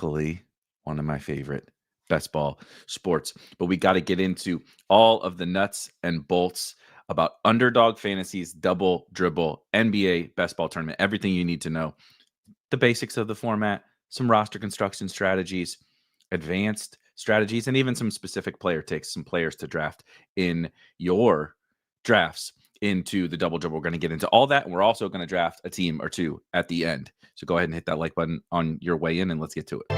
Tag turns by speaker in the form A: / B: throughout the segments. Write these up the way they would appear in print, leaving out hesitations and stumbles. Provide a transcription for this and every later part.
A: luckily one of my favorite best ball sports. But we got to get into all of the nuts and bolts about Underdog Fantasy's Double Dribble NBA best ball tournament. Everything you need to know, the basics of the format, some roster construction strategies, advanced strategies, and even some specific player takes, some players to draft in your drafts into the Double Dribble. We're going to get into all that, and we're also going to draft a team or two at the end. So go ahead and hit that like button on your way in, and let's get to it.
B: 3,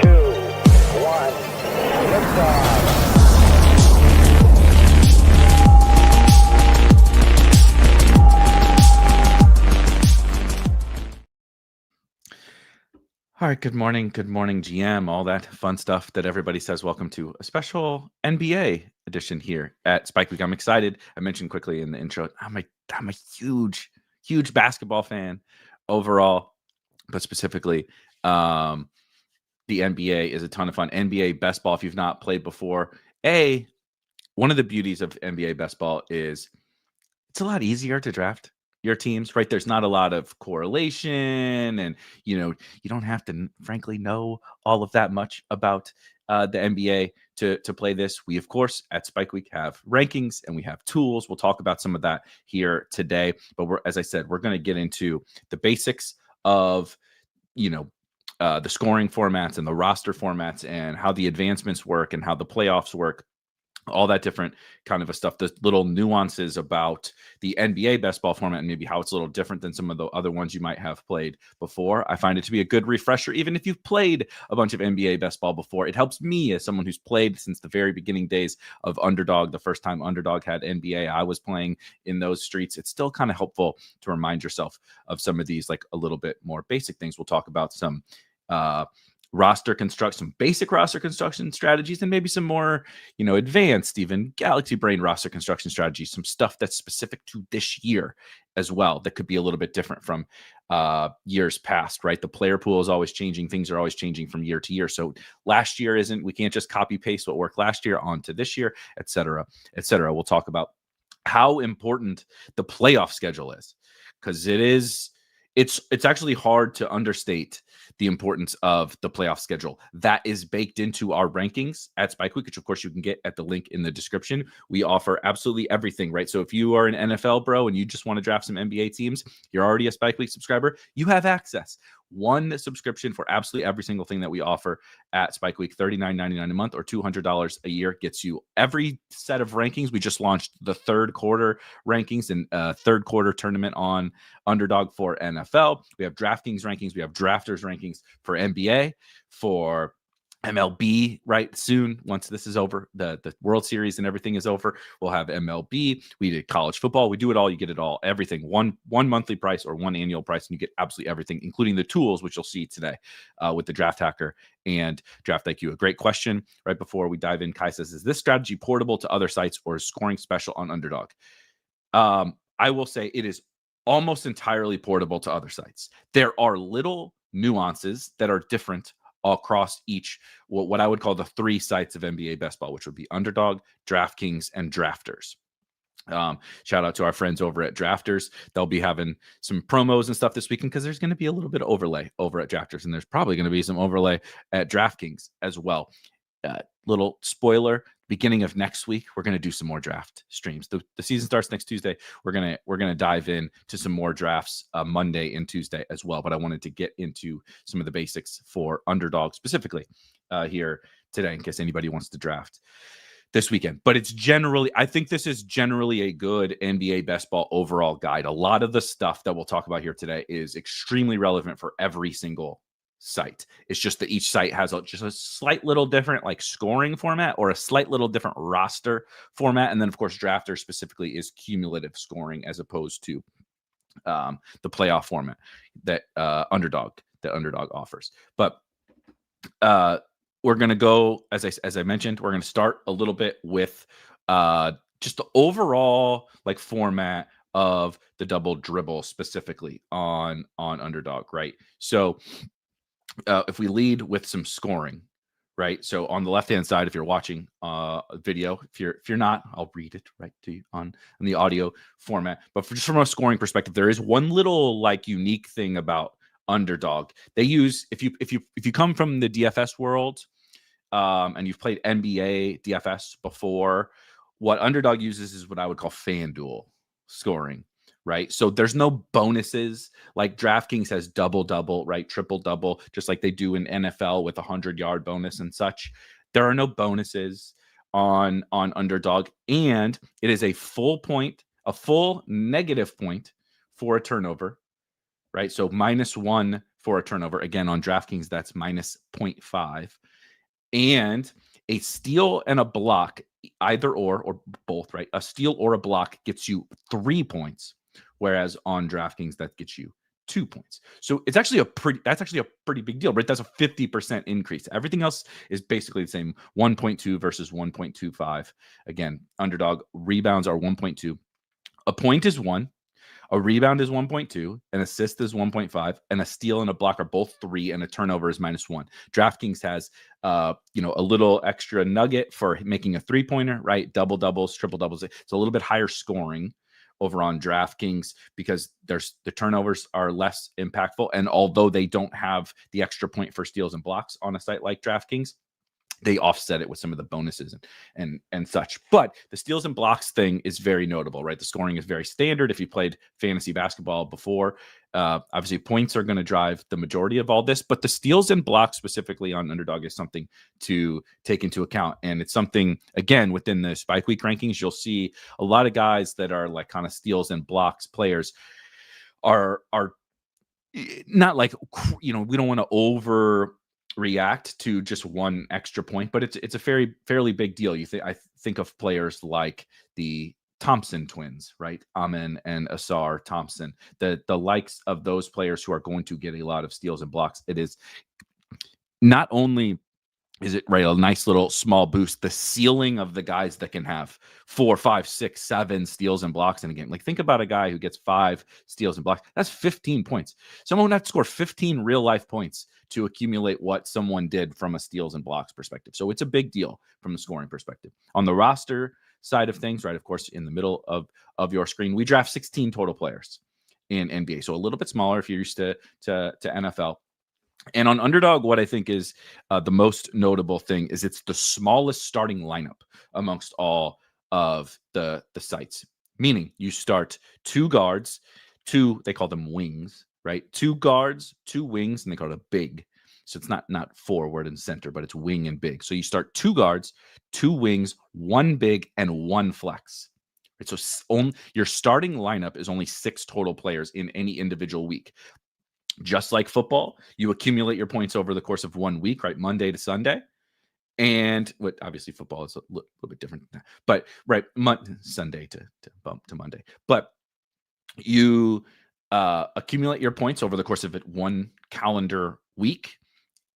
B: 2, 1, liftoff.
A: All right, good morning, GM, all that fun stuff that everybody says. Welcome to a special NBA edition here at Spike Week. I'm excited. I mentioned quickly in the intro, I'm a huge basketball fan overall, but specifically, the NBA is a ton of fun. NBA best ball, if you've not played before, one of the beauties of NBA best ball is it's a lot easier to draft your teams, right? There's not a lot of correlation, and you don't have to frankly know all of that much about the NBA to play this. We, of course, at Spike Week have rankings and we have tools. We'll talk about some of that here today, but as I said, we're going to get into the basics of the scoring formats and the roster formats and how the advancements work and how the playoffs work, all that different kind of stuff, the little nuances about the NBA best ball format and maybe how it's a little different than some of the other ones you might have played before. I find it to be a good refresher. Even if you've played a bunch of NBA best ball before, it helps me as someone who's played since the very beginning days of Underdog. The first time Underdog had NBA, I was playing in those streets. It's still kind of helpful to remind yourself of some of these, like a little bit more basic things. We'll talk about some roster construction, some basic roster construction strategies, and maybe some more, advanced, even galaxy brain roster construction strategies, some stuff that's specific to this year as well that could be a little bit different from years past, right? The player pool is always changing. Things are always changing from year to year. So last year we can't just copy paste what worked last year onto this year, et cetera, et cetera. We'll talk about how important the playoff schedule is, because it's actually hard to understate the importance of the playoff schedule. That is baked into our rankings at Spike Week, which of course you can get at the link in the description. We offer absolutely everything, right? So if you are an NFL bro and you just want to draft some NBA teams, you're already a Spike Week subscriber, you have access. One subscription for absolutely every single thing that we offer at Spike Week, $39.99 a month or $200 a year, gets you every set of rankings. We just launched the third quarter rankings and third quarter tournament on Underdog for NFL. We have DraftKings rankings. We have drafters rankings for NBA, for MLB, right? Soon, once this is over, the World Series and everything is over, we'll have MLB. We did college football. We do it all. You get it all, everything. One monthly price or one annual price, and you get absolutely everything, including the tools, which you'll see today with the Draft Hacker and Draft IQ. A great question right before we dive in. Kai says, is this strategy portable to other sites or is scoring special on Underdog? I will say it is almost entirely portable to other sites. There are little nuances that are different across each, what I would call the three sites of NBA best ball, which would be Underdog, DraftKings, and Drafters. Shout out to our friends over at Drafters. They'll be having some promos and stuff this weekend because there's going to be a little bit of overlay over at Drafters, and there's probably going to be some overlay at DraftKings as well. Little spoiler, beginning of next week, we're going to do some more draft streams. The season starts next Tuesday. We're gonna dive in to some more drafts Monday and Tuesday as well. But I wanted to get into some of the basics for Underdog specifically here today, in case anybody wants to draft this weekend. But I think this is generally a good NBA best ball overall guide. A lot of the stuff that we'll talk about here today is extremely relevant for every single site. It's just that each site has just a slight little different like scoring format or a slight little different roster format. And then of course, Drafter specifically is cumulative scoring as opposed to the playoff format that Underdog offers. But we're going to go, as I mentioned, we're going to start a little bit with just the overall like format of the Double Dribble specifically on Underdog, right? So if we lead with some scoring, right? So on the left-hand side, if you're watching a video, if you're not, I'll read it right to you on the audio format. But just from a scoring perspective, there is one little like unique thing about Underdog. They use if you come from the DFS world, and you've played NBA DFS before, what Underdog uses is what I would call FanDuel scoring, right? So there's no bonuses like DraftKings has double, right? Triple double, just like they do in NFL with a 100-yard bonus and such. There are no bonuses on Underdog, and it is a full negative point for a turnover, right? So -1 for a turnover. Again, on DraftKings, that's -0.5. And a steal and a block, either or both, right? A steal or a block gets you 3 points, whereas on DraftKings that gets you 2 points. So it's actually that's actually a pretty big deal, right? That's a 50% increase. Everything else is basically the same. 1.2 versus 1.25. Again, Underdog rebounds are 1.2. A point is 1. A rebound is 1.2, an assist is 1.5, and a steal and a block are both 3, and a turnover is -1. DraftKings has, a little extra nugget for making a 3-pointer, right? Double doubles, triple doubles. It's a little bit higher scoring over on DraftKings because the turnovers are less impactful. And although they don't have the extra point for steals and blocks on a site like DraftKings, they offset it with some of the bonuses and such. But the steals and blocks thing is very notable, right? The scoring is very standard. If you played fantasy basketball before, obviously points are going to drive the majority of all this, but the steals and blocks specifically on Underdog is something to take into account. And it's something, again, within the Spike Week rankings, you'll see a lot of guys that are like kind of steals and blocks players are not like, we don't want to overreact to just one extra point, but it's a fairly big deal. I think of players like the Thompson twins, right? Amen and Asar Thompson, the likes of those players who are going to get a lot of steals and blocks. It is not only is it right a nice little small boost, the ceiling of the guys that can have 4, 5, 6, 7 steals and blocks in a game. Like think about a guy who gets 5 steals and blocks. That's 15 points. Someone would have to score 15 real life points to accumulate what someone did from a steals and blocks perspective. So it's a big deal from the scoring perspective. On the roster side of things, right, of course, in the middle of your screen, we draft 16 total players in NBA. So a little bit smaller if you're used to NFL. And on Underdog, what I think is the most notable thing is it's the smallest starting lineup amongst all of the sites. Meaning you start 2 guards, they call them wings, right? 2 guards, 2 wings, and they call it a big. So it's not forward and center, but it's wing and big. So you start 2 guards, 2 wings, 1 big, and 1 flex. Right? So your starting lineup is only 6 total players in any individual week. Just like football, you accumulate your points over the course of 1 week, right? Monday to Sunday. And obviously football is a little bit different than that. But right, Sunday to bump to Monday. But you accumulate your points over the course of 1 calendar week.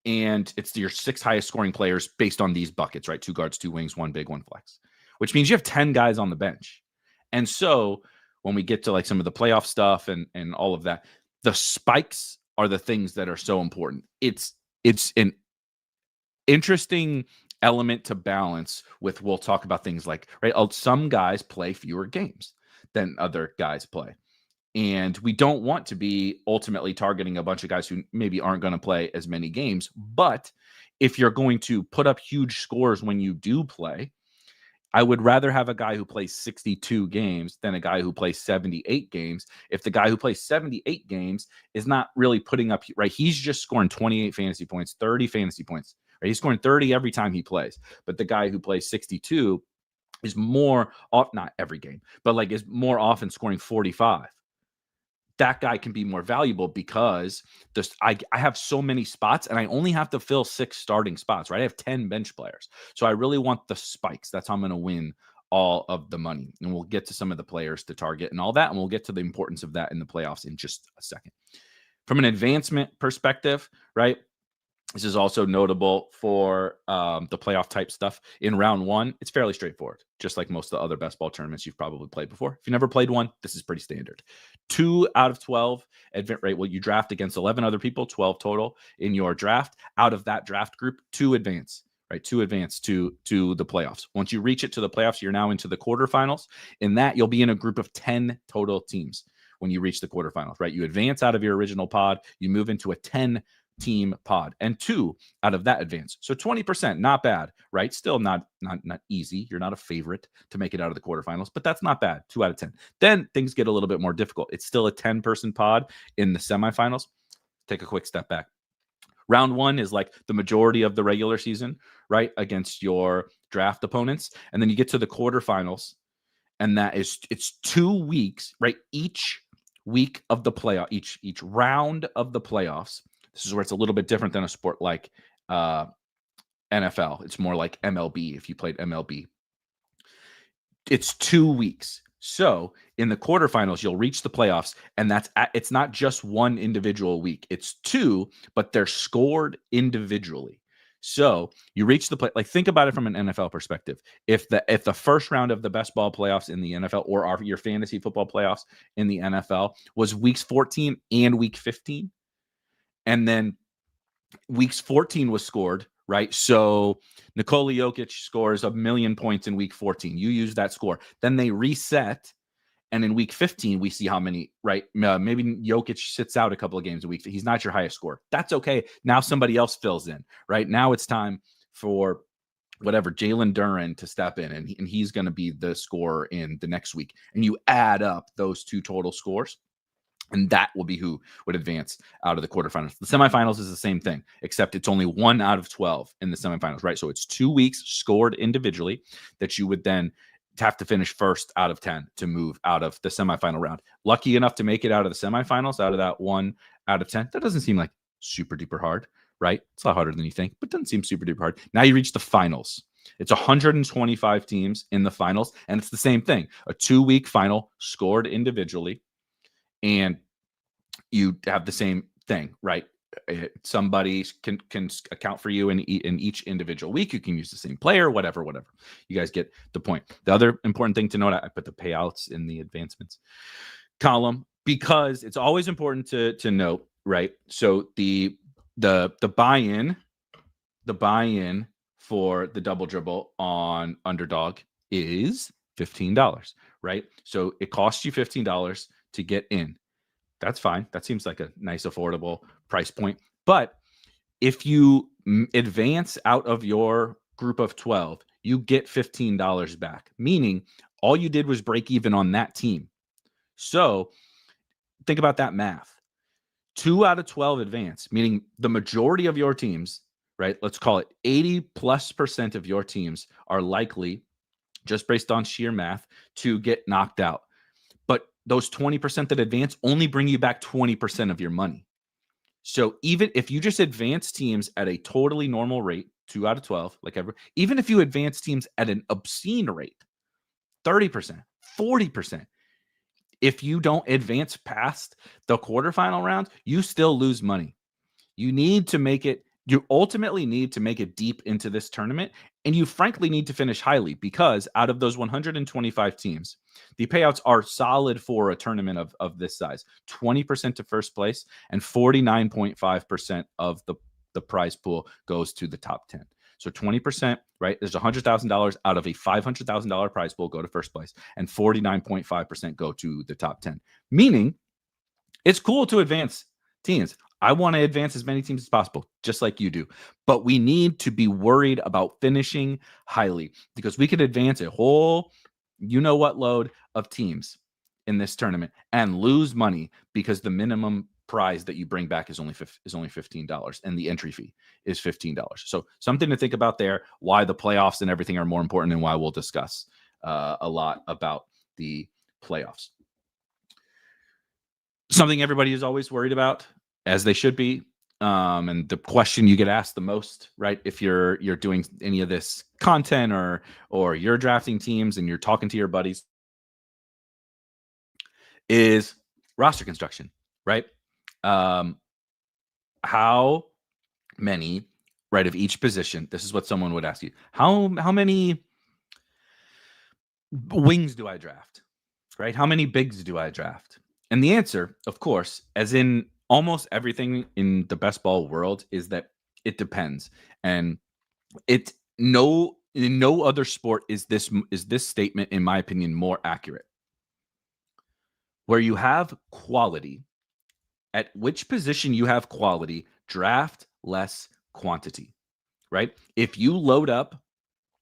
A: And it's your 6 highest scoring players based on these buckets, right? 2 guards, 2 wings, 1 big, 1 flex, which means you have 10 guys on the bench. And so when we get to like some of the playoff stuff and all of that, the spikes are the things that are so important. It's an interesting element to balance with. We'll talk about things like, right, some guys play fewer games than other guys play. And we don't want to be ultimately targeting a bunch of guys who maybe aren't going to play as many games. But if you're going to put up huge scores when you do play, I would rather have a guy who plays 62 games than a guy who plays 78 games. If the guy who plays 78 games is not really putting up, right, he's just scoring 28 fantasy points, 30 fantasy points, right? He's scoring 30 every time he plays. But the guy who plays 62 is more off, not every game, but like is more often scoring 45. That guy can be more valuable because I have so many spots and I only have to fill 6 starting spots, right? I have 10 bench players. So I really want the spikes. That's how I'm going to win all of the money. And we'll get to some of the players to target and all that. And we'll get to the importance of that in the playoffs in just a second. From an advancement perspective, right? This is also notable for the playoff type stuff. In round 1, it's fairly straightforward, just like most of the other best ball tournaments you've probably played before. If you never played one, this is pretty standard. 2 out of 12 right? Well, you draft against 11 other people, 12 total in your draft. Out of that draft group, 2 advance, right? To advance to the playoffs. Once you reach it to the playoffs, you're now into the quarterfinals. In that, you'll be in a group of 10 total teams when you reach the quarterfinals, right? You advance out of your original pod, you move into a 10-team pod, and 2 out of that advance. So 20%, not bad, right? Still not easy. You're not a favorite to make it out of the quarterfinals, but that's not bad. 2 out of 10. Then things get a little bit more difficult. It's still a 10-person pod in the semifinals. Take a quick step back. Round 1 is like the majority of the regular season, right? Against your draft opponents. And then you get to the quarterfinals, and it's 2 weeks, right? Each week of the playoff, each round of the playoffs. This is where it's a little bit different than a sport like NFL. It's more like MLB if you played MLB. It's 2 weeks. So in the quarterfinals, you'll reach the playoffs, and it's not just one individual week. It's 2, but they're scored individually. So you reach the play. Like, think about it from an NFL perspective. If the first round of the best ball playoffs in the NFL, or your fantasy football playoffs in the NFL, was weeks 14 and week 15, and then weeks 14 was scored, right? So Nikola Jokic scores 1,000,000 points in week 14. You use that score. Then they reset. And in week 15, we see how many, right? Maybe Jokic sits out a couple of games a week. He's not your highest score. That's okay. Now somebody else fills in, right? Now it's time for whatever, Jalen Duren to step in, and he's going to be the scorer in the next week. And you add up those 2 total scores, and that will be who would advance out of the quarterfinals. The semifinals is the same thing, except it's only 1 out of 12 in the semifinals, right? So it's 2 weeks scored individually that you would then have to finish first out of 10 to move out of the semifinal round. Lucky enough to make it out of the semifinals, out of that 1 out of 10. That doesn't seem like super duper hard, right? It's a lot harder than you think, but doesn't seem super duper hard. Now you reach the finals. It's 125 teams in the finals, and it's the same thing. A 2-week final scored individually, and you have the same thing, right? Somebody can account for you in each individual week. You can use the same player, whatever. You guys get the point. The other important thing to note, I put the payouts in the advancements column because it's always important to note, right? So the buy-in for the double dribble on Underdog is $15, right? So it costs you $15 to get in. That's fine. That seems like a nice, affordable price point. But if you advance out of your group of 12, you get $15 back, meaning all you did was break even on that team. So think about that math. 2 out of 12 advance, meaning the majority of your teams, right? Let's call it 80+% of your teams are likely, just based on sheer math, to get knocked out. But those 20% that advance only bring you back 20% of your money. So even if you just advance teams at a totally normal rate, 2 out of 12, even if you advance teams at an obscene rate, 30%, 40%, if you don't advance past the quarterfinal round, you still lose money. You ultimately need to make it deep into this tournament, and you frankly need to finish highly, because out of those 125 teams, the payouts are solid for a tournament of this size. 20% to first place, and 49.5% of the prize pool goes to the top 10. So 20%, right? There's $100,000 out of a $500,000 prize pool go to first place, and 49.5% go to the top 10. Meaning, it's cool to advance teams. I want to advance as many teams as possible, just like you do. But we need to be worried about finishing highly, because we could advance a whole, load of teams in this tournament and lose money because the minimum prize that you bring back is only $15, and the entry fee is $15. So something to think about there. Why the playoffs and everything are more important, and why we'll discuss a lot about the playoffs. Something everybody is always worried about, as they should be, and the question you get asked the most, right? If you're doing any of this content or you're drafting teams and you're talking to your buddies, is roster construction, right? How many, right, of each position? This is what someone would ask you. How many wings do I draft? Right? How many bigs do I draft? And the answer, of course, as in almost everything in the best ball world, is that it depends. And No, in no other sport is this statement, in my opinion, more accurate. Where you have quality, at which position you have quality, draft less quantity, right? If you load up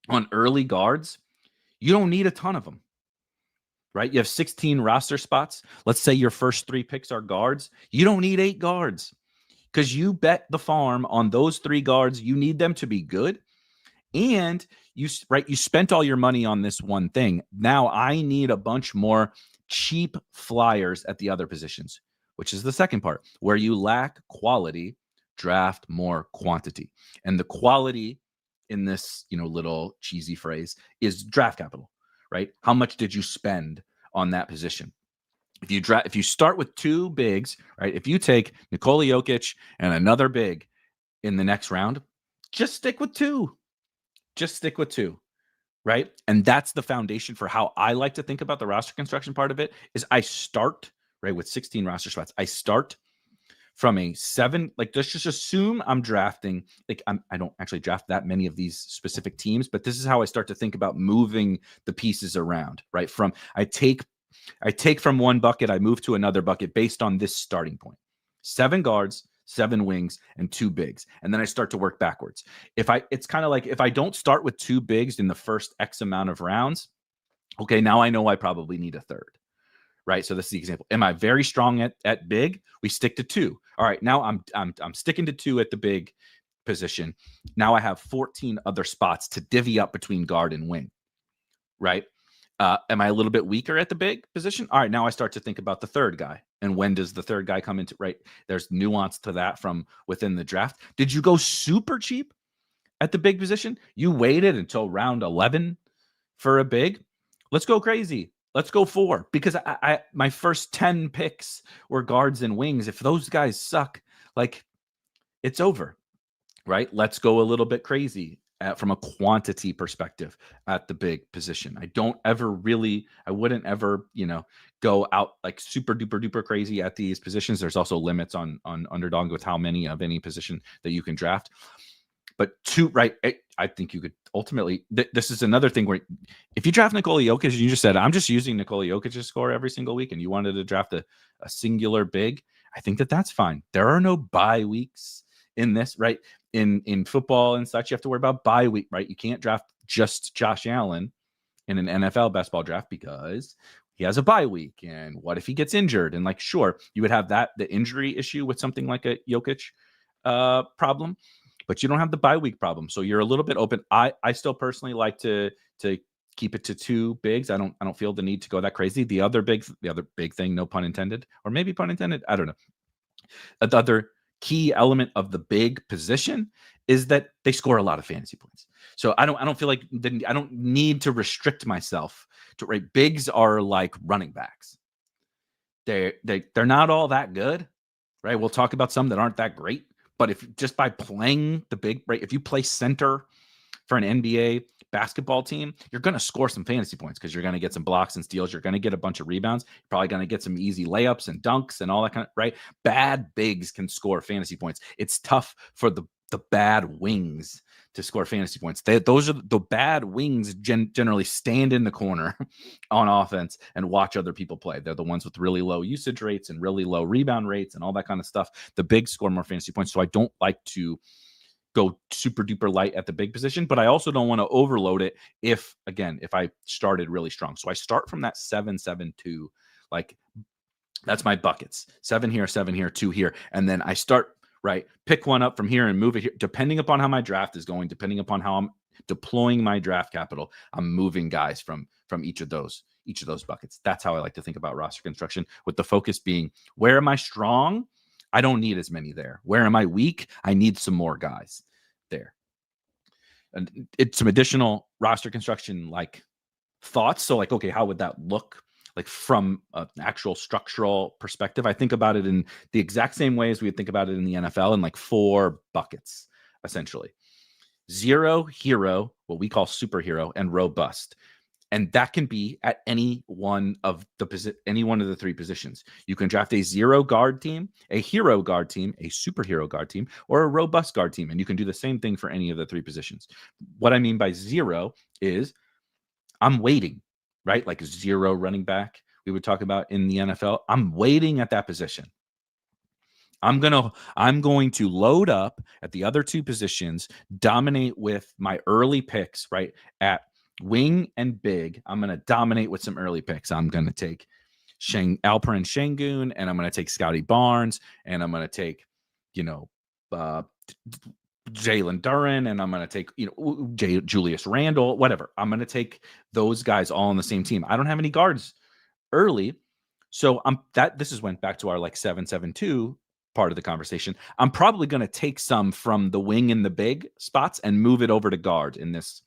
A: on early guards, you don't need a ton of them, right? You have 16 roster spots. Let's say your first 3 picks are guards. You don't need 8 guards because you bet the farm on those 3 guards. You need them to be good. And you spent all your money on this one thing. Now I need a bunch more cheap flyers at the other positions, which is the second part. Where you lack quality, draft more quantity. And the quality in this, little cheesy phrase is draft capital, right? How much did you spend on that position? If you start with 2 bigs, right? If you take Nikola Jokic and another big in the next round, just stick with 2. Just stick with 2, right? And that's the foundation for how I like to think about the roster construction part of it. Is I start right with 16 roster spots. I start from a 7. Like, let's just assume I'm drafting. Like, I don't actually draft that many of these specific teams, but this is how I start to think about moving the pieces around. Right? From I take from one bucket, I move to another bucket based on this starting point. 7 guards, 7 wings, and 2 bigs. And then I start to work backwards. It's kind of like if I don't start with 2 bigs in the first X amount of rounds, okay, now I know I probably need a third. Right. So this is the example. Am I very strong at big? We stick to 2. All right. Now I'm sticking to 2 at the big position. Now I have 14 other spots to divvy up between guard and wing. Right. Am I a little bit weaker at the big position? All right, now I start to think about the third guy. And when does the third guy come into, right? There's nuance to that from within the draft. Did you go super cheap at the big position? You waited until round 11 for a big? Let's go crazy. Let's go 4 because I my first 10 picks were guards and wings. If those guys suck, like, it's over. Right? Let's go a little bit crazy from a quantity perspective at the big position. I wouldn't ever, go out like super duper duper crazy at these positions. There's also limits on Underdog with how many of any position that you can draft. But 2, right? I think you could ultimately. This is another thing where if you draft Nikola Jokic, you just said, I'm just using Nikola Jokic's score every single week, and you wanted to draft a singular big, I think that's fine. There are no bye weeks in this, right? In football and such, you have to worry about bye week, right? You can't draft just Josh Allen in an NFL best ball draft because he has a bye week. And what if he gets injured? And like, sure, you would have the injury issue with something like a Jokic problem, but you don't have the bye week problem. So you're a little bit open. I still personally like to keep it to 2 bigs. I don't feel the need to go that crazy. The other big thing, no pun intended, or maybe pun intended, I don't know. The other key element of the big position is that they score a lot of fantasy points. So I don't feel like I don't need to restrict myself to, right? Bigs are like running backs. They're not all that good, right? We'll talk about some that aren't that great, but if just by playing the big, right? If you play center for an NBA basketball team, you're going to score some fantasy points because you're going to get some blocks and steals. You're going to get a bunch of rebounds. You're probably going to get some easy layups and dunks and all that kind of, right? Bad bigs can score fantasy points. It's tough for the bad wings to score fantasy points. Those are the bad wings generally stand in the corner on offense and watch other people play. They're the ones with really low usage rates and really low rebound rates and all that kind of stuff. The bigs score more fantasy points. So I don't like to go super duper light at the big position, but I also don't want to overload it if I started really strong. So I start from that 7-7-2, like that's my buckets. 7 here, 2 here. And then I start, right, pick one up from here and move it here. Depending upon how my draft is going, depending upon how I'm deploying my draft capital, I'm moving guys from each of those buckets. That's how I like to think about roster construction, with the focus being, where am I strong? I don't need as many there. Where am I weak? I need some more guys there. And it's some additional roster construction like thoughts. So like, okay, how would that look like from an actual structural perspective? I think about it in the exact same way as we would think about it in the NFL, in like 4 buckets, essentially. 0, hero, what we call superhero, and robust. And that can be at any one of the three positions. You can draft a zero guard team, a hero guard team, a superhero guard team, or a robust guard team. And you can do the same thing for any of the three positions. What I mean by zero is I'm waiting, right? Like zero running back, we would talk about in the NFL. I'm waiting at that position. I'm going to load up at the other two positions, dominate with my early picks, right? At wing and big, I'm going to dominate with some early picks. I'm going to take Alperen Şengün, and I'm going to take Scotty Barnes, and I'm going to take, Jalen Duren, and I'm going to take, Julius Randle, whatever. I'm going to take those guys all on the same team. I don't have any guards early. So this is went back to our like 7-7-2 part of the conversation. I'm probably going to take some from the wing and the big spots and move it over to guard in this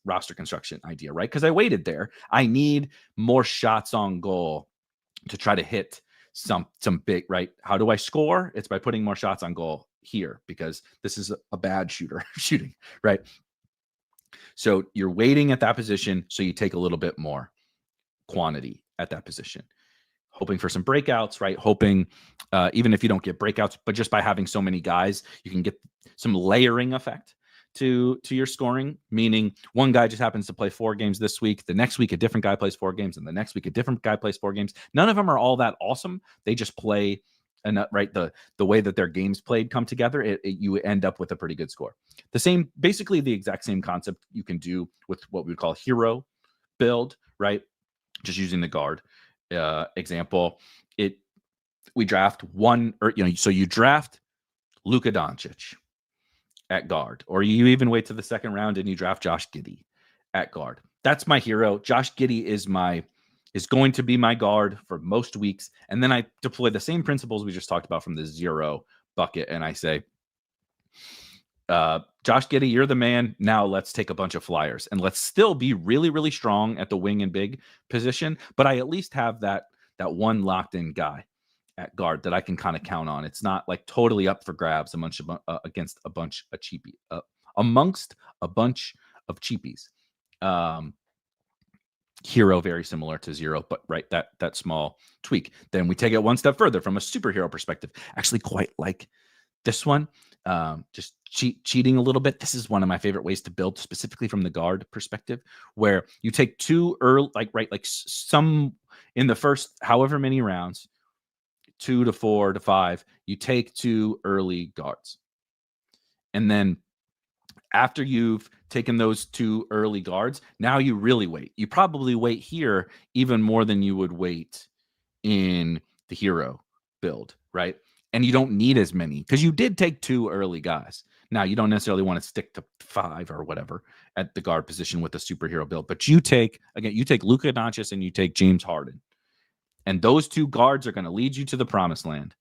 A: roster construction idea, right? Because I waited there. I need more shots on goal to try to hit some big, right? How do I score? It's by putting more shots on goal here, because this is a bad shooting, right? So you're waiting at that position, so you take a little bit more quantity at that position, hoping for some breakouts, right? Hoping, even if you don't get breakouts, but just by having so many guys, you can get some layering effect to your scoring, meaning one guy just happens to play 4 games this week. The next week, a different guy plays 4 games, and the next week, a different guy plays 4 games. None of them are all that awesome. They just play, and right, the way that their games played come together, you end up with a pretty good score. Basically the exact same concept you can do with what we would call hero build, right? Just using the guard example, we draft one, or so you draft Luka Doncic at guard, or you even wait to the second round and you draft Josh Giddey at guard. That's my hero. Josh Giddey is going to be my guard for most weeks, and then I deploy the same principles we just talked about from the zero bucket, and I say, Josh Giddey, you're the man. Now let's take a bunch of flyers and let's still be really, really strong at the wing and big position. But I at least have that one locked in guy at guard that I can kind of count on. It's not like totally up for grabs against a bunch of amongst a bunch of cheapies. Hero, very similar to zero, but right, that small tweak. Then we take it one step further from a superhero perspective. Actually, quite like this one. Just cheating a little bit. This is one of my favorite ways to build, specifically from the guard perspective, where you take 2 early, some in the first however many rounds, 2 to 4 to 5, you take 2 early guards. And then after you've taken those 2 early guards, now you really wait. You probably wait here even more than you would wait in the hero build, right? And you don't need as many because you did take 2 early guys. Now, you don't necessarily want to stick to 5 or whatever at the guard position with a superhero build, but you take Luka Doncic and you take James Harden. And those 2 guards are going to lead you to the promised land,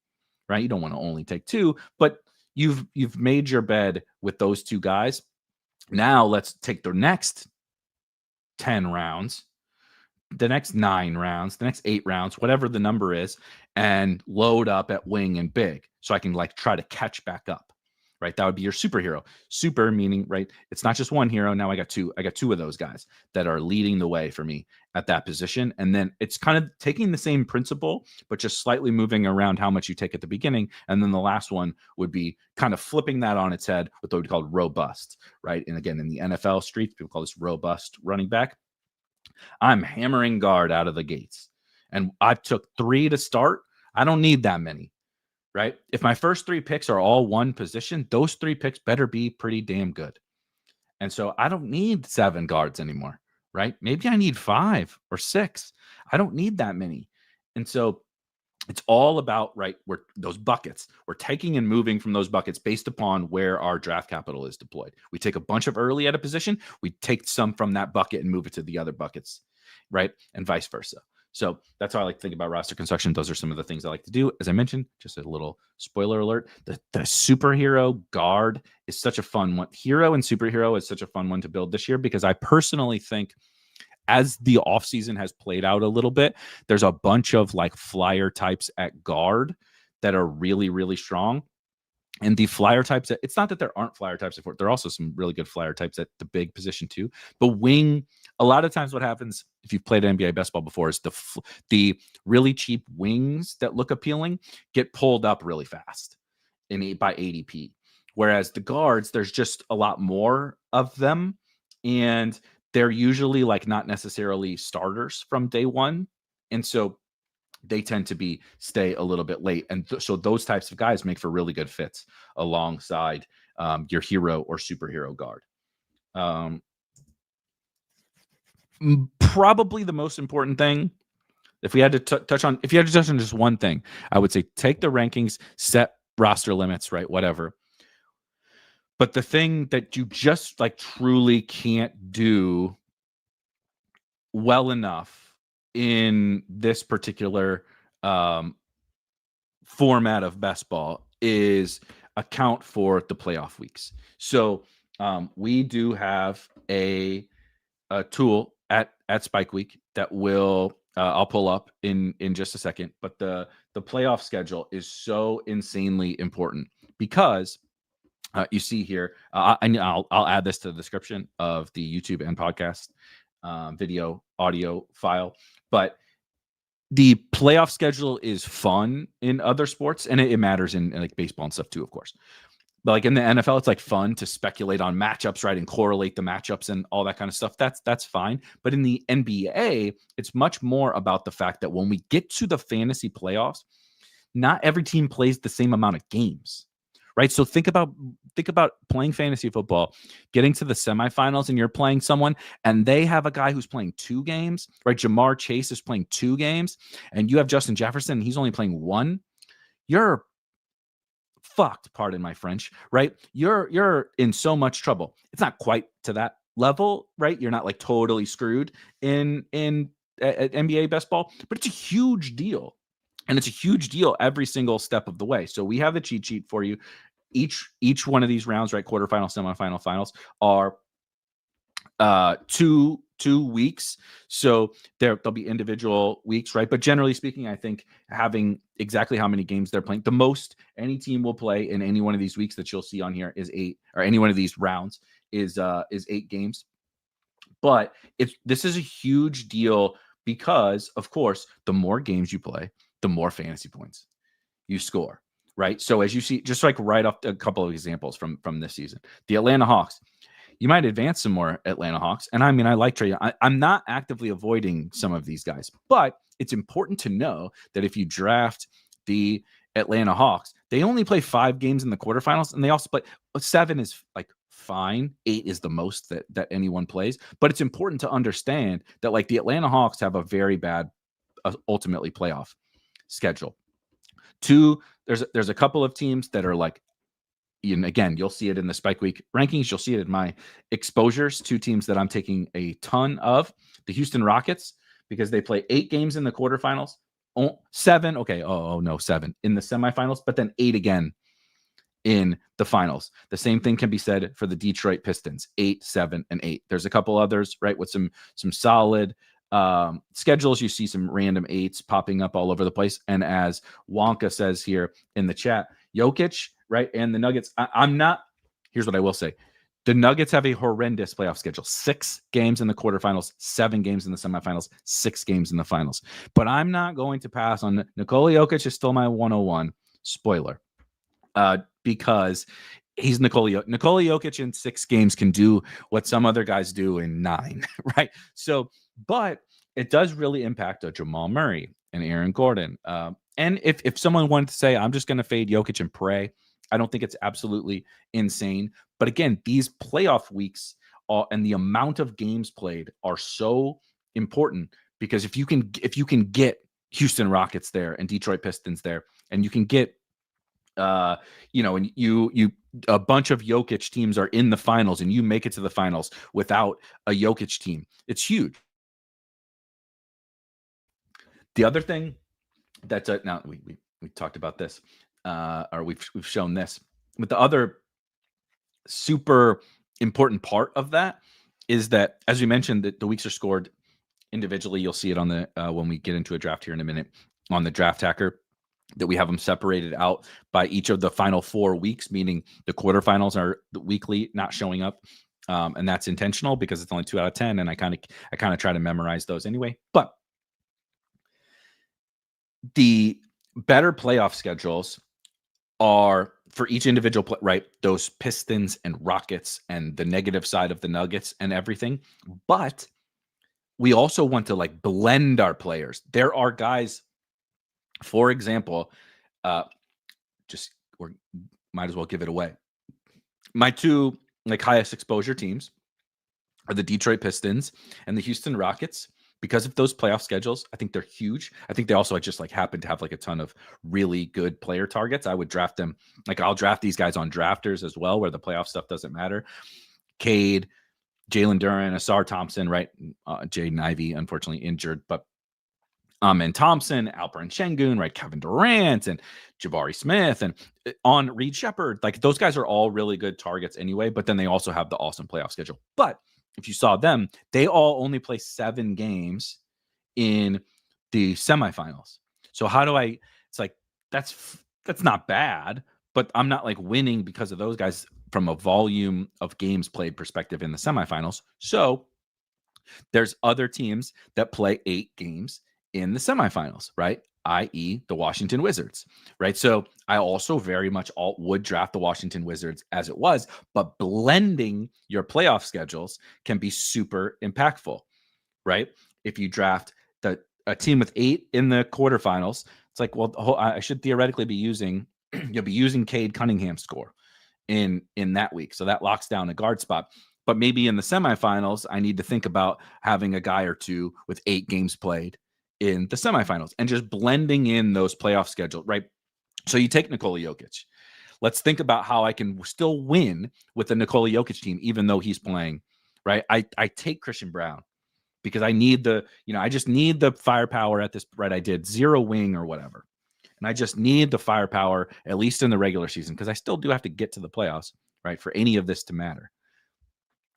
A: right? You don't want to only take 2, but you've made your bed with those 2 guys. Now let's take the next 10 rounds, the next 9 rounds, the next 8 rounds, whatever the number is, and load up at wing and big so I can try to catch back up, right? That would be your superhero. Super meaning, right? It's not just one hero. Now I got 2 of those guys that are leading the way for me at that position. And then it's kind of taking the same principle, but just slightly moving around how much you take at the beginning. And then the last one would be kind of flipping that on its head with what we call robust, right? And again, in the NFL streets, people call this robust running back. I'm hammering guard out of the gates. And I took 3 to start. I don't need that many, right? If my first 3 picks are all one position, those 3 picks better be pretty damn good. And so I don't need 7 guards anymore, right? Maybe I need 5 or 6. I don't need that many. And so it's all about, right, those buckets. We're taking and moving from those buckets based upon where our draft capital is deployed. We take a bunch of early at a position. We take some from that bucket and move it to the other buckets, right? And vice versa. So that's how I like to think about roster construction. Those are some of the things I like to do. As I mentioned, just a little spoiler alert, the superhero guard is such a fun one. Hero and superhero is such a fun one to build this year because I personally think as the offseason has played out a little bit, there's a bunch of flyer types at guard that are really, really strong. And the flyer types, it's not that there aren't flyer types. There are also some really good flyer types at the big position too. But wing a lot of times what happens if you've played NBA best ball before is the really cheap wings that look appealing get pulled up really fast by ADP. Whereas the guards, there's just a lot more of them, and they're usually like not necessarily starters from day one. And so they tend to stay a little bit late. And so those types of guys make for really good fits alongside your hero or superhero guard. Probably the most important thing, if we had to touch on just one thing, I would say take the rankings, set roster limits, right? Whatever. But the thing that you just like truly can't do well enough in this particular format of best ball is account for the playoff weeks. So we do have a tool at Spike Week that will I'll pull up in just a second. But the playoff schedule is so insanely important because you see here, and I'll add this to the description of the YouTube and podcast video audio file. But the playoff schedule is fun in other sports, and it matters in like baseball and stuff too, of course. But like in the NFL, it's like fun to speculate on matchups, right, and correlate the matchups and all that kind of stuff. That's fine. But in the NBA, it's much more about the fact that when we get to the fantasy playoffs, not every team plays the same amount of games, right? So think about playing fantasy football, getting to the semifinals, and you're playing someone, and they have a guy who's playing 2 games, right? Jamar Chase is playing 2 games, and you have Justin Jefferson, and he's only playing 1. You're fucked, pardon my French, right? You're in so much trouble. It's not quite to that level, right? You're not like totally screwed in NBA best ball, but it's a huge deal. And it's a huge deal every single step of the way. So we have the cheat sheet for you. Each one of these rounds, right? Quarterfinal, semifinal, finals are 2 weeks. So there'll be individual weeks, right? But generally speaking, I think having exactly how many games they're playing, the most any team will play in any one of these weeks that you'll see on here is 8, or any one of these rounds is 8 games. But this is a huge deal because, of course, the more games you play, the more fantasy points you score, right? So as you see, just like right off a couple of examples from this season, the Atlanta Hawks, you might advance some more Atlanta Hawks. And I mean, I like Trey. I'm not actively avoiding some of these guys, but it's important to know that if you draft the Atlanta Hawks, they only play 5 games in the quarterfinals, and they also play 7 is like fine. 8 is the most that anyone plays. But it's important to understand that like the Atlanta Hawks have a very bad ultimately playoff schedule. There's a couple of teams that are like, and again, you'll see it in the Spike Week rankings. You'll see it in my exposures. 2 teams that I'm taking a ton of: the Houston Rockets, because they play 8 games in the quarterfinals, 7. Okay, no, 7 in the semifinals, but then 8 again in the finals. The same thing can be said for the Detroit Pistons: 8, 7, and 8. There's a couple others, right, with some solid schedules. You see some random 8s popping up all over the place. And as Wonka says here in the chat, Jokic, right, and the Nuggets, here's what I will say. The Nuggets have a horrendous playoff schedule: 6 games in the quarterfinals, 7 games in the semifinals, 6 games in the finals. But I'm not going to pass on Nikola Jokic is still my 101. Spoiler. Because he's Nikola Jokic in 6 games can do what some other guys do in 9, right? So, but it does really impact a Jamal Murray and Aaron Gordon. And if someone wanted to say, I'm just going to fade Jokic and pray, I don't think it's absolutely insane. But again, these playoff weeks and the amount of games played are so important, because if you can get Houston Rockets there and Detroit Pistons there, and you can get and you a bunch of Jokic teams are in the finals, and you make it to the finals without a Jokic team, it's huge. The other thing that's now we talked about this, or we've shown this, but the other super important part of that is that, as we mentioned, that the weeks are scored individually. You'll see it on the when we get into a draft here in a minute on the Draft Hacker, that we have them separated out by each of the final 4 weeks, meaning the quarterfinals are the weekly, not showing up And that's intentional because it's only 2 out of 10. And I kind of try to memorize those anyway. But the better playoff schedules are for each individual right? Those Pistons and Rockets and the negative side of the Nuggets and everything. But we also want to like blend our players. There are guys, for example, or might as well give it away. My two like highest exposure teams are the Detroit Pistons and the Houston Rockets. Because of those playoff schedules, I think they're huge. I think they also just like happen to have like a ton of really good player targets. I would draft them. Like I'll draft these guys on drafters as well, where the playoff stuff doesn't matter. Cade, Jalen Duren, Asar Thompson, right? Jaden Ivey, unfortunately injured, but and Thompson, Alperen Şengün, right? Kevin Durant and Jabari Smith and on Reed Shepherd. Like those guys are all really good targets anyway, but then they also have the awesome playoff schedule. But if you saw them, they all only play 7 games in the semifinals. So how do I, it's like, that's not bad, but I'm not like winning because of those guys from a volume of games played perspective in the semifinals. So there's other teams that play 8 games in the semifinals, right? i.e. the Washington Wizards, right? So I also very much would draft the Washington Wizards as it was, but blending your playoff schedules can be super impactful, right? If you draft a team with 8 in the quarterfinals, it's like, well, I should theoretically be using you'll be using Cade Cunningham's score in that week, so that locks down a guard spot. But maybe in the semifinals, I need to think about having a guy or two with 8 games played in the semifinals and just blending in those playoff schedules, right? So you take Nikola Jokic. Let's think about how I can still win with the Nikola Jokic team, even though he's playing, right? I take Christian Brown because I need I just need the firepower at this, right? I did 0 wing or whatever. And I just need the firepower, at least in the regular season, because I still do have to get to the playoffs, right? For any of this to matter.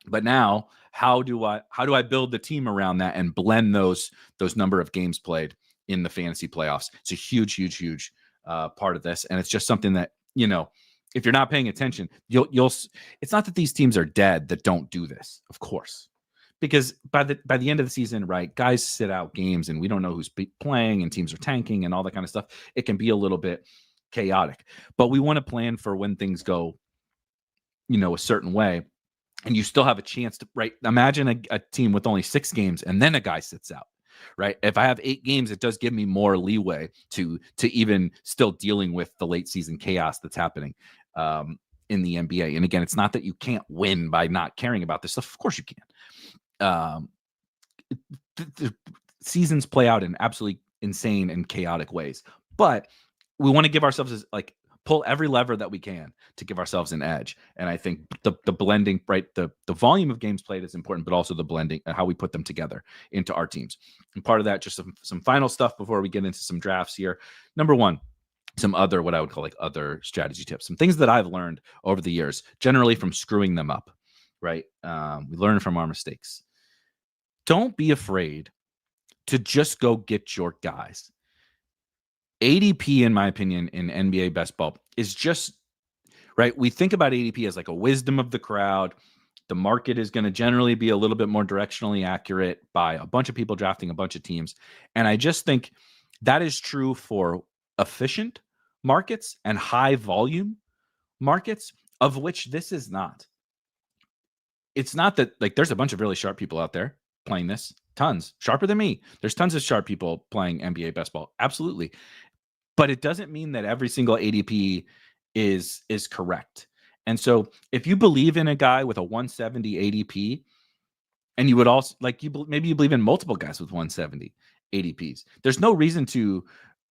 A: But now, how do I build the team around that and blend those number of games played in the fantasy playoffs? It's a huge part of this, and it's just something that if you're not paying attention, you'll. It's not that these teams are dead that don't do this, of course, because by the end of the season, right, guys sit out games, and we don't know who's playing, and teams are tanking, and all that kind of stuff. It can be a little bit chaotic, but we want to plan for when things go, a certain way. And you still have a chance to, right? Imagine a team with only 6 games and then a guy sits out, right? If I have 8 games, it does give me more leeway to even still dealing with the late season chaos that's happening in the NBA. And again, it's not that you can't win by not caring about this stuff. Of course you can. The seasons play out in absolutely insane and chaotic ways, but we want to give ourselves pull every lever that we can to give ourselves an edge. And I think the blending, right, the volume of games played is important, but also the blending and how we put them together into our teams. And part of that, just some final stuff before we get into some drafts here. Number 1, some other, what I would call like other strategy tips, some things that I've learned over the years, generally from screwing them up, right? We learn from our mistakes. Don't be afraid to just go get your guys. ADP, in my opinion, in NBA best ball is just, right, we think about ADP as like a wisdom of the crowd. The market is going to generally be a little bit more directionally accurate by a bunch of people drafting a bunch of teams. And I just think that is true for efficient markets and high volume markets, of which this is not. It's not that, like, there's a bunch of really sharp people out there playing this, tons, sharper than me. There's tons of sharp people playing NBA best ball. Absolutely. But it doesn't mean that every single ADP is correct. And so if you believe in a guy with a 170 ADP, and you would also maybe you believe in multiple guys with 170 ADPs, there's no reason to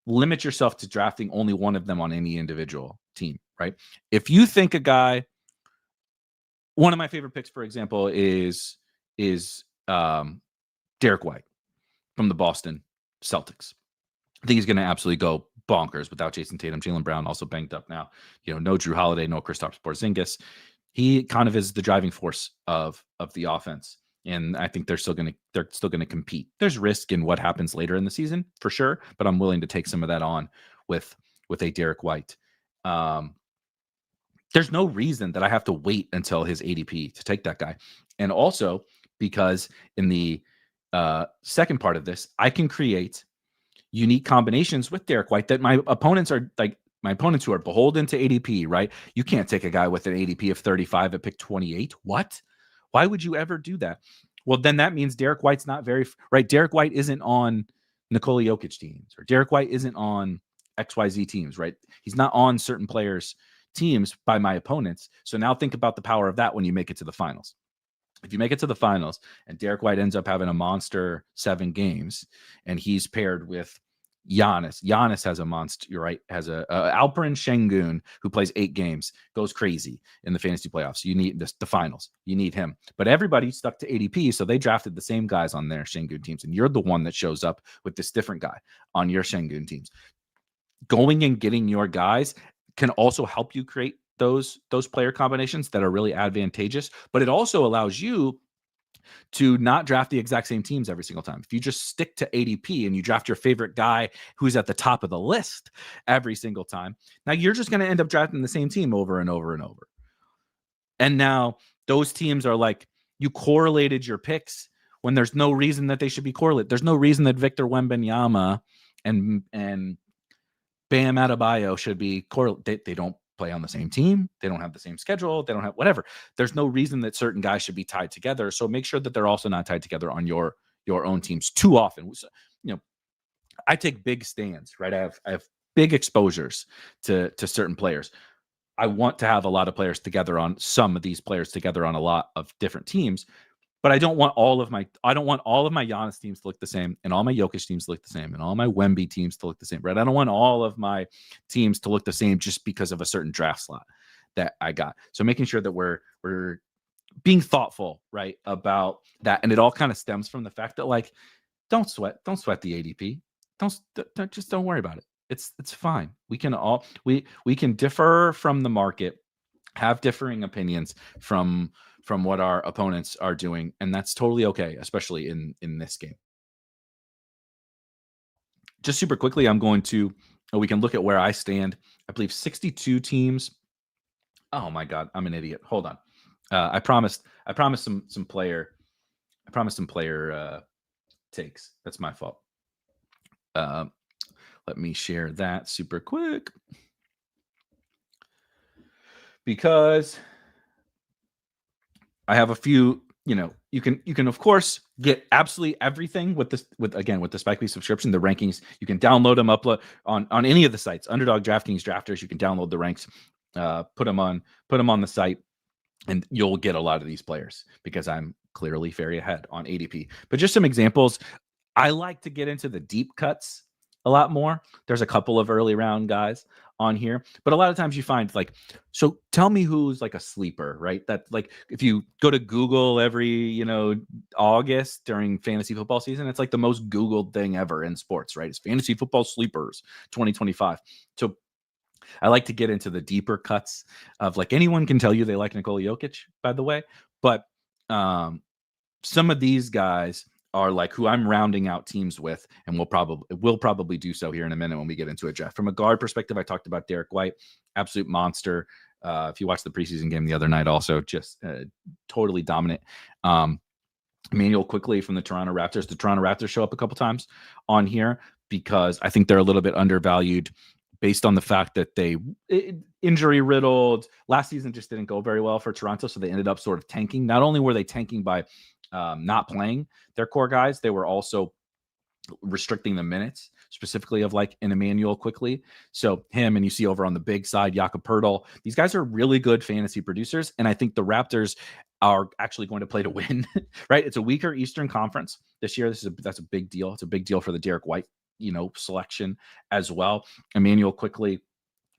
A: limit yourself to drafting only one of them on any individual team, right? If you think a guy, one of my favorite picks, for example, is Derek White from the Boston Celtics. I think he's going to absolutely go bonkers without Jason Tatum. Jaylen Brown also banged up now. No Drew Holiday, no Kristaps Porzingis. He kind of is the driving force of the offense, and I think they're still going to compete. There's risk in what happens later in the season for sure, but I'm willing to take some of that on with a Derek White. there's no reason that I have to wait until his ADP to take that guy. And also because in the second part of this, I can create unique combinations with Derek White that my opponents who are beholden to ADP, right? You can't take a guy with an ADP of 35 at pick 28. What? Why would you ever do that? Well, then that means Derek White's not right. Derek White isn't on Nikola Jokic teams, or Derek White isn't on XYZ teams, right? He's not on certain players' teams by my opponents. So now think about the power of that when you make it to the finals. If you make it to the finals and Derek White ends up having a monster 7 games and he's paired with Giannis has a monster, you're right, has a Alperen Şengün who plays 8 games, goes crazy in the fantasy playoffs. You need the finals. You need him. But everybody stuck to ADP, so they drafted the same guys on their Şengün teams, and you're the one that shows up with this different guy on your Şengün teams. Going and getting your guys can also help you create those player combinations that are really advantageous, but it also allows you to not draft the exact same teams every single time. If you just stick to ADP and you draft your favorite guy who's at the top of the list every single time, now you're just going to end up drafting the same team over and over and over. And now those teams are like, you correlated your picks when there's no reason that they should be correlated. There's no reason that Victor Wembanyama and Bam Adebayo should be correlated. They don't play on the same team. They don't have the same schedule. They don't have whatever. There's no reason that certain guys should be tied together. So make sure that they're also not tied together on your own teams too often. So, I take big stands, right? I have big exposures to certain players. I want to have a lot of players together on some of these players together on a lot of different teams. But I don't want all of my Giannis teams to look the same, and all my Jokic teams to look the same, and all my Wemby teams to look the same, right? I don't want all of my teams to look the same just because of a certain draft slot that I got. So making sure that we're being thoughtful, right, about that, and it all kind of stems from the fact that, like, don't sweat the ADP. Don't worry about it. It's fine. We can differ from the market, have differing opinions from what our opponents are doing, and that's totally okay, especially in this game. Just super quickly, we can look at where I stand. I believe 62 teams. Oh my God, I'm an idiot. Hold on. I promised some player takes. That's my fault. Let me share that super quick, because I have a few, you can of course get absolutely everything with the Spike Lee subscription, the rankings. You can download them, upload on any of the sites, Underdog, DraftKings, Drafters. You can download the ranks, put them on the site, and you'll get a lot of these players because I'm clearly very ahead on ADP. But just some examples, I like to get into the deep cuts a lot more. There's a couple of early round guys on here, but a lot of times you find, like, so tell me who's like a sleeper, right? That, like, if you go to Google every, August during fantasy football season, it's like the most Googled thing ever in sports, right? It's fantasy football sleepers 2025. So I like to get into the deeper cuts of, like, anyone can tell you they like Nikola Jokic, by the way, but some of these guys are like who I'm rounding out teams with, and we'll probably do so here in a minute when we get into a draft. From a guard perspective, I talked about Derek White, absolute monster. If you watched the preseason game the other night, also just totally dominant. Emmanuel Quickly from the Toronto Raptors. The Toronto Raptors show up a couple times on here because I think they're a little bit undervalued based on the fact that they injury riddled. Last season just didn't go very well for Toronto, so they ended up sort of tanking. Not only were they tanking by not playing their core guys, they were also restricting the minutes, specifically of like an Emmanuel Quickly. So him, and you see over on the big side, Jakob Poeltl. These guys are really good fantasy producers, and I think the Raptors are actually going to play to win. Right? It's a weaker Eastern Conference this year. That's a big deal. It's a big deal for the Derek White, selection as well. Emmanuel Quickly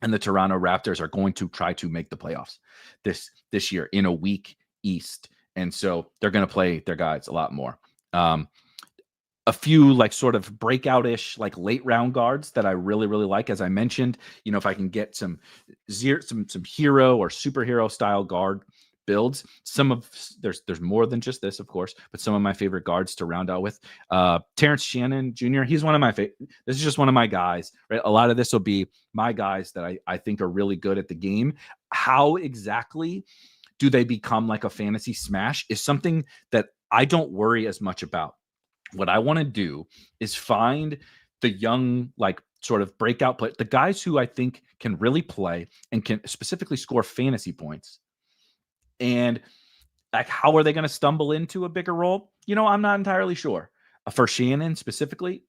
A: and the Toronto Raptors are going to try to make the playoffs this year in a weak East. And so they're going to play their guys a lot more. A few like sort of breakout-ish, like late round guards that I really, really like. As I mentioned, if I can get some hero or superhero style guard builds, there's more than just this, of course, but some of my favorite guards to round out with. Terrence Shannon Jr., he's one of my favorite. This is just one of my guys, right? A lot of this will be my guys that I think are really good at the game. how exactly do they become like a fantasy smash is something that I don't worry as much about. What I want to do is find the young, like sort of breakout play, the guys who I think can really play and can specifically score fantasy points. And like, how are they going to stumble into a bigger role? I'm not entirely sure. For Shannon specifically,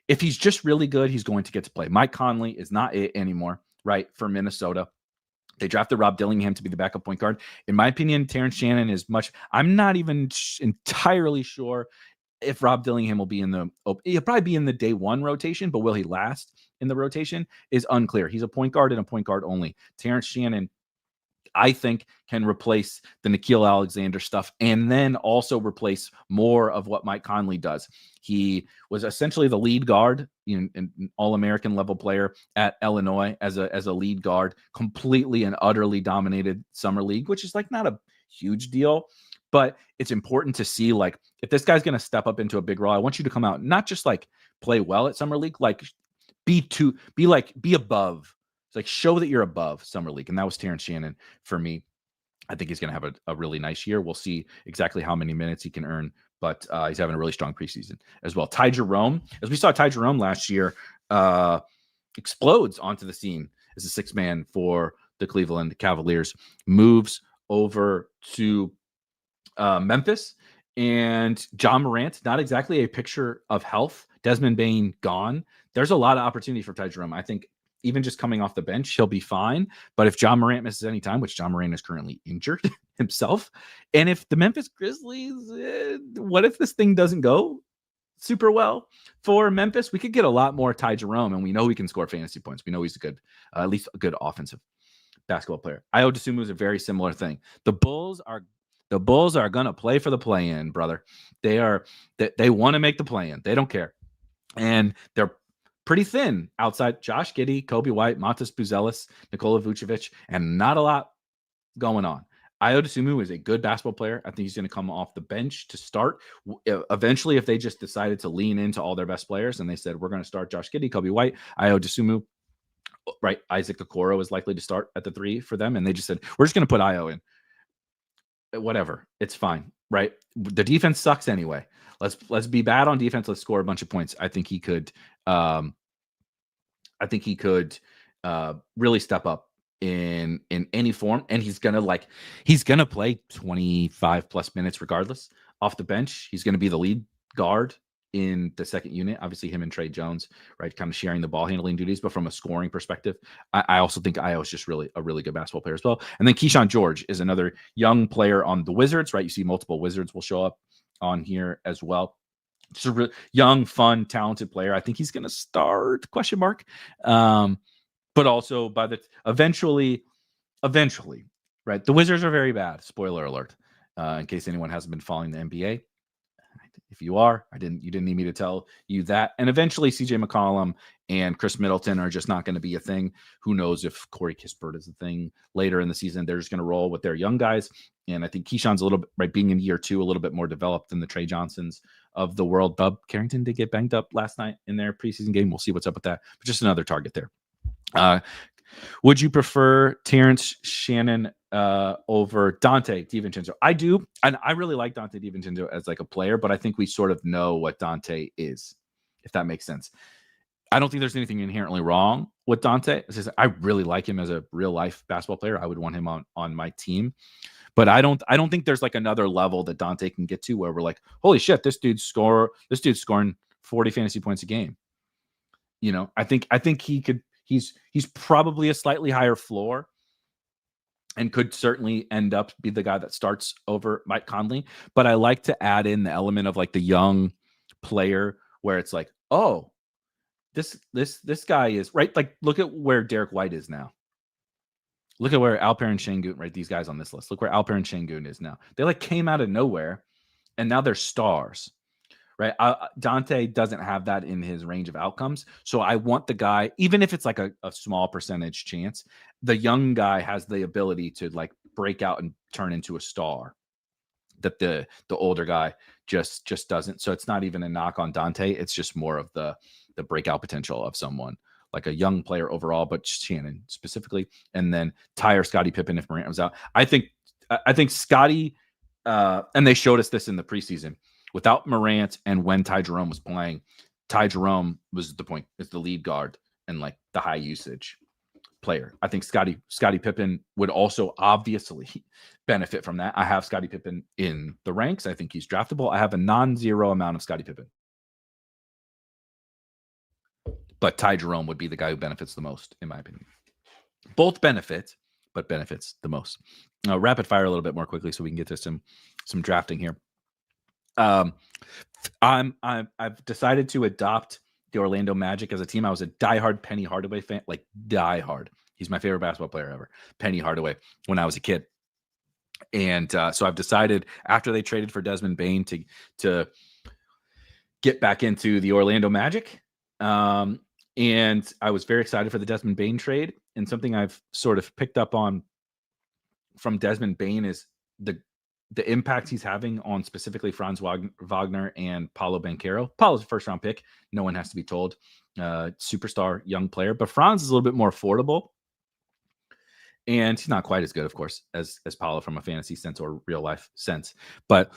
A: if he's just really good, he's going to get to play. Mike Conley is not it anymore, right? For Minnesota. They drafted Rob Dillingham to be the backup point guard. In my opinion, Terrence Shannon is I'm not even entirely sure if Rob Dillingham will be he'll probably be in the day one rotation, but will he last in the rotation is unclear. He's a point guard and a point guard only. Terrence Shannon, I think, can replace the Nickeil Alexander stuff and then also replace more of what Mike Conley does. He was essentially the lead guard, an All-American level player at Illinois as a lead guard, completely and utterly dominated summer league, which is like not a huge deal, but it's important to see, like, if this guy's going to step up into a big role, I want you to come out, not just like play well at summer league, like be above. It's like, show that you're above summer league. And that was Terrence Shannon for me. I think he's going to have a really nice year. We'll see exactly how many minutes he can earn, but he's having a really strong preseason as well. Ty Jerome, as we saw Ty Jerome last year, explodes onto the scene as a sixth man for the Cleveland Cavaliers, moves over to Memphis, and John Morant, not exactly a picture of health. Desmond Bane gone. There's a lot of opportunity for Ty Jerome. I think even just coming off the bench, he'll be fine. But if John Morant misses any time, which John Morant is currently injured himself, and if the Memphis Grizzlies, what if this thing doesn't go super well for Memphis? We could get a lot more Ty Jerome, and we know he can score fantasy points. We know he's a good, at least a good offensive basketball player. Ayo Dosunmu is a very similar thing. The Bulls are going to play for the play-in, brother. They want to make the play-in. They don't care. And they're pretty thin outside Josh Giddey, Kobe White, Montas Buzelis, Nikola Vucevic, and not a lot going on. Ayo Dosunmu is a good basketball player. I think he's going to come off the bench to start. Eventually, if they just decided to lean into all their best players and they said, we're going to start Josh Giddey, Kobe White, Ayo Dosunmu, right? Isaac Okoro is likely to start at the 3 for them. And they just said, we're just going to put Ayo in. Whatever. It's fine, right? The defense sucks anyway. Let's be bad on defense. Let's score a bunch of points. I think he could really step up in any form, and he's gonna play 25 plus minutes regardless off the bench. He's gonna be the lead guard in the second unit. Obviously, him and Trey Jones, right, kind of sharing the ball handling duties. But from a scoring perspective, I also think Ayo is just really a really good basketball player as well. And then Keyshawn George is another young player on the Wizards, right? You see multiple Wizards will show up on here as well. Just a really young, fun, talented player. I think he's going to start ? But also eventually, right? The Wizards are very bad. Spoiler alert. In case anyone hasn't been following the NBA. If you are, you didn't need me to tell you that. And eventually CJ McCollum and Chris Middleton are just not going to be a thing. Who knows if Corey Kispert is a thing later in the season. They're just going to roll with their young guys. And I think Keyshawn's a little bit, right, being in year 2, a little bit more developed than the Trey Johnsons of the world. Bub Carrington did get banged up last night in their preseason game. We'll see what's up with that. But just another target there. Would you prefer Terrence Shannon over Dante DiVincenzo? I do, and I really like Dante DiVincenzo as like a player, but I think we sort of know what Dante is, if that makes sense. I don't think there's anything inherently wrong with Dante. I really like him as a real life basketball player. I would want him on my team, but I don't think there's like another level that Dante can get to where we're like, holy shit, this dude's scoring 40 fantasy points a game. I think he could. He's probably a slightly higher floor and could certainly end up be the guy that starts over Mike Conley. But I like to add in the element of like the young player where it's like, oh, this guy is right. Like, look at where Derek White is now. Look at where Alperen Şengün, right? These guys on this list. Look where Alperen Şengün is now. They like came out of nowhere and now they're stars. Right. Dante doesn't have that in his range of outcomes. So I want the guy, even if it's like a small percentage chance, the young guy has the ability to like break out and turn into a star that the older guy just doesn't. So it's not even a knock on Dante. It's just more of the breakout potential of someone like a young player overall, but Shannon specifically, and then Ty Scottie Pippen if Morant was out. I think Scottie, and they showed us this in the preseason, without Morant and when Ty Jerome was playing, Ty Jerome was the lead guard and like the high usage player. I think Scottie Pippen would also obviously benefit from that. I have Scottie Pippen in the ranks. I think he's draftable. I have a non-zero amount of Scottie Pippen. But Ty Jerome would be the guy who benefits the most, in my opinion. Both benefit, but benefits the most. Rapid fire a little bit more quickly so we can get to some drafting here. I've decided to adopt the Orlando Magic as a team. I was a diehard Penny Hardaway fan, like diehard. He's my favorite basketball player ever, Penny Hardaway, when I was a kid. And so I've decided after they traded for Desmond Bane to get back into the Orlando Magic. And I was very excited for the Desmond Bane trade. And something I've sort of picked up on from Desmond Bane is the impact he's having on specifically Franz Wagner and Paolo Banchero. Paolo's a first-round pick. No one has to be told. Superstar young player. But Franz is a little bit more affordable. And he's not quite as good, of course, as Paolo from a fantasy sense or real-life sense. But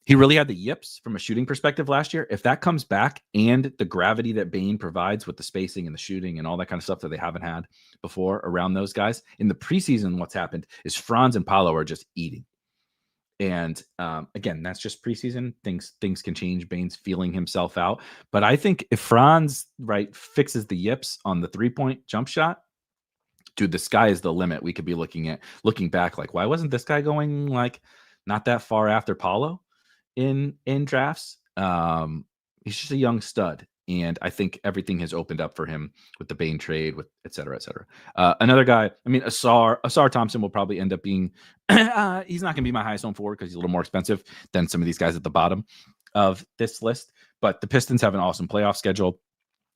A: he really had the yips from a shooting perspective last year. If that comes back and the gravity that Bane provides with the spacing and the shooting and all that kind of stuff that they haven't had before around those guys, in the preseason, what's happened is Franz and Paolo are just eating. And again, that's just preseason. Things can change. Bane's feeling himself out. But I think if Franz, fixes the yips on the three-point jump shot, dude, the sky is the limit. We could be looking back like, why wasn't this guy going like not that far after Paolo in drafts? He's just a young stud. And I think everything has opened up for him with the Bane trade, with et cetera, et cetera. Another guy, I mean, Asar Thompson will probably end up being, he's not going to be my highest owned forward because he's a little more expensive than some of these guys at the bottom of this list. But the Pistons have an awesome playoff schedule.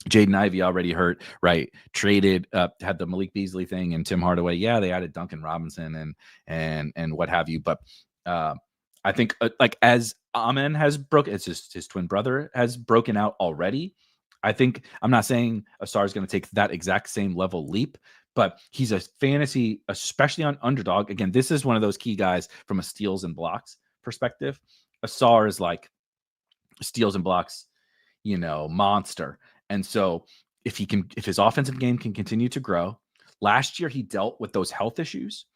A: Jaden Ivey already hurt, right? Traded, had the Malik Beasley thing and Tim Hardaway. Yeah, they added Duncan Robinson and what have you. But I think as Amen has broken, it's just his twin brother has broken out already. I think I'm not saying Asar is going to take that exact same level leap, but he's a fantasy, especially on Underdog. Again, this is one of those key guys from a steals and blocks perspective. Asar is like steals and blocks, monster. And so if his offensive game can continue to grow, last year he dealt with those health issues.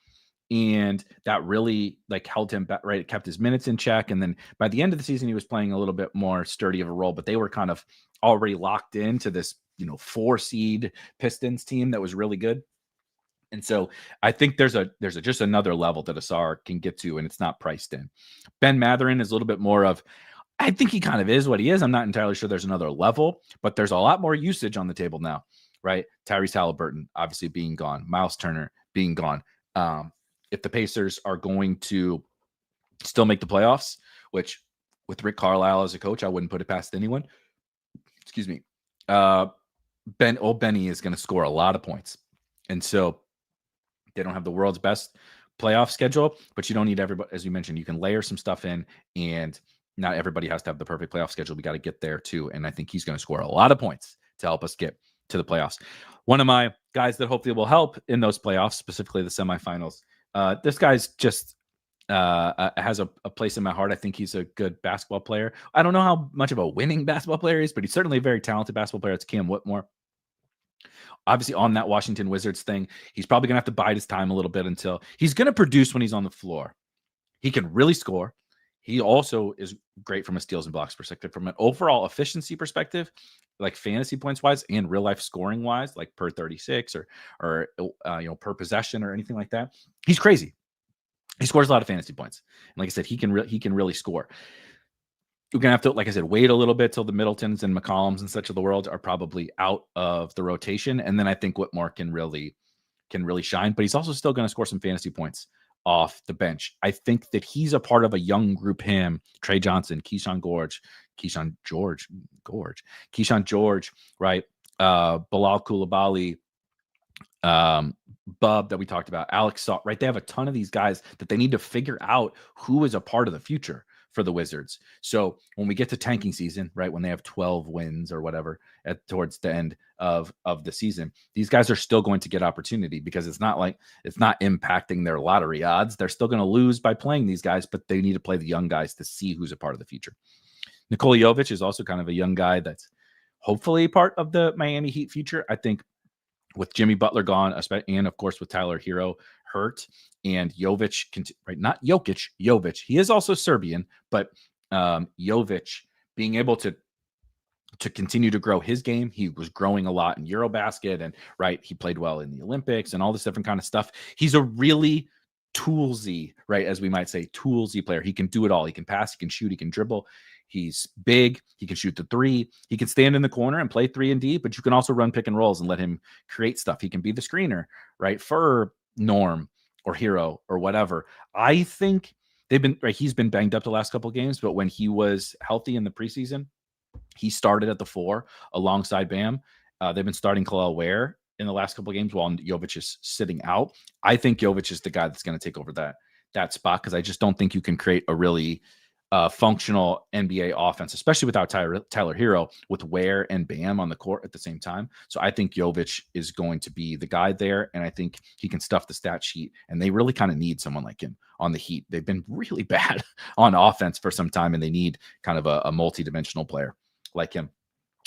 A: And that really held him back, right? It kept his minutes in check. And then by the end of the season, he was playing a little bit more sturdy of a role, but they were kind of already locked into this, 4-seed Pistons team that was really good. And so I think there's just another level that Asar can get to, and it's not priced in. Ben Mathurin is a little bit more of, I think he kind of is what he is. I'm not entirely sure there's another level, but there's a lot more usage on the table now, right? Tyrese Halliburton obviously being gone, Miles Turner being gone. If the Pacers are going to still make the playoffs, which with Rick Carlisle as a coach, I wouldn't put it past anyone. Excuse me. Benny is going to score a lot of points. And so they don't have the world's best playoff schedule, but you don't need everybody. As you mentioned, you can layer some stuff in, and not everybody has to have the perfect playoff schedule. We got to get there too. And I think he's going to score a lot of points to help us get to the playoffs. One of my guys that hopefully will help in those playoffs, specifically the semifinals, this guy's just has a place in my heart. I think he's a good basketball player. I don't know how much of a winning basketball player he is, but he's certainly a very talented basketball player. It's Cam Whitmore. Obviously, on that Washington Wizards thing, he's probably going to have to bide his time a little bit until he's going to produce when he's on the floor. He can really score. He also is great from a steals and blocks perspective, from an overall efficiency perspective, like fantasy points wise and real life scoring wise, like per 36 or per possession or anything like that. He's crazy. He scores a lot of fantasy points. And like I said, he can really score. We're going to have to, like I said, wait a little bit till the Middletons and McCollums and such of the world are probably out of the rotation. And then I think Whitmore can really shine, but he's also still going to score some fantasy points off the bench. I think that he's a part of a young group, him, Trey Johnson, Keyshawn George, right? Bilal Coulibaly, Bub that we talked about, Alex Saw, right? They have a ton of these guys that they need to figure out who is a part of the future for the Wizards. So when we get to tanking season, right, when they have 12 wins or whatever towards the end of the season, these guys are still going to get opportunity because it's not impacting their lottery odds. They're still going to lose by playing these guys, but they need to play the young guys to see who's a part of the future. Nikola Jovic is also kind of a young guy that's hopefully part of the Miami Heat future. I think with Jimmy Butler gone, and of course with Tyler Hero hurt, and Jovic, right? Not Jokic, Jovic. He is also Serbian, but Jovic being able to continue to grow his game. He was growing a lot in Eurobasket, and right, he played well in the Olympics and all this different kind of stuff. He's a really toolsy, right, as we might say, toolsy player. He can do it all. He can pass, he can shoot, he can dribble. He's big. He can shoot the three. He can stand in the corner and play 3 and D, but you can also run pick and rolls and let him create stuff. He can be the screener, right, for Norm or Hero or whatever. I think he's been banged up the last couple of games, but when he was healthy in the preseason, he started at the 4 alongside Bam. They've been starting Khalil Ware in the last couple of games while Jovic is sitting out. I think Jovic is the guy that's going to take over that spot because I just don't think you can create a really functional NBA offense, especially without Tyler Hero, with Ware and Bam on the court at the same time. So I think Jovic is going to be the guy there, and I think he can stuff the stat sheet, and they really kind of need someone like him on the Heat. They've been really bad on offense for some time, and they need kind of a multi-dimensional player like him.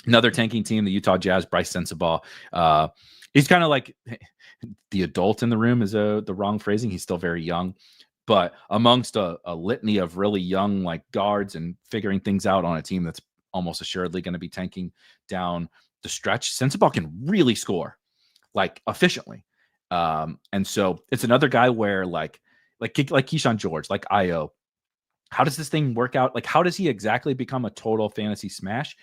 A: Another tanking team, the Utah Jazz, Bryce Sensabaugh. He's kind of like the adult in the room is the wrong phrasing. He's still very young. But amongst a litany of really young like guards and figuring things out on a team that's almost assuredly going to be tanking down the stretch, Sensabaugh can really score like efficiently. And so it's another guy where like Keyshawn George, like Io, how does this thing work out? Like, how does he exactly become a total fantasy smash?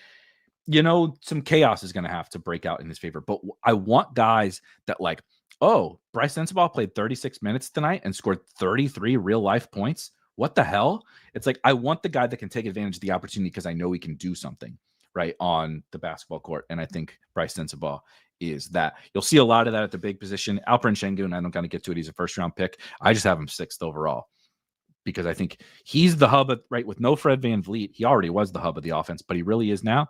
A: Some chaos is going to have to break out in his favor. But I want guys that like, oh, Bryce Sensabaugh played 36 minutes tonight and scored 33 real life points. What the hell? It's like, I want the guy that can take advantage of the opportunity because I know he can do something right on the basketball court. And I think Bryce Sensabaugh is that. You'll see a lot of that at the big position. Alperen Sengun, I don't kind of get to it. He's a first round pick. I just have him 6th overall because I think he's the hub right with no Fred VanVleet. He already was the hub of the offense, but he really is now.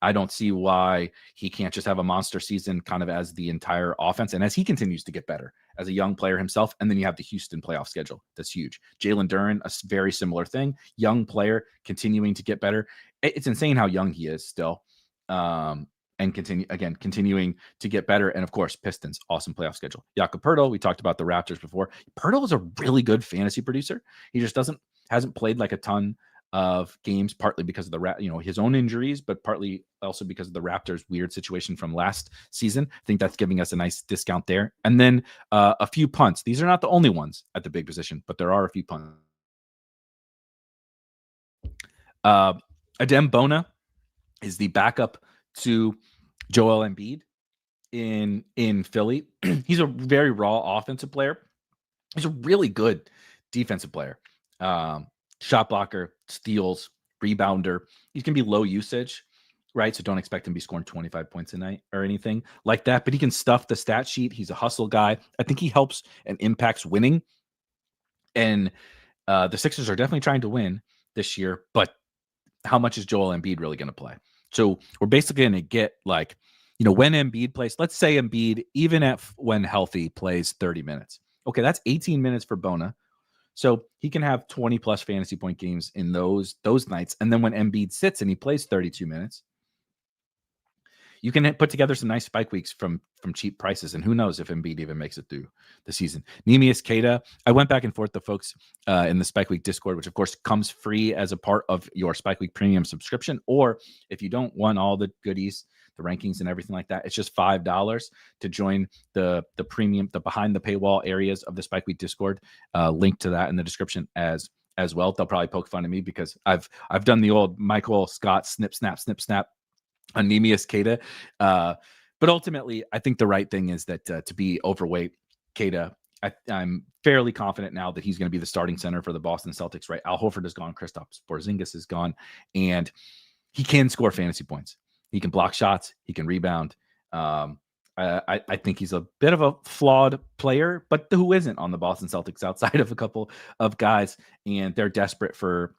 A: I don't see why he can't just have a monster season kind of as the entire offense. And as he continues to get better as a young player himself, and then you have the Houston playoff schedule. That's huge. Jalen Duren, a very similar thing. Young player continuing to get better. It's insane how young he is still. And continuing to get better. And of course, Pistons, awesome playoff schedule. Jakob Poeltl, we talked about the Raptors before. Poeltl is a really good fantasy producer. He just hasn't played like a ton of games, partly because of his own injuries, but partly also because of the Raptors' weird situation from last season. I think that's giving us a nice discount there. And then a few punts. These are not the only ones at the big position, but there are a few punts. Adem Bona is the backup to Joel Embiid in Philly. He's a very raw offensive player. He's a really good defensive player. Shot blocker, steals, rebounder. He's going to be low usage, right? So don't expect him to be scoring 25 points a night or anything like that. But he can stuff the stat sheet. He's a hustle guy. I think he helps and impacts winning. And the Sixers are definitely trying to win this year. But how much is Joel Embiid really going to play? So we're basically going to get like, when Embiid plays, let's say Embiid, even when healthy, plays 30 minutes. Okay, that's 18 minutes for Bona. So he can have 20 plus fantasy point games in those nights. And then when Embiid sits and he plays 32 minutes, you can put together some nice spike weeks from cheap prices. And who knows if Embiid even makes it through the season. Neemias Queta, I went back and forth the folks in the Spike Week Discord, which of course comes free as a part of your Spike Week Premium subscription. Or if you don't want all the goodies, the rankings and everything like that, it's just $5 to join the premium, the behind the paywall areas of the Spike Week Discord. Link to that in the description as well. They'll probably poke fun at me because I've done the old Michael Scott snip snap on Neemias Queta. But ultimately, I think the right thing is that to be overweight Queta, I'm fairly confident now that he's going to be the starting center for the Boston Celtics, right? Al Horford is gone. Kristaps Porzingis is gone. And he can score fantasy points. He can block shots. He can rebound. I think he's a bit of a flawed player, but who isn't on the Boston Celtics outside of a couple of guys, and they're desperate for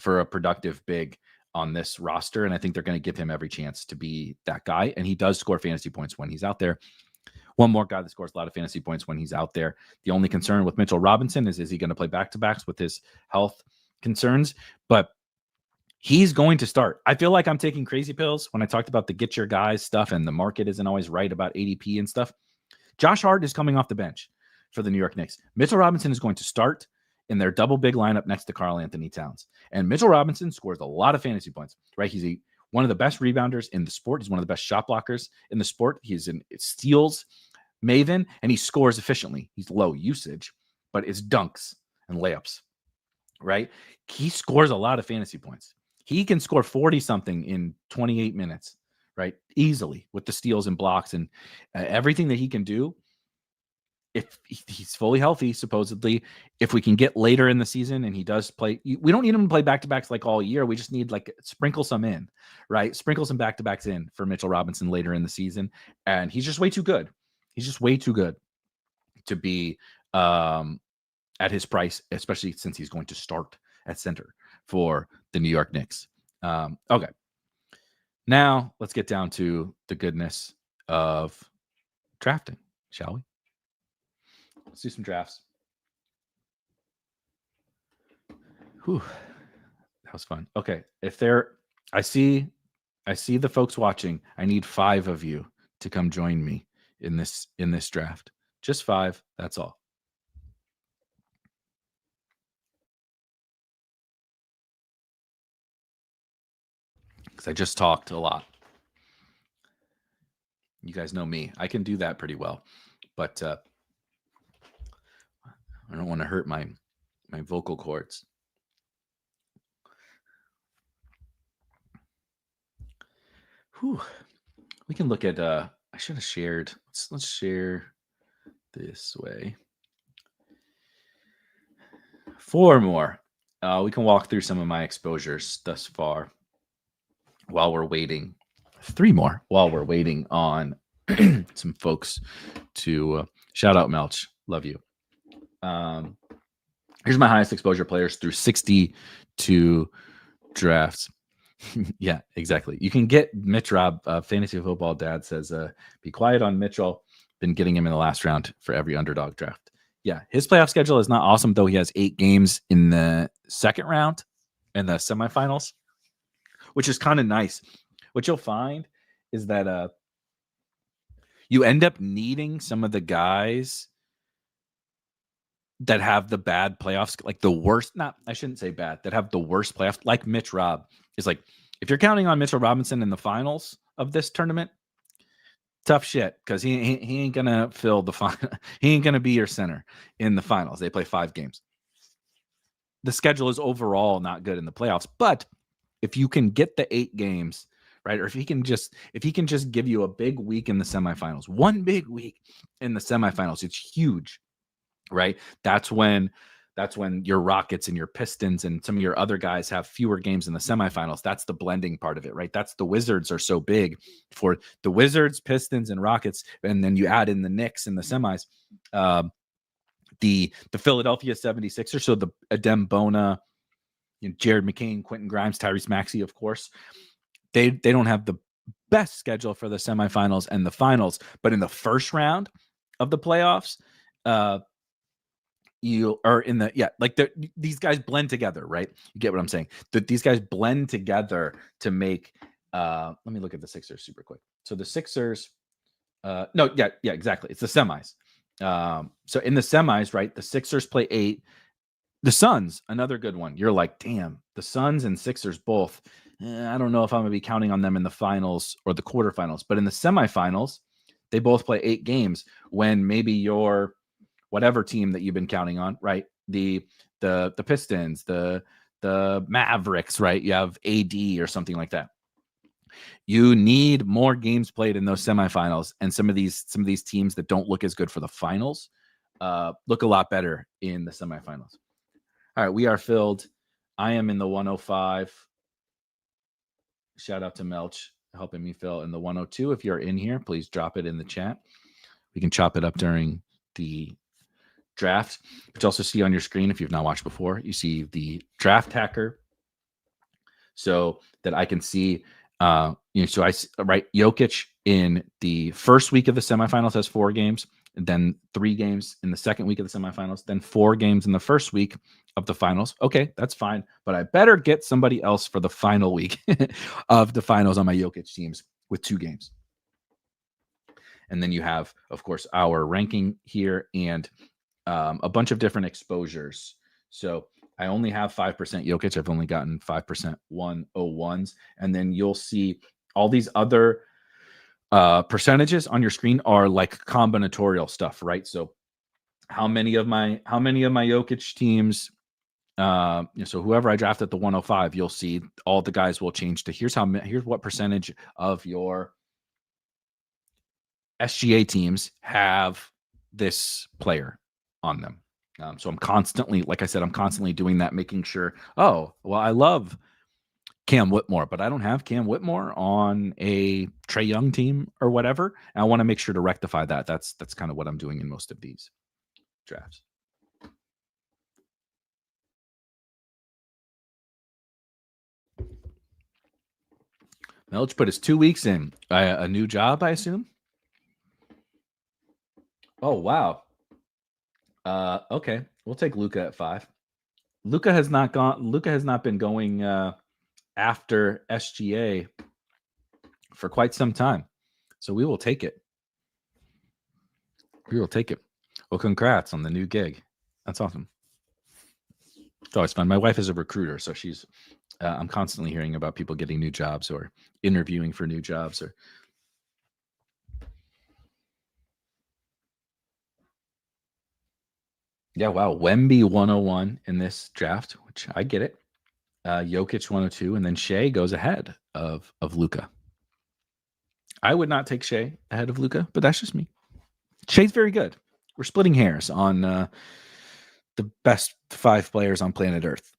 A: a productive big on this roster, and I think they're going to give him every chance to be that guy, and he does score fantasy points when he's out there. One more guy that scores a lot of fantasy points when he's out there. The only concern with Mitchell Robinson is he going to play back-to-backs with his health concerns? But he's going to start. I feel like I'm taking crazy pills when I talked about the get your guys stuff, and the market isn't always right about ADP and stuff. Josh Hart is coming off the bench for the New York Knicks. Mitchell Robinson is going to start in their double big lineup next to Karl Anthony Towns. And Mitchell Robinson scores a lot of fantasy points, right? He's one of the best rebounders in the sport. He's one of the best shot blockers in the sport. He's in steals maven, and he scores efficiently. He's low usage, but it's dunks and layups, right? He scores a lot of fantasy points. He can score 40-something in 28 minutes, right? Easily with the steals and blocks and everything that he can do. If he's fully healthy, supposedly, if we can get later in the season and he does play, we don't need him to play back-to-backs like all year. We just need sprinkle some in, right? Sprinkle some back-to-backs in for Mitchell Robinson later in the season. And he's just way too good. He's just way too good to be at his price, especially since he's going to start at center for the New York Knicks. Okay. Now let's get down to the goodness of drafting, shall we? Let's do some drafts. Whew. That was fun. Okay. I see the folks watching. I need 5 of you to come join me in this draft. Just 5. That's all. Because I just talked a lot. You guys know me. I can do that pretty well. But I don't want to hurt my vocal cords. Whew. We can look at I should have shared. Let's share this way. 4 more. We can walk through some of my exposures thus far while we're waiting. 3 more while we're waiting on some folks to shout out Melch. Love you. Here's my highest exposure players through 62 drafts. Yeah, exactly. You can get Mitch Rob. Fantasy Football Dad says, be quiet on Mitchell. Been getting him in the last round for every underdog draft. Yeah, his playoff schedule is not awesome, though. He has 8 games in the second round and the semifinals, which is kind of nice. What you'll find is that you end up needing some of the guys that have the bad playoffs, like the worst, I shouldn't say bad, that have the worst playoffs, like Mitch Rob. Is like, if you're counting on Mitchell Robinson in the finals of this tournament, tough shit, because he ain't going to fill the final. He ain't going to be your center in the finals. They play 5 games. The schedule is overall not good in the playoffs, but if you can get the 8 games, right, or if he can just give you a big week in the semifinals, one big week in the semifinals, it's huge, right? That's when your Rockets and your Pistons and some of your other guys have fewer games in the semifinals. That's the blending part of it, right? That's the Wizards are so big for the Wizards, Pistons, and Rockets, and then you add in the Knicks in the semis. The Philadelphia 76ers, so the Adem Bona, Jared McCain, Quentin Grimes, Tyrese Maxey, of course. They don't have the best schedule for the semifinals and the finals, but in the first round of the playoffs, you are in these guys blend together, right? You get what I'm saying? These guys blend together to make. Let me look at the Sixers super quick. So the Sixers, exactly. It's the semis. So in the semis, right? The Sixers play 8. The Suns, another good one. You're like, damn, the Suns and Sixers both. I don't know if I'm going to be counting on them in the finals or the quarterfinals, but in the semifinals, they both play 8 games when maybe your whatever team that you've been counting on, right? The Pistons, the Mavericks, right? You have AD or something like that. You need more games played in those semifinals, and some of these teams that don't look as good for the finals look a lot better in the semifinals. All right, we are filled. I am in the 105. Shout out to Melch. helping me fill in the 102. If you're in here, please drop it in the chat. We can chop it up during the draft. But you also see on your screen, if you've not watched before, you see the draft hacker, so that I can see. So I write Jokic in the first week of the semifinals has 4 games, then 3 games in the second week of the semifinals, then 4 games in the first week of the finals. Okay, that's fine, but I better get somebody else for the final week of the finals on my Jokic teams with 2 games. And then you have, of course, our ranking here and a bunch of different exposures. So I only have 5% Jokic. I've only gotten 5% 101s. And then you'll see all these other percentages on your screen are like combinatorial stuff, right? So how many of my Jokic teams, so whoever I draft at the 105, you'll see all the guys will change to here's what percentage of your SGA teams have this player on them. So I'm constantly, like I said, I'm constantly doing that, making sure, oh, well, I love Cam Whitmore, but I don't have Cam Whitmore on a Trae Young team or whatever. And I want to make sure to rectify that. That's kind of what I'm doing in most of these drafts. Melch put his 2 weeks in. A new job, I assume? Oh, wow. Okay. We'll take Luka at 5. Luka has not been going after SGA for quite some time. So we will take it. Well, congrats on the new gig. That's awesome. It's always fun. My wife is a recruiter, so she's I'm constantly hearing about people getting new jobs or interviewing for new jobs or yeah, wow. Wemby 101 in this draft, which I get it. Jokic 102, and then Shea goes ahead of Luka. I would not take Shea ahead of Luka, but that's just me. Shea's very good. We're splitting hairs on the best 5 players on planet Earth.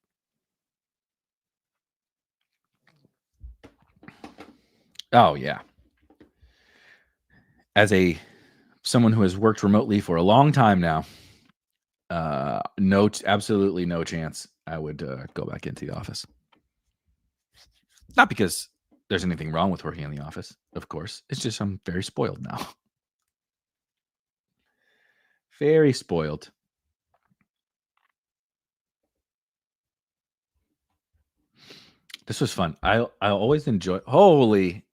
A: Oh yeah. As someone who has worked remotely for a long time now, absolutely no chance I would go back into the office. Not because there's anything wrong with working in the office, of course. It's just I'm very spoiled now. Very spoiled. This was fun. I always enjoy. Holy.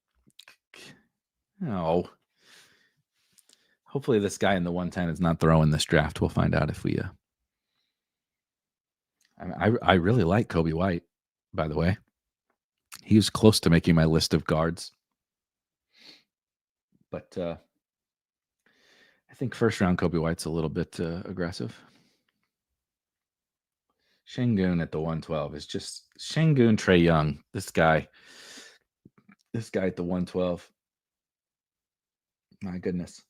A: Oh. Hopefully this guy in the 110 is not throwing this draft. We'll find out if we. I really like Kobe White, by the way. He was close to making my list of guards. But I think first round Kobe White's a little bit aggressive. Şengün at the 112 is just Şengün, Trae Young. This guy at the 112. My goodness.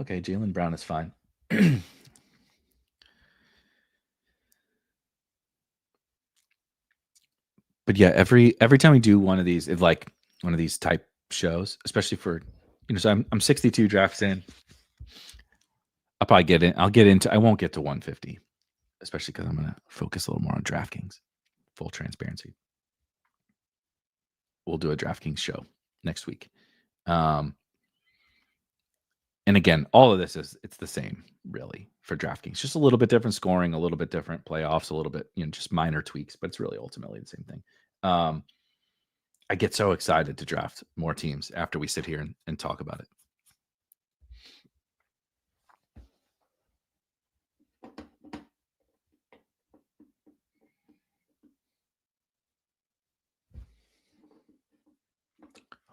A: Okay, Jaylen Brown is fine. But yeah, every time we do one of these, it's like one of these type shows, especially for so I'm 62 drafts in. I'll probably get in. I won't get to 150, especially because I'm gonna focus a little more on DraftKings. Full transparency. We'll do a DraftKings show next week. And again, all of this it's the same really for DraftKings. Just a little bit different scoring, a little bit different playoffs, a little bit, just minor tweaks, but it's really ultimately the same thing. I get so excited to draft more teams after we sit here and talk about it.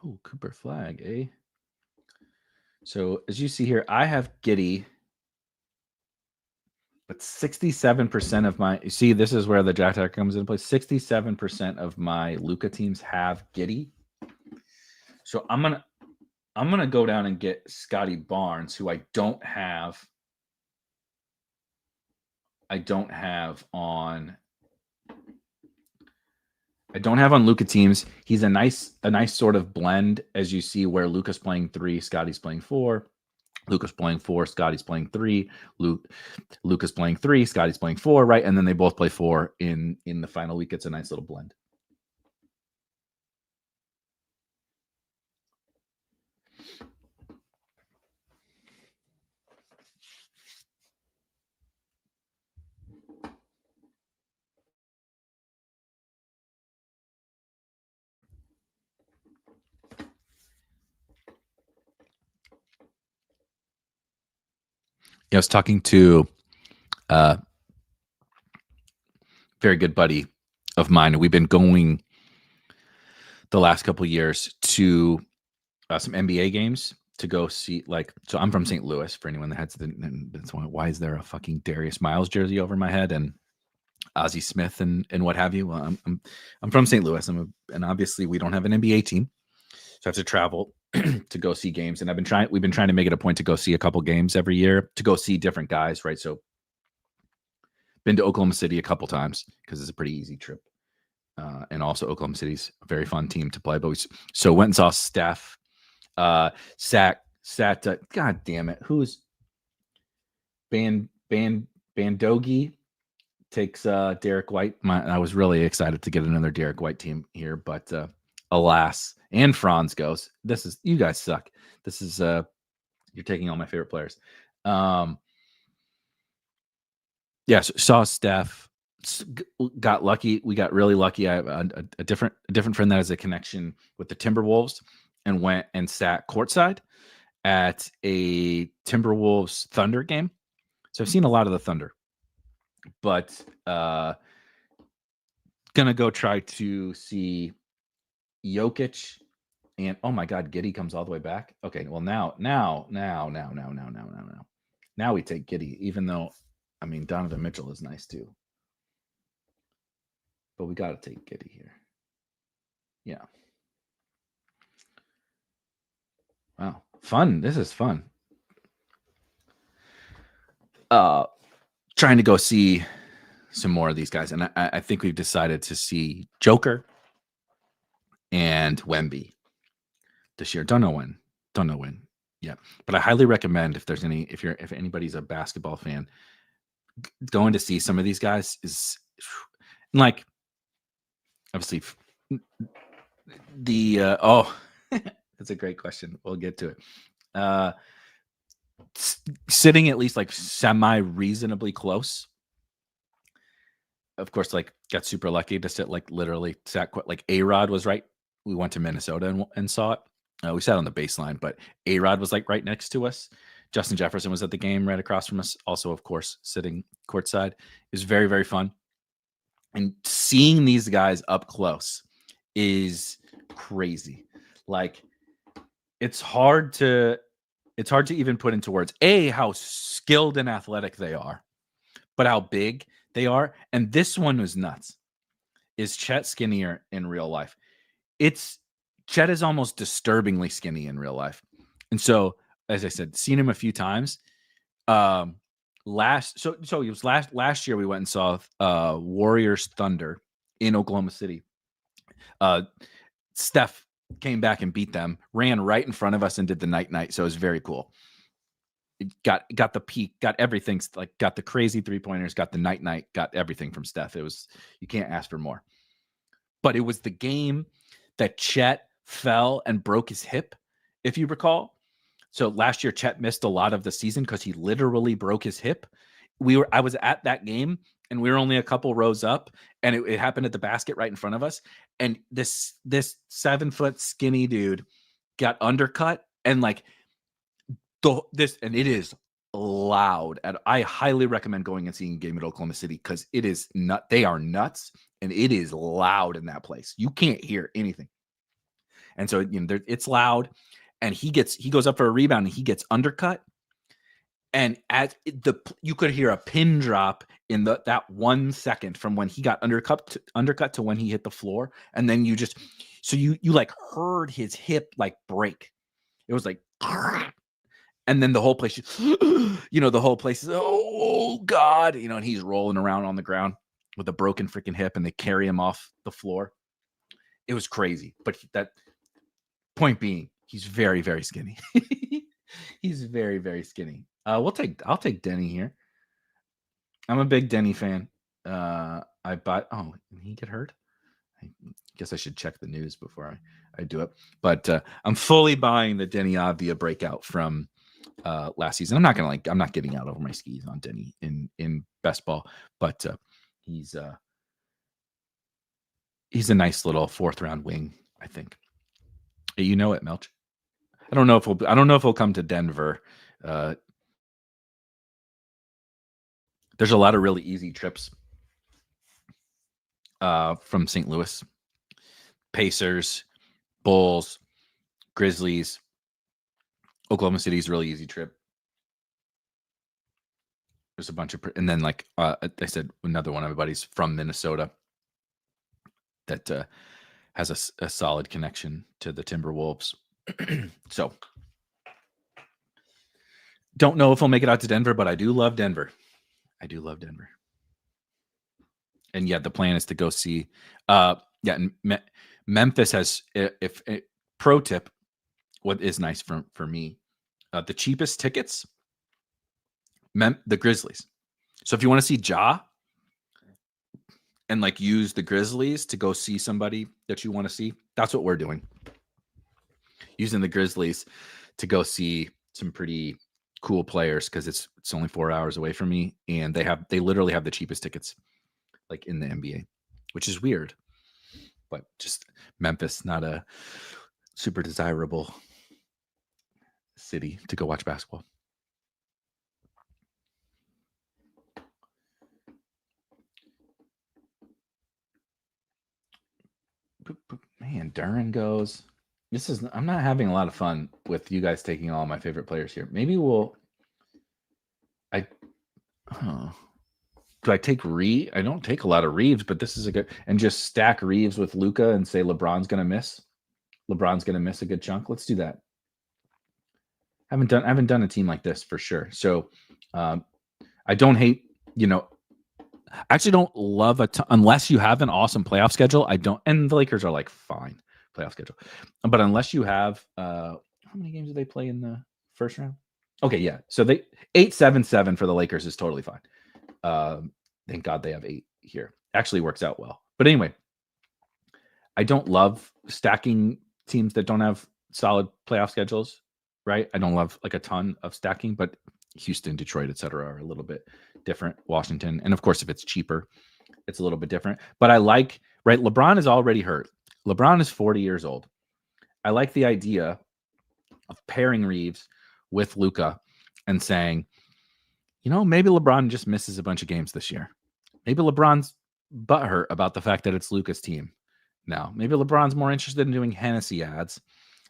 A: Oh, Cooper Flag, eh? So as you see here, I have Giddey, but 67% of my, you see, this is where the draft hacker comes into play. 67% of my Luka teams have Giddey. So I'm gonna go down and get Scotty Barnes, who I don't have I don't have on Luka teams. He's a nice sort of blend, as you see, where Luka's playing 3, Scotty's playing 4. Luka's playing 4, Scotty's playing 3. Luka's playing 3, Scotty's playing 4, right? And then they both play 4 in the final week. It's a nice little blend. I was talking to a very good buddy of mine. We've been going the last couple of years to some NBA games to go see. So I'm from St. Louis. For anyone that has why is there a fucking Darius Miles jersey over my head and Ozzie Smith and what have you? Well, I'm from St. Louis. And obviously we don't have an NBA team, so I have to travel to go see games. And we've been trying to make it a point to go see a couple games every year, to go see different guys, right? So been to Oklahoma City a couple times because it's a pretty easy trip. And also Oklahoma City's a very fun team to play. But went and saw Steph. God damn it. Who's Bandogi takes Derek White. I was really excited to get another Derek White team here, but alas, and Franz goes. You guys suck. This is you're taking all my favorite players. So saw Steph, got lucky. We got really lucky. I have a different friend that has a connection with the Timberwolves, and went and sat courtside at a Timberwolves Thunder game. So I've seen a lot of the Thunder, but gonna go try to see Jokic, and oh my God, Giddey comes all the way back. Okay, well now we take Giddey, even though Donovan Mitchell is nice too, but we got to take Giddey here. Yeah. Wow, fun. This is fun. Trying to go see some more of these guys, and I think we've decided to see Joker and Wemby this year. Don't know when. Yeah, but I highly recommend if anybody's a basketball fan, going to see some of these guys is like, obviously the that's a great question. We'll get to it. Sitting at least like semi reasonably close. Of course, like got super lucky to sit literally sat like A-Rod was right. We went to Minnesota and saw it. We sat on the baseline, but A-Rod was right next to us. Justin Jefferson was at the game right across from us. Also, of course, sitting courtside. It was very, very fun. And seeing these guys up close is crazy. It's hard to even put into words, how skilled and athletic they are, but how big they are. And this one was nuts. Is Chet skinnier in real life? Chet is almost disturbingly skinny in real life. And so, as I said, seen him a few times. Last year we went and saw Warriors Thunder in Oklahoma City. Steph came back and beat them, ran right in front of us and did the night. So it was very cool. It got the peak, got everything, got the crazy 3-pointers, got the night, got everything from Steph. You can't ask for more. But it was the game that Chet fell and broke his hip, if you recall. So last year, Chet missed a lot of the season because he literally broke his hip. I was at that game, and we were only a couple rows up, and it happened at the basket right in front of us. And this 7-foot skinny dude got undercut, and and it is loud. And I highly recommend going and seeing a game at Oklahoma City because it is they are nuts, and it is loud in that place. You can't hear anything. And so, it's loud, and he goes up for a rebound and he gets undercut. And you could hear a pin drop in that 1 second from when he got undercut to when he hit the floor. And then you heard his hip break. It was like, And then the whole place, the whole place is, oh God, and he's rolling around on the ground with a broken freaking hip, and they carry him off the floor. It was crazy. But that point being, he's very, very skinny. He's very, very skinny. I'll take Denny here. I'm a big Denny fan. I bought. Oh, did he get hurt? I guess I should check the news before I do it. But I'm fully buying the Denny Avdia breakout from last season. I'm not getting out over my skis on Denny in best ball, but he's a nice little 4th round wing, I think. You know it, Melch. I don't know if he'll come to Denver. There's a lot of really easy trips from St. Louis. Pacers, Bulls, Grizzlies, Oklahoma City's really easy trip. There's a bunch of, and then like I said, another one of my buddies from Minnesota that has a solid connection to the Timberwolves. So don't know if he'll make it out to Denver, but I do love Denver. And yeah, the plan is to go see. And Memphis has, if pro tip, what is nice for me, the cheapest tickets, the Grizzlies. So if you want to see Ja and like use the Grizzlies to go see somebody that you want to see, that's what we're doing. Using the Grizzlies to go see some pretty cool players because it's only 4 hours away from me, and they literally have the cheapest tickets like in the NBA, which is weird. But just Memphis, not a super desirable city to go watch basketball. Man, Duran goes. I'm not having a lot of fun with you guys taking all my favorite players here. Maybe do I take Reeves? I don't take a lot of Reeves, but this is a good, and just stack Reeves with Luka and say LeBron's going to miss. LeBron's going to miss a good chunk. Let's do that. I haven't done a team like this for sure. So I don't hate, I actually don't love unless you have an awesome playoff schedule. I don't, and the Lakers are like fine playoff schedule, but unless you have, how many games do they play in the first round? Okay, yeah. So 8-7-7 for the Lakers is totally fine. Thank God they have 8 here. Actually works out well. But anyway, I don't love stacking teams that don't have solid playoff schedules, right? I don't love like a ton of stacking, but Houston, Detroit, et cetera, are a little bit different. Washington. And of course, if it's cheaper, it's a little bit different. But I like, right? LeBron is already hurt. LeBron is 40 years old. I like the idea of pairing Reeves with Luka and saying, maybe LeBron just misses a bunch of games this year. Maybe LeBron's butthurt about the fact that it's Luka's team now. Maybe LeBron's more interested in doing Hennessy ads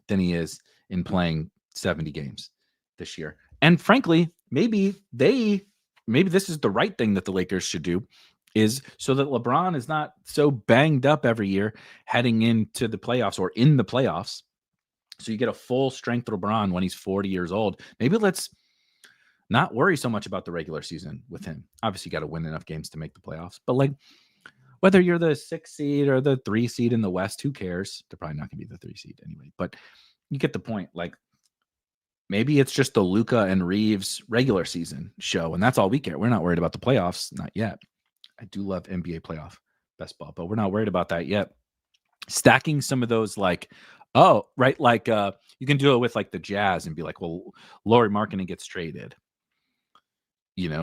A: than he is in playing 70 games this year. And frankly, maybe this is the right thing that the Lakers should do, is so that LeBron is not so banged up every year heading into the playoffs or in the playoffs. So you get a full strength LeBron when he's 40 years old. Maybe let's not worry so much about the regular season with him. Obviously, you got to win enough games to make the playoffs. But like, whether you're the 6 seed or the 3 seed in the West, who cares? They're probably not going to be the 3 seed anyway. But you get the point. Like, maybe it's just the Luka and Reeves regular season show, and that's all we care. We're not worried about the playoffs. Not yet. I do love NBA playoff best ball, but we're not worried about that yet. Stacking some of those, like, right, like you can do it with like the Jazz and be like, well, Lauri Markkanen gets traded.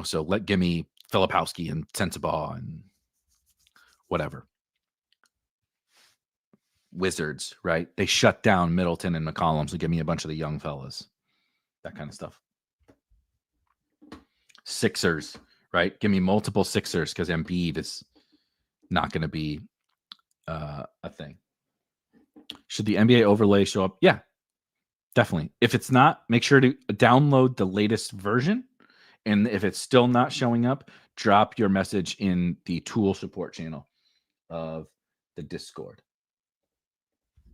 A: So give me Filipowski and Sensabaugh and whatever. Wizards, right? They shut down Middleton and McCollum, so give me a bunch of the young fellas. That kind of stuff. Sixers, right? Give me multiple Sixers because Embiid is not going to be a thing. Should the NBA overlay show up? Yeah, definitely. If it's not, make sure to download the latest version. And if it's still not showing up, drop your message in the tool support channel of the Discord.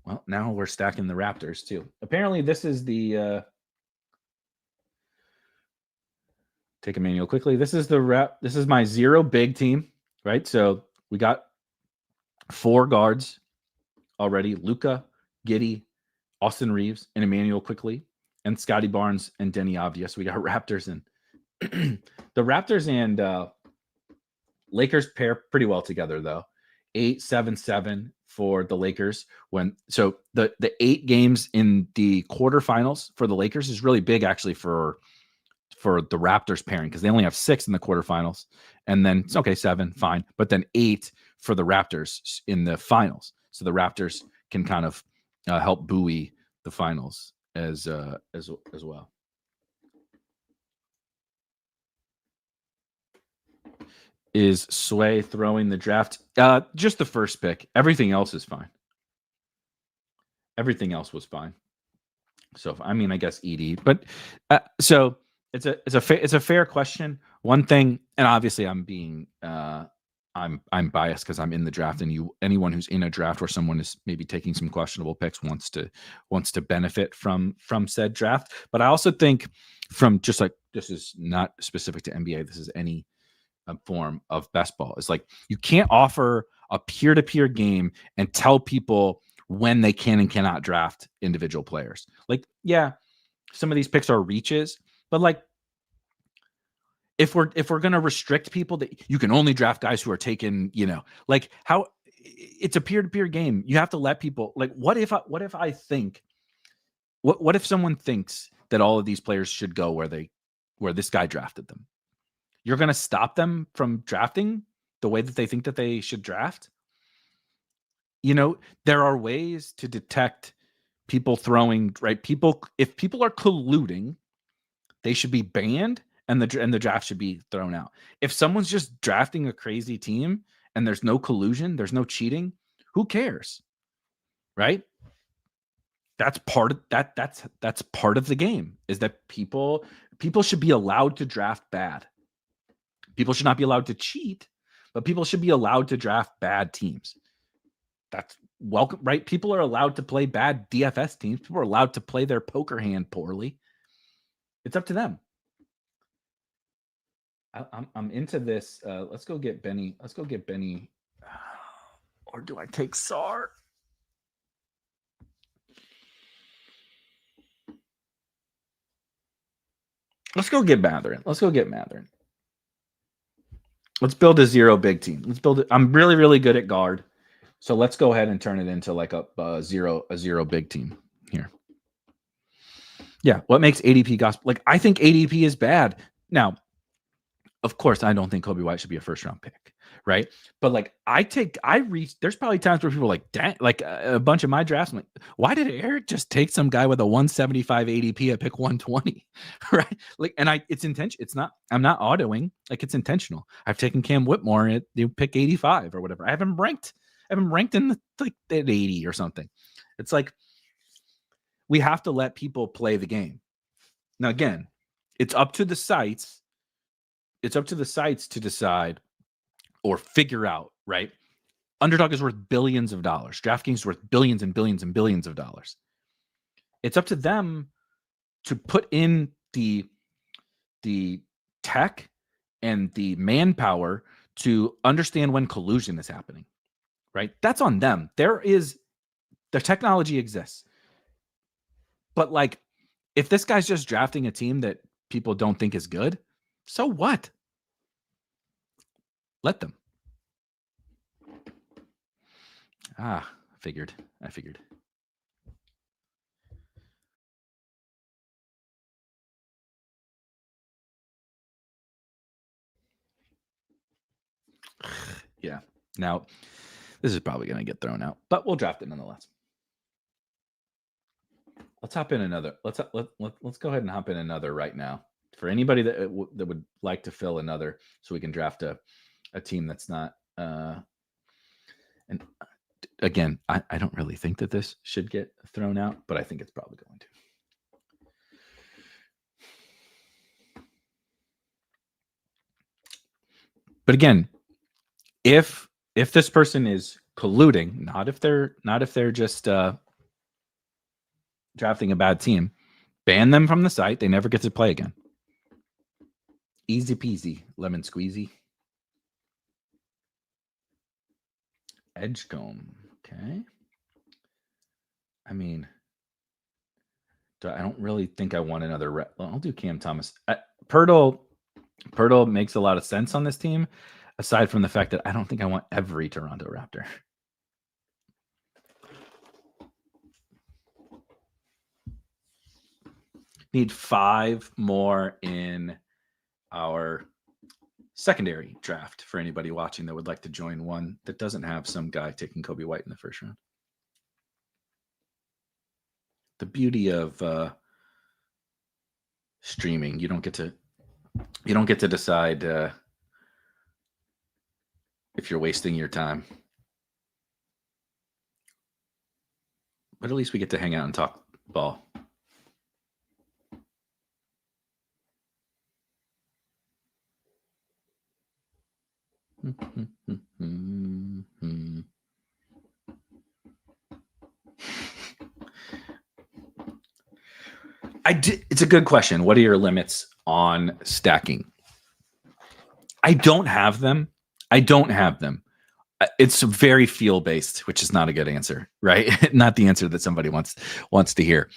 A: Well, now we're stacking the Raptors too. Apparently, this is the take Emmanuel quickly. This is this is my 0 big team, right? So we got 4 guards already: Luka, Giddey, Austin Reeves, and Emmanuel quickly, and Scotty Barnes and Denny Avdia. So we got Raptors and the Raptors and Lakers pair pretty well together, though. 8-7-7 for the Lakers. So the 8 games in the quarterfinals for the Lakers is really big, actually, for the Raptors pairing, because they only have 6 in the quarterfinals, and then it's okay, 7, fine, but then 8 for the Raptors in the finals. So the Raptors can kind of help buoy the finals as well. Is Sway throwing the draft? Just the first pick. Everything else is fine. Everything else was fine. So I mean, I guess ED, but so it's a fair question. One thing, and obviously I'm being I'm biased because I'm in the draft, and anyone who's in a draft where someone is maybe taking some questionable picks wants to benefit from said draft. But I also think, from just like, this is not specific to NBA, this is any form of best ball. It's like, you can't offer a peer-to-peer game and tell people when they can and cannot draft individual players. Like, yeah, some of these picks are reaches, but like, if we're going to restrict people that you can only draft guys who are taken, like, how it's a peer-to-peer game. You have to let people, like, what if I think, what if someone thinks that all of these players should go where this guy drafted them? You're going to stop them from drafting the way that they think that they should draft? There are ways to detect people throwing, right? If people are colluding, they should be banned, and the draft should be thrown out. If someone's just drafting a crazy team and there's no collusion, there's no cheating, who cares? Right? That's part of that's part of the game, is that people should be allowed to draft bad. People should not be allowed to cheat, but people should be allowed to draft bad teams. That's welcome, right? People are allowed to play bad DFS teams. People are allowed to play their poker hand poorly. It's up to them. I'm into this. Let's go get Benny. Or do I take Sar? Let's go get Matherin. Let's build a 0 big team. Let's build it. I'm really, really good at guard. So let's go ahead and turn it into like a zero big team here. Yeah. What makes ADP gospel? Like, I think ADP is bad. Now, of course, I don't think Kobe White should be a first round pick, right? But like, there's probably times where people are like, dang, like a bunch of my drafts, I'm like, why did Eric just take some guy with a 175 ADP at pick 120, right? Like, and it's intentional. I'm not autoing, like, it's intentional. I've taken Cam Whitmore at pick 85 or whatever. I haven't ranked in at 80 or something. It's like, we have to let people play the game. Now, again, it's up to the sites. It's up to the sites to decide or figure out, right? Underdog is worth billions of dollars. DraftKings is worth billions and billions and billions of dollars. It's up to them to put in the tech and the manpower to understand when collusion is happening, right? That's on them. The technology exists. But like, if this guy's just drafting a team that people don't think is good, so what? Let them. I figured. Yeah. Now, this is probably going to get thrown out, but we'll draft it nonetheless. Let's hop in another. Let's go ahead and hop in another right now. For anybody that would like to fill another, so we can draft a team that's not. And again, I don't really think that this should get thrown out, but I think it's probably going to. But again, if this person is colluding, not if they're just drafting a bad team, ban them from the site. They never get to play again. Easy peasy, lemon squeezy. Edgecombe. Okay. I mean, I don't really think I want another. Well, I'll do Cam Thomas. Pirtle makes a lot of sense on this team, aside from the fact that I don't think I want every Toronto Raptor. Need 5 more in our secondary draft for anybody watching that would like to join one that doesn't have some guy taking Kobe White in the first round. The beauty of streaming, you don't get to decide if you're wasting your time, but at least we get to hang out and talk ball. It's a good question. What are your limits on stacking? I don't have them. It's very feel based, which is not a good answer, right? Not the answer that somebody wants to hear.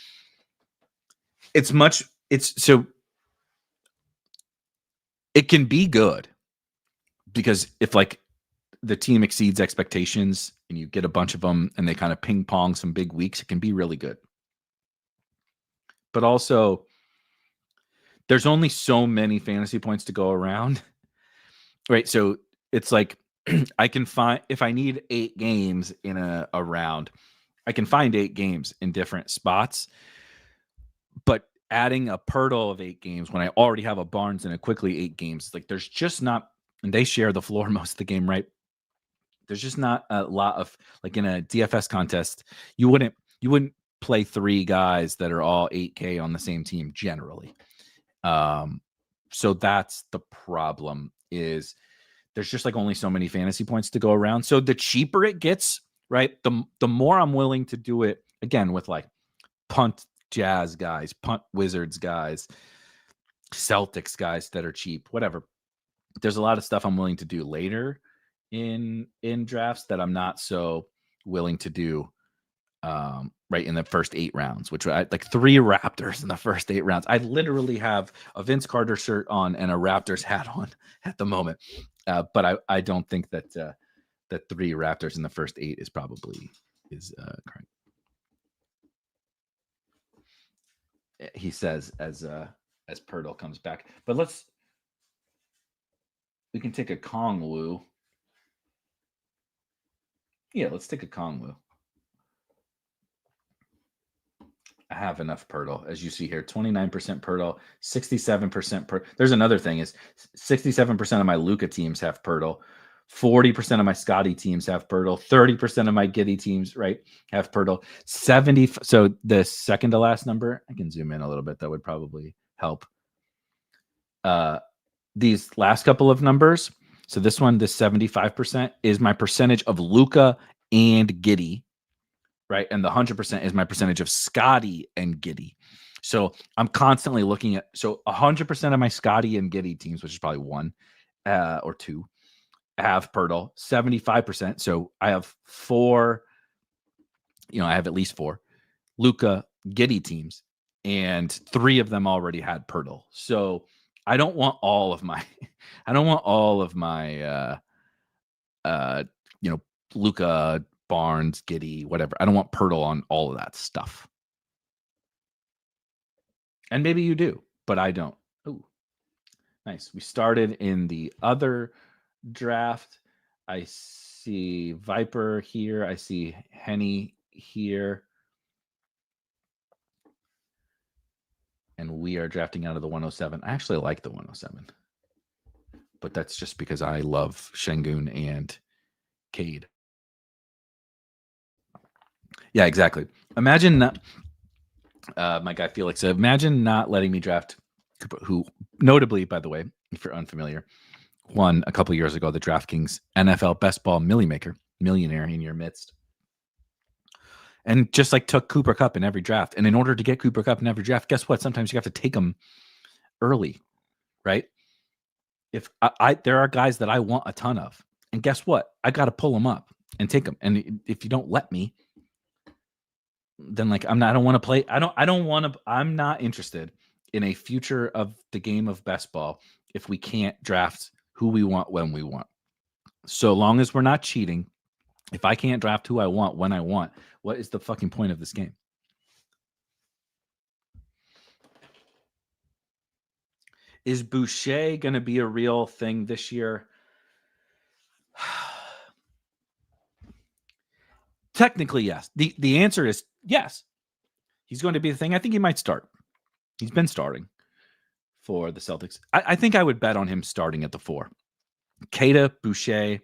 A: So it can be good because if like the team exceeds expectations and you get a bunch of them and they kind of ping pong some big weeks, it can be really good. But also, there's only so many fantasy points to go around, right? So it's like I can find, if I need 8 games in a round, I can find 8 games in different spots. But adding a Pirtle of 8 games when I already have a Barnes and a Quickly 8 games, like there's just not, and they share the floor most of the game, right? There's just not a lot of, like in a DFS contest, you wouldn't play 3 guys that are all 8K on the same team generally. So that's the problem, is there's just like only so many fantasy points to go around. So the cheaper it gets, right, the more I'm willing to do it, again, with like punt Jazz guys, punt Wizards guys, Celtics guys that are cheap, whatever. There's a lot of stuff I'm willing to do later in drafts that I'm not so willing to do right in the first 8 rounds, which I like 3 Raptors in the first 8 rounds. I literally have a Vince Carter shirt on and a Raptors hat on at the moment. But I don't think that 3 Raptors in the first 8 is probably correct. He says as Pirtle comes back. But we can take a Kongwu. Yeah, let's take a Kongwu. I have enough Pirtle, as you see here. 29% Pirtle, 67% Pirtle. There's another thing, is 67% of my Luka teams have Pirtle. 40% of my Scotty teams have Pirtle. 30% of my Giddy teams, right, have Pirtle. 70. So the second to last number, I can zoom in a little bit. That would probably help. These last couple of numbers. So this one, this 75% is my percentage of Luka and Giddy, right? And the 100% is my percentage of Scotty and Giddy. So I'm constantly looking at, so 100% of my Scotty and Giddy teams, which is probably 1 or 2, have Pirtle. 75%. So I have 4, I have at least 4 Luka Giddy teams, and 3 of them already had Pirtle. So I don't want all of my, Luka, Barnes, Giddy, whatever. I don't want Pirtle on all of that stuff. And maybe you do, but I don't. Ooh, nice. We started in the other draft. I see Viper here. I see Henny here. And we are drafting out of the 107. I actually like the 107. But that's just because I love Şengün and Cade. Yeah, exactly. Imagine not, my guy Felix, imagine not letting me draft Cooper, who notably, by the way, if you're unfamiliar, won a couple years ago the DraftKings NFL Best Ball millionaire in your midst. And just like took Cooper Kupp in every draft. And in order to get Cooper Kupp in every draft, guess what? Sometimes you have to take him early, right? if there are guys that I want a ton of, and guess what? I got to pull them up and take them. And if you don't let me, then like I don't want to play. I don't want to. I'm not interested in a future of the game of best ball if we can't draft who we want when we want. So long as we're not cheating, if I can't draft who I want when I want, what is the fucking point of this game? Is Boucher going to be a real thing this year? Technically, yes. The answer is yes. He's going to be the thing. I think he might start. He's been starting for the Celtics. I think I would bet on him starting at the 4. Keita, Boucher.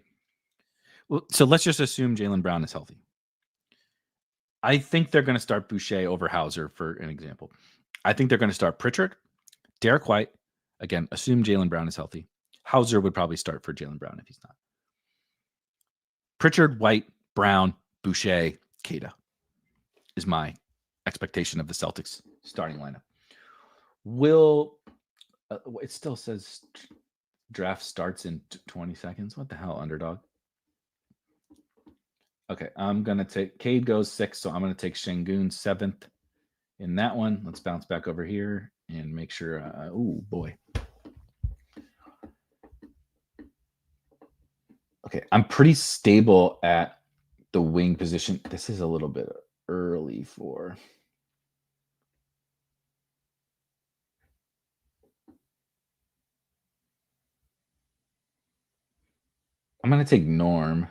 A: Well, so let's just assume Jaylen Brown is healthy. I think they're going to start Boucher over Hauser, for an example. I think they're going to start Pritchard, Derek White. Again, assume Jaylen Brown is healthy. Hauser would probably start for Jaylen Brown if he's not. Pritchard, White, Brown, Boucher, Keita is my expectation of the Celtics starting lineup. It still says draft starts in 20 seconds. What the hell, Underdog? Okay, I'm going to take Cade goes 6, so I'm going to take Şengün 7th in that one. Let's bounce back over here and make sure. Oh, boy. Okay, I'm pretty stable at the wing position. This is a little bit early for. I'm going to take Norm.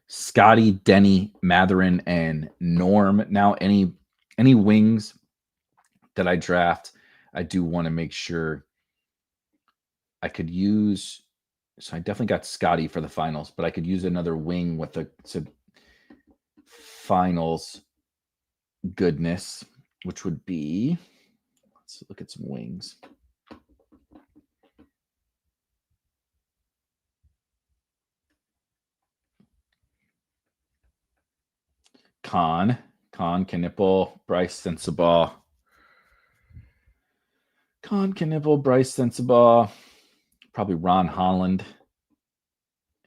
A: Scotty, Denny, Matherin, and Norm. Now, any wings that I draft, I do want to make sure I could use. So I definitely got Scotty for the finals, but I could use another wing with the finals goodness, which would be. Let's look at some wings. Khan, Knipple, Bryce Sensabaugh. Bryce Sensabaugh. Probably Ron Holland.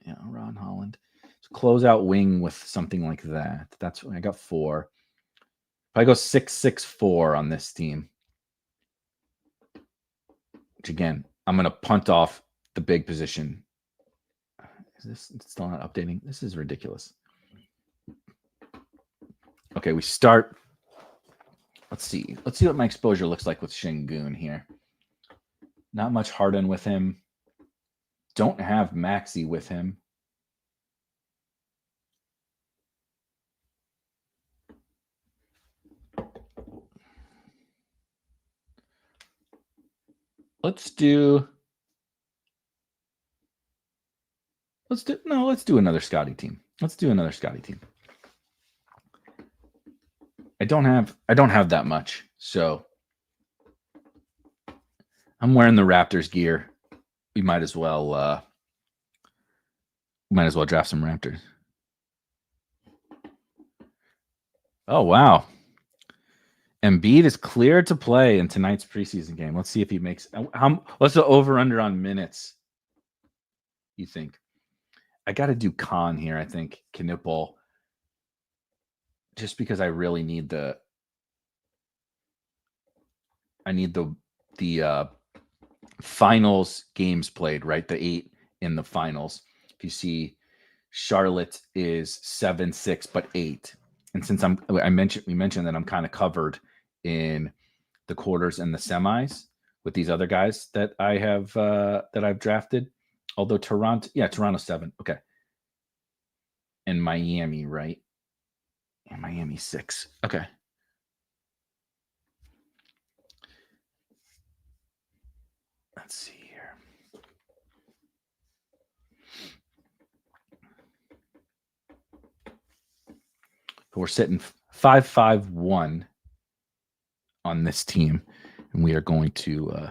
A: Yeah, Ron Holland. So close out wing with something like that. That's I got 4. If I go 6-6-4 on this team, which again, I'm going to punt off the big position. Is this still not updating? This is ridiculous. Okay, we start. Let's see what my exposure looks like with Şengün here. Not much Harden with him. Don't have Maxey with him. Let's do another Scotty team. I don't have that much, so I'm wearing the Raptors gear. We might as well draft some Raptors. Oh wow. Embiid is cleared to play in tonight's preseason game. Let's see if he makes what's the over-under on minutes, you think? I got to do Khan here, I think. Knipple. Just because I really need the finals games played, right? The 8 in the finals. If you see Charlotte is 7-6 but 8. And since we mentioned that I'm kind of covered in the quarters and the semis with these other guys that I have that I've drafted. Although Toronto 7. Okay. And Miami, right? And Miami 6. Okay. Let's see here. We're sitting 5-5-1 on this team, and we are going to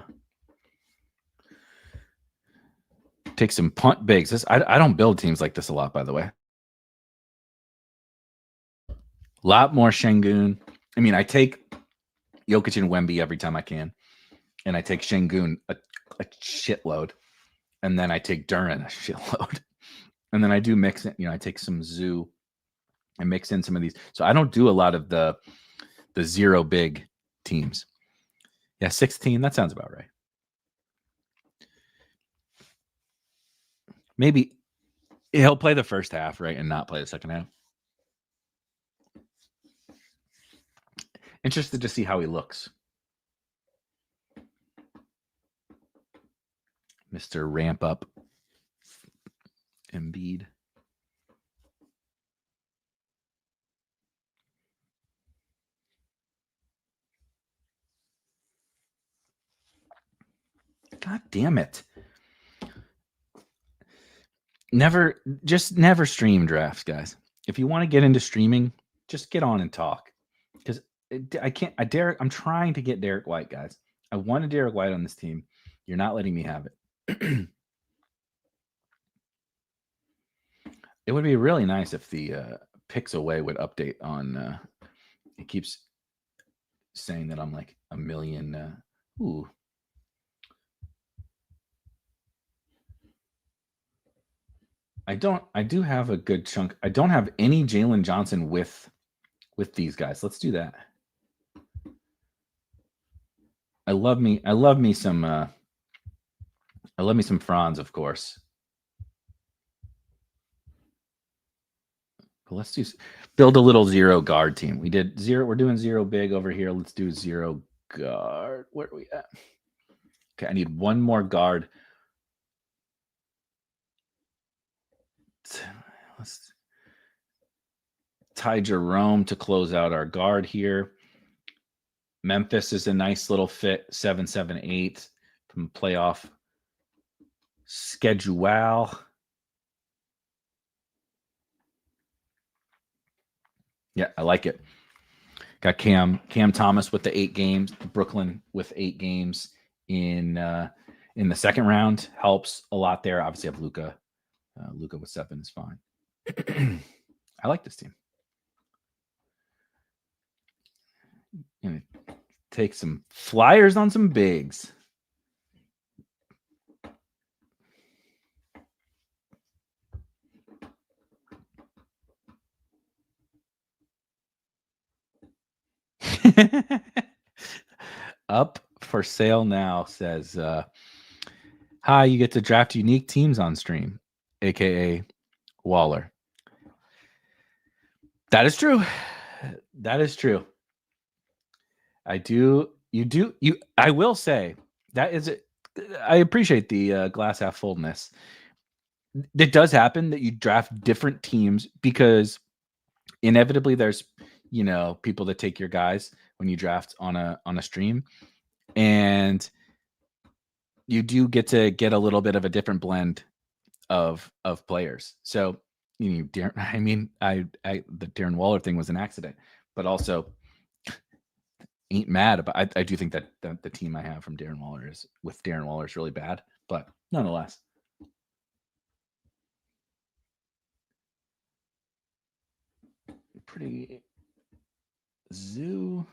A: take some punt bigs. I don't build teams like this a lot, by the way. A lot more Şengün. I mean, I take Jokic and Wemby every time I can. and I take Şengün a shitload, and then I take Duran a shitload, and then I do mix it. I take some Zoo and mix in some of these. So I don't do a lot of the zero big teams. Yeah, 16. That sounds about right. Maybe he'll play the first half, right, and not play the second half. Interested to see how he looks. Mr. Ramp Up Embiid. God damn it. Never stream drafts, guys. If you want to get into streaming, just get on and talk. Because I can't. I'm trying to get Derek White, guys. I wanted Derek White on this team. You're not letting me have it. It would be really nice if the Picks Away would update on. It keeps saying that I'm like a million. Ooh. I do have a good chunk. I don't have any Jalen Johnson with these guys. Let's do that. I love me some Franz, of course. But let's build a little zero guard team. We did zero. We're doing zero big over here. Let's do zero guard. Where are we at? Okay, I need one more guard. Let's Ty Jerome to close out our guard here. Memphis is a nice little fit, 7-7-8 from playoff schedule. Yeah, I like it. Got Cam Thomas with the 8 games, Brooklyn with 8 games in the second round. Helps a lot there. Obviously, I have Luka. Luka with 7 is fine. I like this team. Gonna take some flyers on some bigs. Up for sale now says, hi, you get to draft unique teams on stream, aka Waller. That is true. That is true. I will say that is it. I appreciate the glass half fullness. It does happen that you draft different teams because inevitably there's people that take your guys when you draft on a stream, and you do get to get a little bit of a different blend of players. So the Darren Waller thing was an accident, but also ain't mad about. I do think that the team I have from Darren Waller is really bad, but nonetheless. Pretty Zoo.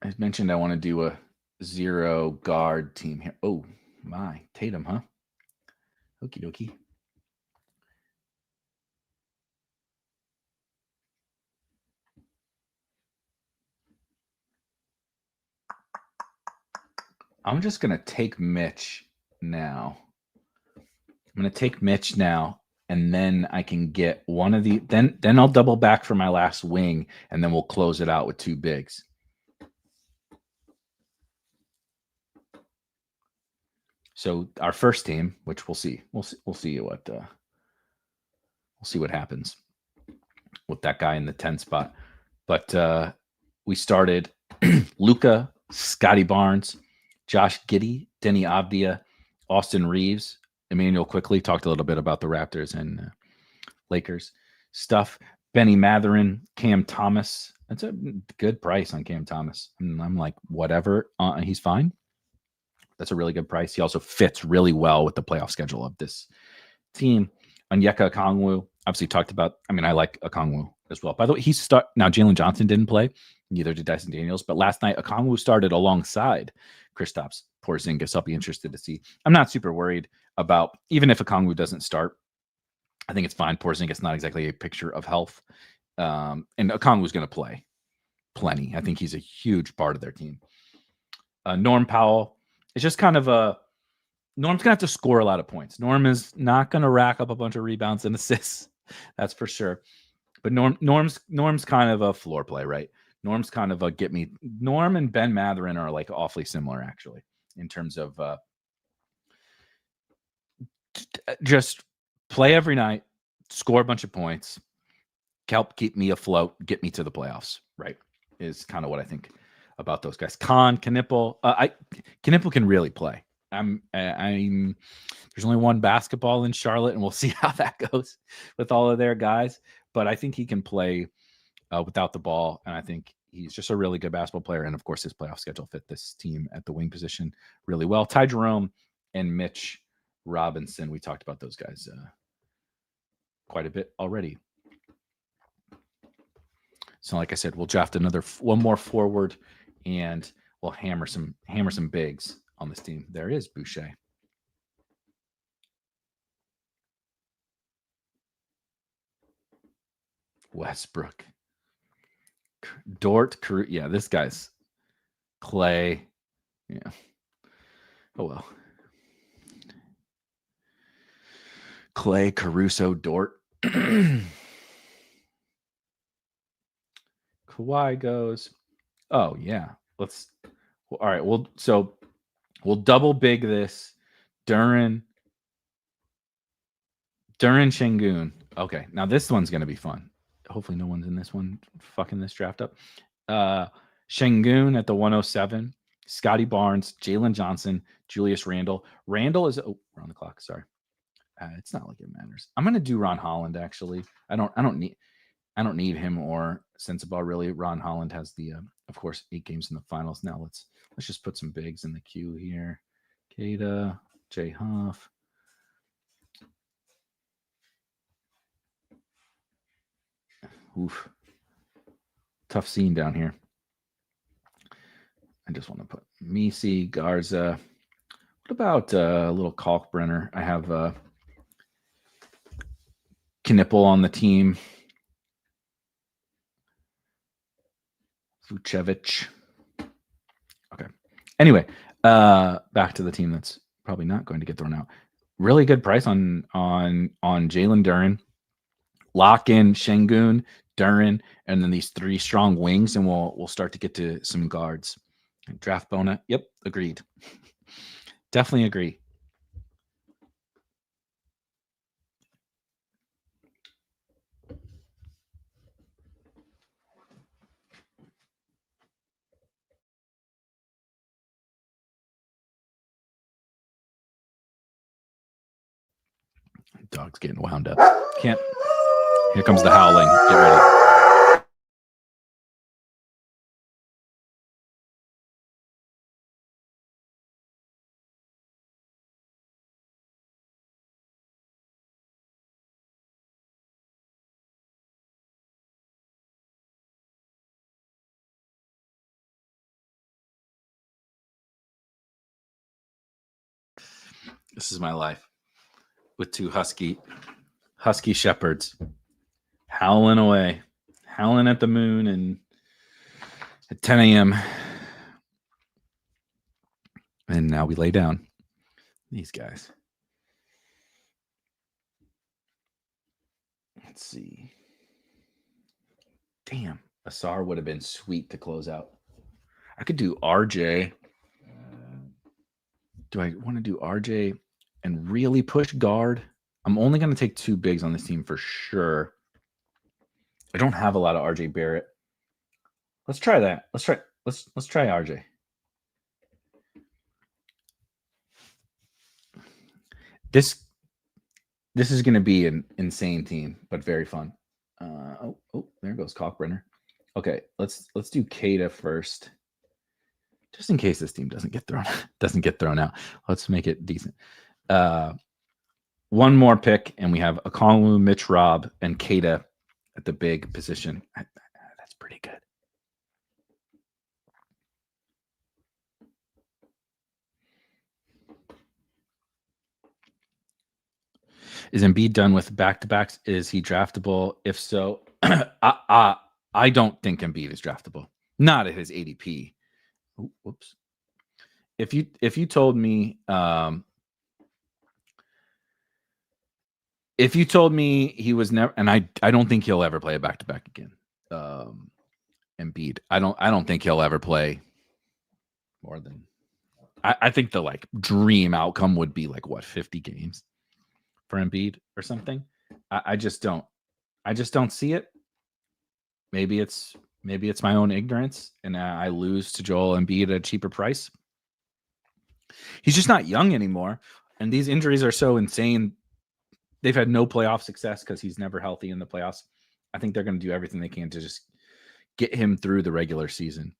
A: I mentioned I want to do a zero guard team here. Oh my, Tatum, huh? Okie dokie. I'm just going to take Mitch now. And then I can get one of the then I'll double back for my last wing, and then we'll close it out with 2 bigs. So our first team, which we'll see what happens with that guy in the 10 spot. But we started Luka, Scotty Barnes, Josh Giddey, Denny Avdia, Austin Reeves, Emmanuel Quickly. Talked a little bit about the Raptors and Lakers stuff. Benny Mathurin, Cam Thomas. That's a good price on Cam Thomas. And I'm like, whatever. He's fine. That's a really good price. He also fits really well with the playoff schedule of this team. Onyeka Okongwu, obviously talked about. I mean, I like Okongwu as well. By the way, now Jalen Johnson didn't play, neither did Dyson Daniels. But last night, Okongwu started alongside Kristaps Porzingis. I'll be interested to see. I'm not super worried about even if Okongwu doesn't start. I think it's fine. Porzingis not exactly a picture of health, and Okongwu's going to play plenty. I think he's a huge part of their team. Norm Powell is just kind of Norm's gonna have to score a lot of points. Norm is not gonna rack up a bunch of rebounds and assists, that's for sure. But Norm's kind of a floor play, right? Norm's kind of a get me. Norm and Ben Mathurin are like awfully similar, actually, in terms of just play every night, score a bunch of points, help keep me afloat, get me to the playoffs, right? Is kind of what I think about those guys. Knipple, Knipple can really play. I'm there's only one basketball in Charlotte, and we'll see how that goes with all of their guys. But I think he can play without the ball, and I think he's just a really good basketball player. And of course, his playoff schedule fit this team at the wing position really well. Ty Jerome and Mitch Robinson, we talked about those guys quite a bit already. So, like I said, we'll draft one more forward, and we'll hammer some bigs on this team. There is Boucher. Westbrook. Dort. Yeah, this guy's Clay. Yeah. Oh, well. Clay, Caruso, Dort. Kawhi goes. Oh, yeah. All right. We'll double big this. Duran Şengün. Okay. Now this one's going to be fun. Hopefully no one's in this one fucking this draft up. Şengün at the 107. Scotty Barnes, Jalen Johnson, Julius Randle. Randle is we're on the clock. Sorry. It's not like it matters. I'm going to do Ron Holland actually. I don't need him or Sensabaugh really. Ron Holland has the of course 8 games in the finals. Now let's just put some bigs in the queue here. Kada, Jay Huff. Oof. Tough scene down here. I just want to put Misi, Garza. What about a little Kalkbrenner? I have Knipple on the team. Vucevic. Okay. Anyway, back to the team that's probably not going to get thrown out. Really good price on Jalen Duren. Lock in Şengün, Duren, and then these 3 strong wings, and we'll start to get to some guards. Draft Bona. Yep, agreed. Definitely agree. Dog's getting wound up. Can't. Here comes the howling. Get ready. This is my life with 2 husky shepherds howling away, howling at the moon, and at 10 a.m. And now we lay down. These guys. Let's see. Damn, Asar would have been sweet to close out. I could do RJ. Do I want to do RJ and really push guard? I'm only going to take 2 bigs on this team for sure. I don't have a lot of RJ Barrett. Let's try that. Let's try RJ. This is going to be an insane team, but very fun. There goes Kalkbrenner. Okay, let's do Kada first, just in case this team doesn't get thrown out. Let's make it decent. one more pick, and we have Okongwu, Mitch Robb, and Keita at the big position. That's pretty good. Is Embiid done with back-to-backs? Is he draftable? If so, I don't think Embiid is draftable. Not at his ADP. Whoops. If you told me he was never, and I don't think he'll ever play a back-to-back again. Embiid, I don't think he'll ever play more than. I think the dream outcome would be 50 games for Embiid or something. I just don't see it. Maybe it's my own ignorance, and I lose to Joel Embiid at a cheaper price. He's just not young anymore, and these injuries are so insane. They've had no playoff success because he's never healthy in the playoffs. I think they're going to do everything they can to just get him through the regular season.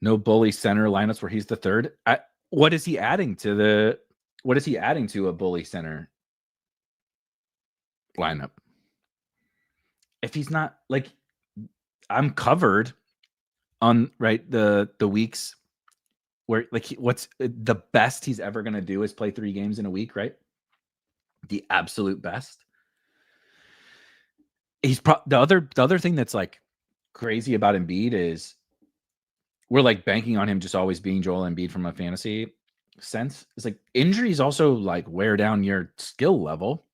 A: No bully center lineups where he's the third. What is he adding to a bully center lineup? If he's not I'm covered on the weeks where what's the best he's ever going to do is play 3 games in a week, right? The absolute best. He's the other thing that's crazy about Embiid is we're banking on him just always being Joel Embiid from a fantasy sense. It's injuries also wear down your skill level.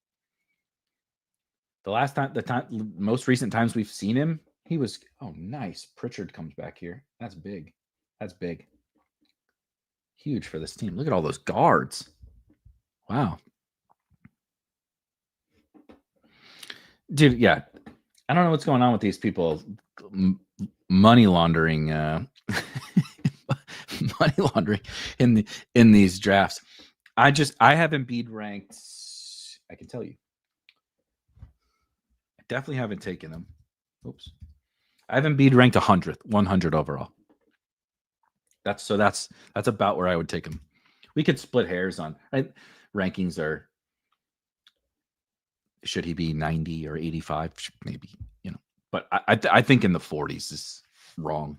A: The most recent times we've seen him, he was nice. Pritchard comes back here. That's big. Huge for this team. Look at all those guards. Wow. Dude, yeah. I don't know what's going on with these people money laundering money laundering in these drafts. I have Embiid ranked, I can tell you. I definitely haven't taken him. Oops. I have Embiid ranked 100 overall. That's about where I would take him. We could split hairs on rankings are. Should he be 90 or 85? Maybe, but I think in the 40s is wrong.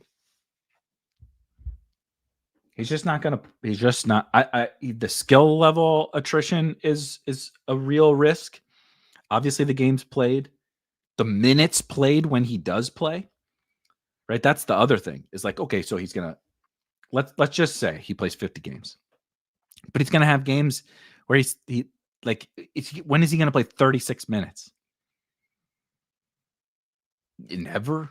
A: He's just not gonna. He's just not. The skill level attrition is a real risk. Obviously, the games played, the minutes played when he does play. Right, that's the other thing. Is okay, so he's gonna. Let's just say he plays 50 games, but he's gonna have games where when is he gonna play 36 minutes? Never.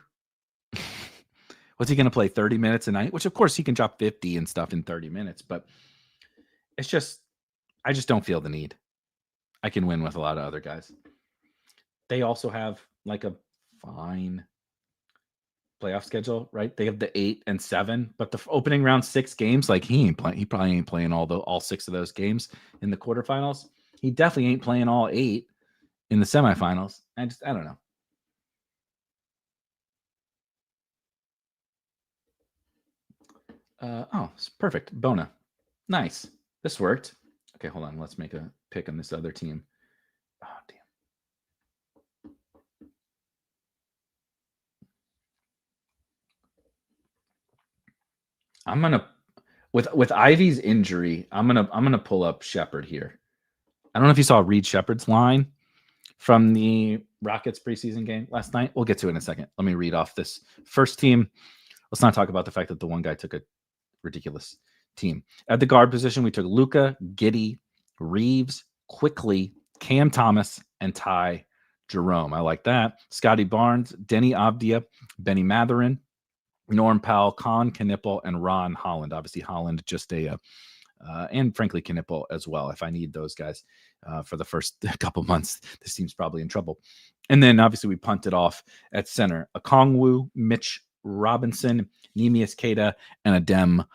A: What's he going to play 30 minutes a night? Which, of course, he can drop 50 and stuff in 30 minutes. But it's just, I just don't feel the need. I can win with a lot of other guys. They also have a fine playoff schedule, right? They have the 8 and 7, but the opening round 6 games, he ain't playing. He probably ain't playing all 6 of those games in the quarterfinals. He definitely ain't playing all 8 in the semifinals. I don't know. It's perfect. Bona. Nice. This worked. Okay, hold on. Let's make a pick on this other team. Oh, damn. I'm gonna with Ivy's injury, I'm gonna pull up Shepherd here. I don't know if you saw Reed Shepherd's line from the Rockets preseason game last night. We'll get to it in a second. Let me read off this first team. Let's not talk about the fact that the one guy took a ridiculous team. At the guard position, we took Luka, Giddey, Reeves, Quickly, Cam Thomas, and Ty Jerome. I like that. Scotty Barnes, Denny Avdia, Benny Matherin, Norm Powell, Con Knipple, and Ron Holland. Obviously, Holland just and frankly, Knipple as well. If I need those guys for the first couple months, this team's probably in trouble. And then obviously we punted off at center. Okongwu, Mitch Robinson, Neemias Queta, and Adem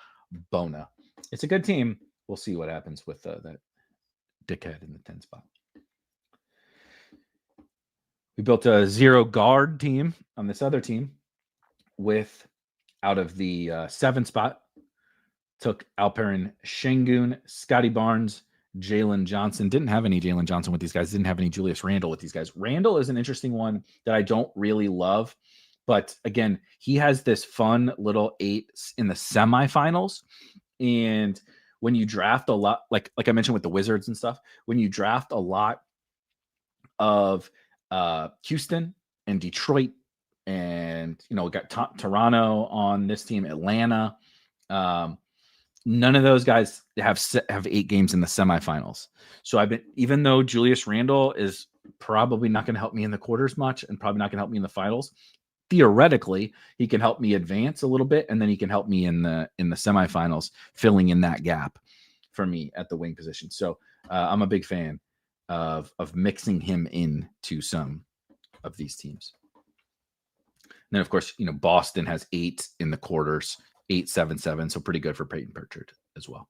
A: Bona. It's a good team. We'll see what happens with that dickhead in the 10 spot. We built a 0 guard team on this other team with, out of the 7 spot, took Alperen Şengün, Scotty Barnes, Jalen Johnson. Didn't have any Jalen Johnson with these guys. Didn't have any Julius Randle with these guys. Randle is an interesting one that I don't really love. But again, he has this fun little 8 in the semifinals. And when you draft a lot, like I mentioned with the Wizards and stuff, when you draft a lot of Houston and Detroit, and we got Toronto on this team, Atlanta. None of those guys have 8 games in the semifinals. So even though Julius Randle is probably not going to help me in the quarters much and probably not going to help me in the finals, theoretically he can help me advance a little bit, and then he can help me in the semifinals, filling in that gap for me at the wing position. So I'm a big fan of mixing him into some of these teams. And then of course, Boston has 8 in the quarters, 8-7-7, so pretty good for Peyton Pritchard as well.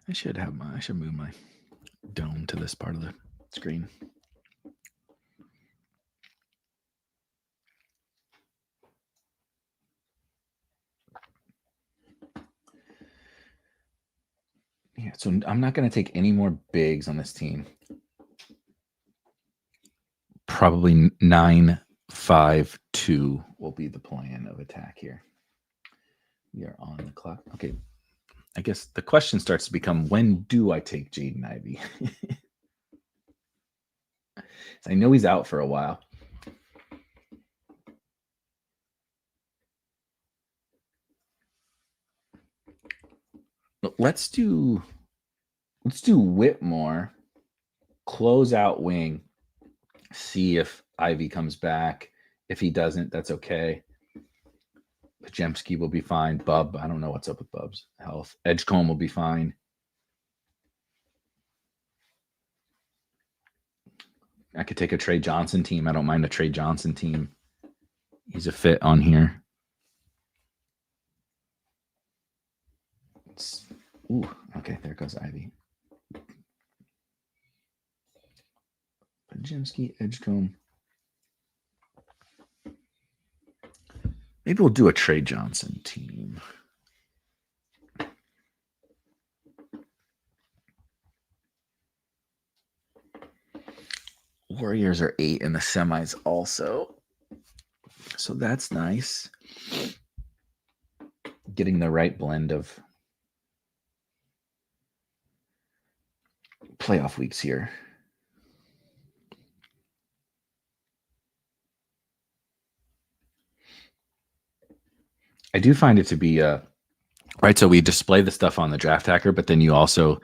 A: I should move my dome to this part of the screen. Yeah, so I'm not going to take any more bigs on this team. Probably 9-5-2 will be the plan of attack here. We are on the clock. Okay. I guess the question starts to become, when do I take Jaden Ivey? I know he's out for a while. Let's do Whitmore, close out wing, see if Ivy comes back. If he doesn't, that's okay. Pajemski will be fine. Bub, I don't know what's up with Bub's health. Edgecombe will be fine. I could take a Trey Johnson team. I don't mind a Trey Johnson team. He's a fit on here. Ooh, okay, there goes Ivy. Pajemski, Edgecombe. Maybe we'll do a Trey Johnson team. Warriors are 8 in the semis also. So that's nice. Getting the right blend of playoff weeks here. I do find it to be right. So we display the stuff on the Draft Hacker, but then you also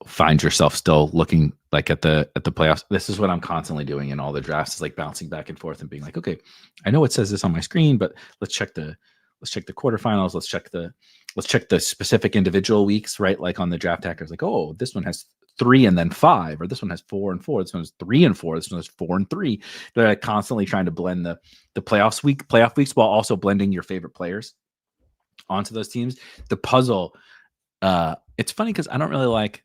A: find yourself still looking like at the playoffs. This is what I'm constantly doing in all the drafts, is like bouncing back and forth and being like, okay, I know it says this on my screen, but let's check the quarterfinals. Let's check the specific individual weeks, right? Like on the Draft Hacker, it's like, oh, this one has 3 and then 5, or this one has 4 and 4. This one has 3 and 4. This one has 4 and 3. They're like constantly trying to blend the playoff weeks while also blending your favorite players onto those teams. The puzzle, it's funny because I don't really like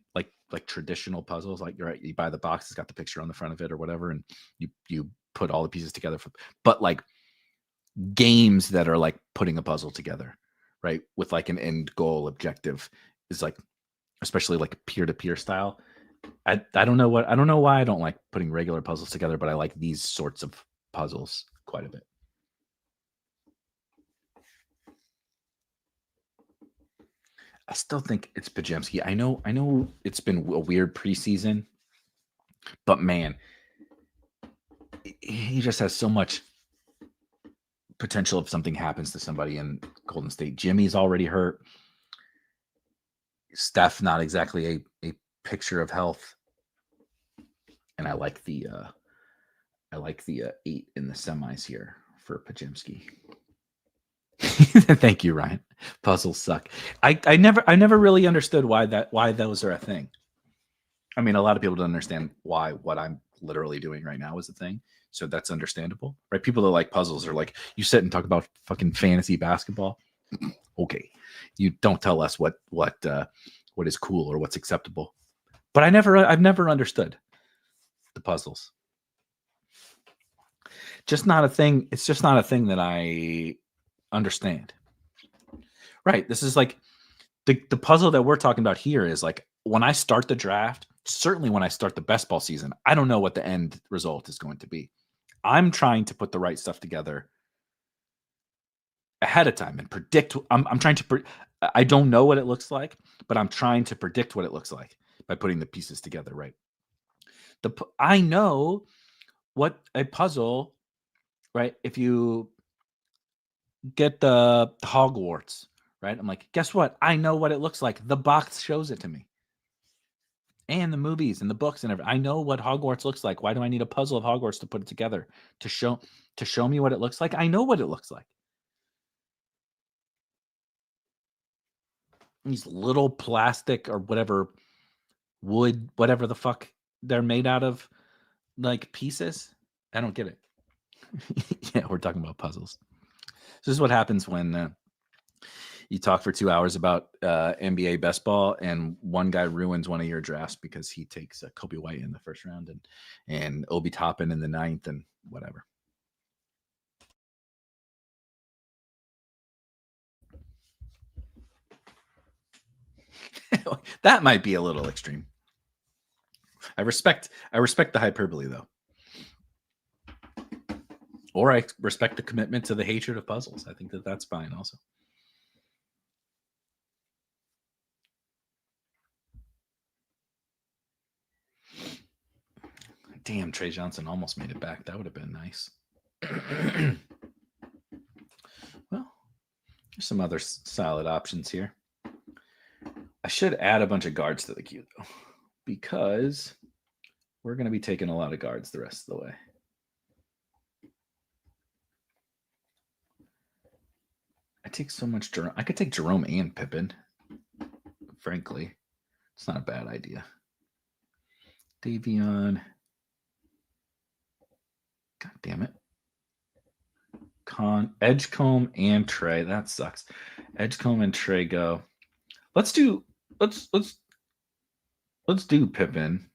A: traditional puzzles. Like, you're right, you buy the box, it's got the picture on the front of it or whatever, and you put all the pieces together. But like games that are like putting a puzzle together, right, with like an end goal objective, is like, especially like peer-to-peer style. I don't know why I don't like putting regular puzzles together, but I like these sorts of puzzles quite a bit. I still think it's Pajemski. I know it's been a weird preseason, but man, he just has so much potential if something happens to somebody in Golden State. Jimmy's already hurt. Steph, not exactly a picture of health. And I like the 8 in the semis here for Pajemski. Thank you, Ryan. Puzzles suck. I never really understood why those are a thing. I mean, a lot of people don't understand why what I'm literally doing right now is a thing. So that's understandable, right? People that like puzzles are like, you sit and talk about fucking fantasy basketball. Okay. You don't tell us what is cool or what's acceptable. But I've never understood. the puzzles. Just not a thing. It's just not a thing that I understand. Right. This is like the puzzle that we're talking about here is like when I start the draft, certainly when I start the best ball season, I don't know what the end result is going to be. I'm trying to put the right stuff together ahead of time and predict. I'm trying to. I don't know what it looks like, but I'm trying to predict what it looks like by putting the pieces together. Right. I know what a puzzle. Right. If you get the Hogwarts, right? I'm like, guess what? I know what it looks like. The box shows it to me. And the movies and the books and everything. I know what Hogwarts looks like. Why do I need a puzzle of Hogwarts to put it together to show me what it looks like? I know what it looks like. These little plastic or whatever wood, whatever the fuck they're made out of, like pieces. I don't get it. Yeah, we're talking about puzzles. This is what happens when you talk for 2 hours about NBA best ball, and one guy ruins one of your drafts because he takes Kobe White in the first round and Obi Toppin in the 9th and whatever. That might be a little extreme. I respect the hyperbole though. Or I respect the commitment to the hatred of puzzles. I think that's fine also. Damn, Trey Johnson almost made it back. That would have been nice. Well, there's some other solid options here. I should add a bunch of guards to the queue, though, because we're going to be taking a lot of guards the rest of the way. I take so much Jerome. I could take Jerome and Pippen. Frankly, it's not a bad idea. Davion. God damn it. Edgecombe and Trey. That sucks. Edgecombe and Trey go. Let's do Pippen.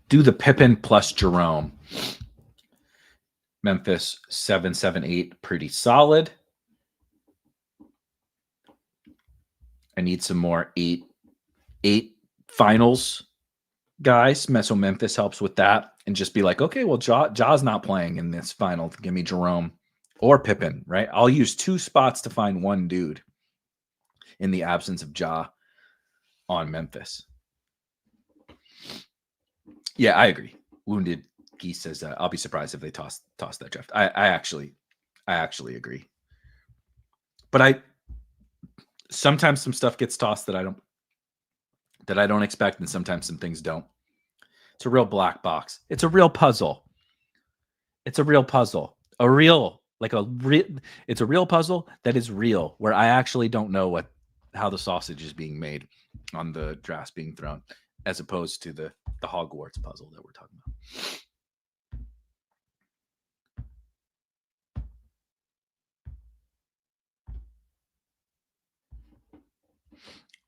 A: Do the Pippen plus Jerome. Memphis 7-7-8, pretty solid. I need some more eight finals guys. So Memphis helps with that, and just be like, okay, well, Ja's not playing in this final. Give me Jerome or Pippen, right? I'll use 2 spots to find one dude in the absence of Ja on Memphis. Yeah, I agree. Wounded Geese says, I'll be surprised if they toss that draft. I actually agree. But sometimes some stuff gets tossed that I don't expect, and sometimes some things don't. It's a real black box. It's a real puzzle. It's a real puzzle. It's a real puzzle that is real, where I actually don't know how the sausage is being made on the drafts being thrown, as opposed to the Hogwarts puzzle that we're talking about.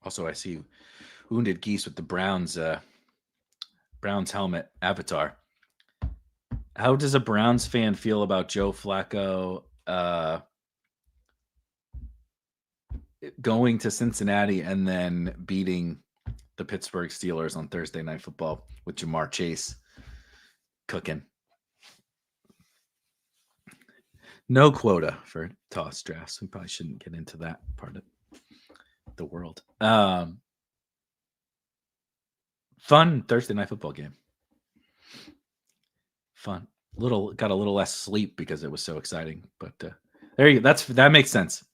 A: Also, I see Wounded Geese with the Browns helmet avatar. How does a Browns fan feel about Joe Flacco going to Cincinnati and then beating the Pittsburgh Steelers on Thursday Night Football with Jamar Chase cooking? No quota for toss drafts. We probably shouldn't get into that part of the world. Fun Thursday Night Football game. Fun. Got a little less sleep because it was so exciting. But there you go. That makes sense.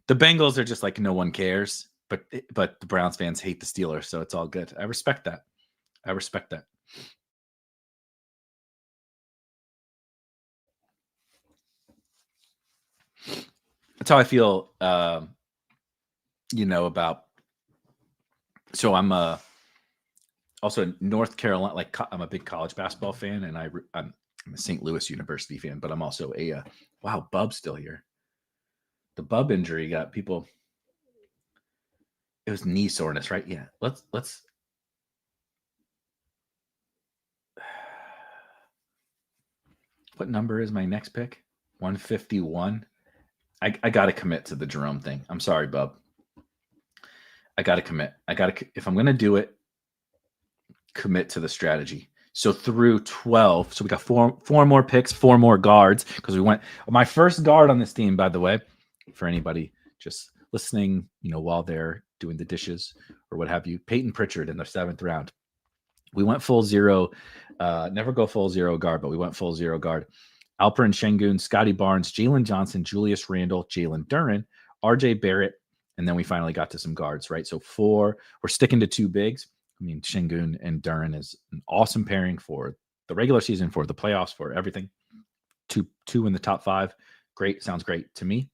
A: The Bengals are just like, no one cares, but the Browns fans hate the Steelers, so it's all good. I respect that. That's how I feel. About. So I'm also North Carolina. Like, I'm a big college basketball fan, and I'm a St. Louis University fan, but I'm also wow, Bub's still here. The Bub injury got people. It was knee soreness, right? Yeah. Let's What number is my next pick? 151. I got to commit to the Jerome thing. I'm sorry, bub. I got to commit. If I'm going to do it, commit to the strategy. So through 12, so we got four more picks, 4 more guards, because we went. My first guard on this team, by the way, for anybody just listening, while they're doing the dishes or what have you, Peyton Pritchard in the 7th round. We went full zero, never go full zero guard, but we went full zero guard. Alperen Şengün, Scotty Barnes, Jalen Johnson, Julius Randle, Jalen Duren, RJ Barrett, and then we finally got to some guards, right? So 4, we're sticking to 2 bigs. I mean, Şengün and Duren is an awesome pairing for the regular season, for the playoffs, for everything. Two in the top 5. Great. Sounds great to me.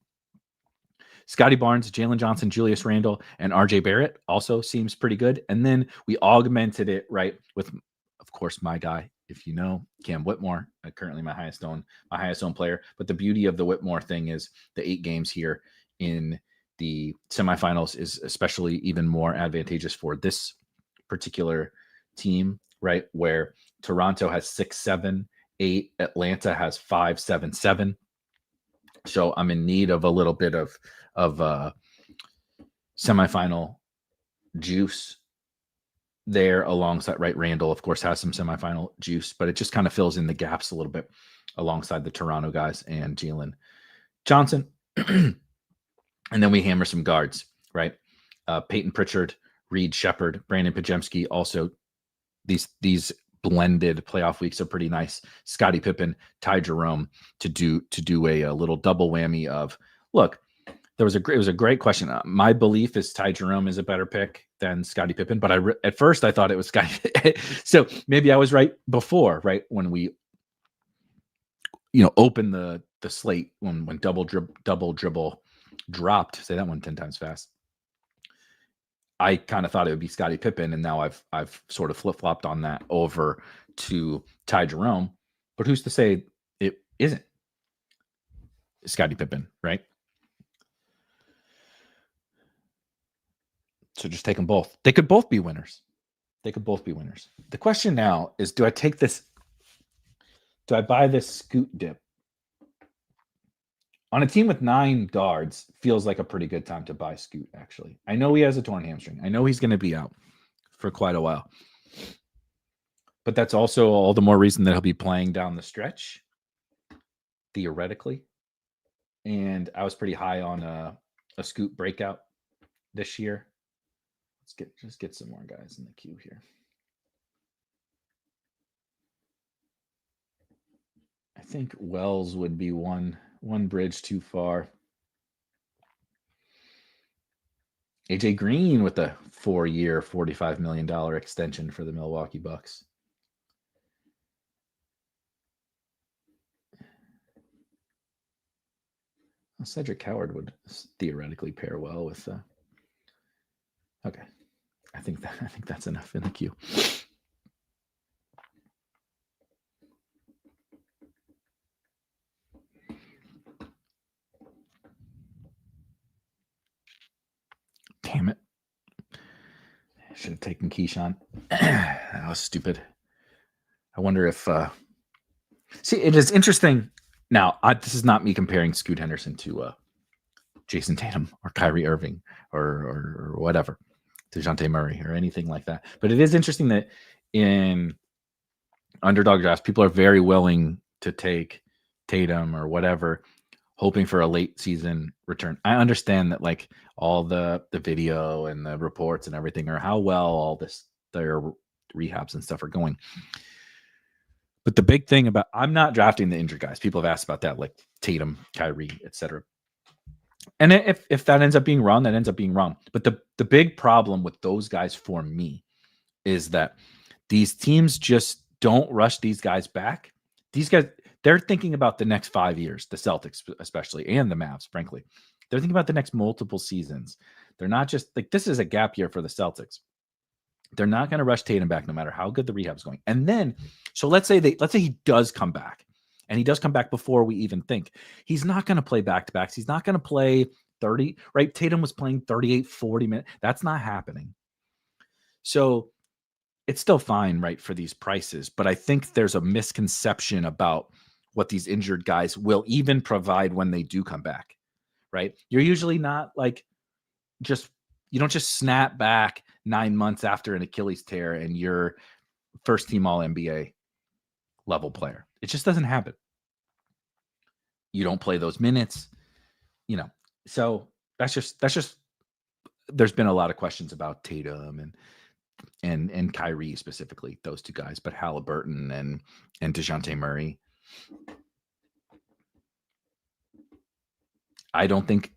A: Scotty Barnes, Jalen Johnson, Julius Randle, and RJ Barrett also seems pretty good. And then we augmented it, right, with, of course, my guy, if you know, Cam Whitmore, currently my highest owned player. But the beauty of the Whitmore thing is the 8 games here in the semifinals is especially even more advantageous for this particular team, right? Where Toronto has 6, 7, 8, Atlanta has 5, 7, 7. So I'm in need of a little bit of semifinal juice there alongside, right? Randall, of course, has some semifinal juice, but it just kind of fills in the gaps a little bit alongside the Toronto guys and Jalen Johnson. And then we hammer some guards, right? Peyton Pritchard, Reed Shepherd, Brandon Pajemski. Also, these blended playoff weeks are pretty nice. Scottie Pippen, Ty Jerome to do a little double whammy of, look, it was a great question. My belief is Ty Jerome is a better pick than Scottie Pippen, but at first I thought it was Scottie. So maybe I was right before, right? When we, opened the slate when double dribble dropped. Say that one 10 times fast. I kind of thought it would be Scottie Pippen, and now I've sort of flip-flopped on that over to Ty Jerome. But who's to say it isn't Scottie Pippen, right? So just take them both. They could both be winners. The question now is, do I buy this Scoot dip? On a team with 9 guards, feels like a pretty good time to buy Scoot, actually. I know he has a torn hamstring. I know he's going to be out for quite a while. But that's also all the more reason that he'll be playing down the stretch, theoretically. And I was pretty high on a Scoot breakout this year. Let's get some more guys in the queue here. I think Wells would be one bridge too far. AJ Green with a 4-year, $45 million extension for the Milwaukee Bucks. Well, Cedric Howard would theoretically pair well with. Okay, I think that's enough in the queue. Damn it. I should have taken Keyshawn. That was stupid. I wonder if... See, it is interesting. Now, this is not me comparing Scoot Henderson to Jason Tatum or Kyrie Irving or whatever, DeJounte Murray or anything like that. But it is interesting that in underdog drafts, people are very willing to take Tatum or whatever, hoping for a late season return. I understand that, like, all the video and the reports and everything, or how well all their rehabs and stuff are going. But the big thing about, I'm not drafting the injured guys. People have asked about that, like Tatum, Kyrie, etc. And if that ends up being wrong, that ends up being wrong. But the big problem with those guys for me is that these teams just don't rush these guys back. These guys, they're thinking about the next 5 years, the Celtics especially, and the Mavs, frankly. They're thinking about the next multiple seasons. They're not just like, this is a gap year for the Celtics. They're not going to rush Tatum back no matter how good the rehab's going. And then, so let's say he does come back, and he does come back before we even think. He's not going to play back-to-backs. He's not going to play 30, right? Tatum was playing 38, 40 minutes. That's not happening. So it's still fine, right, for these prices. But I think there's a misconception about what these injured guys will even provide when they do come back, right? You're usually not like you don't just snap back 9 months after an Achilles tear and you're first team all NBA level player. It just doesn't happen. You don't play those minutes, So that's just there's been a lot of questions about Tatum and Kyrie specifically, those two guys, but Halliburton and DeJounte Murray. I don't think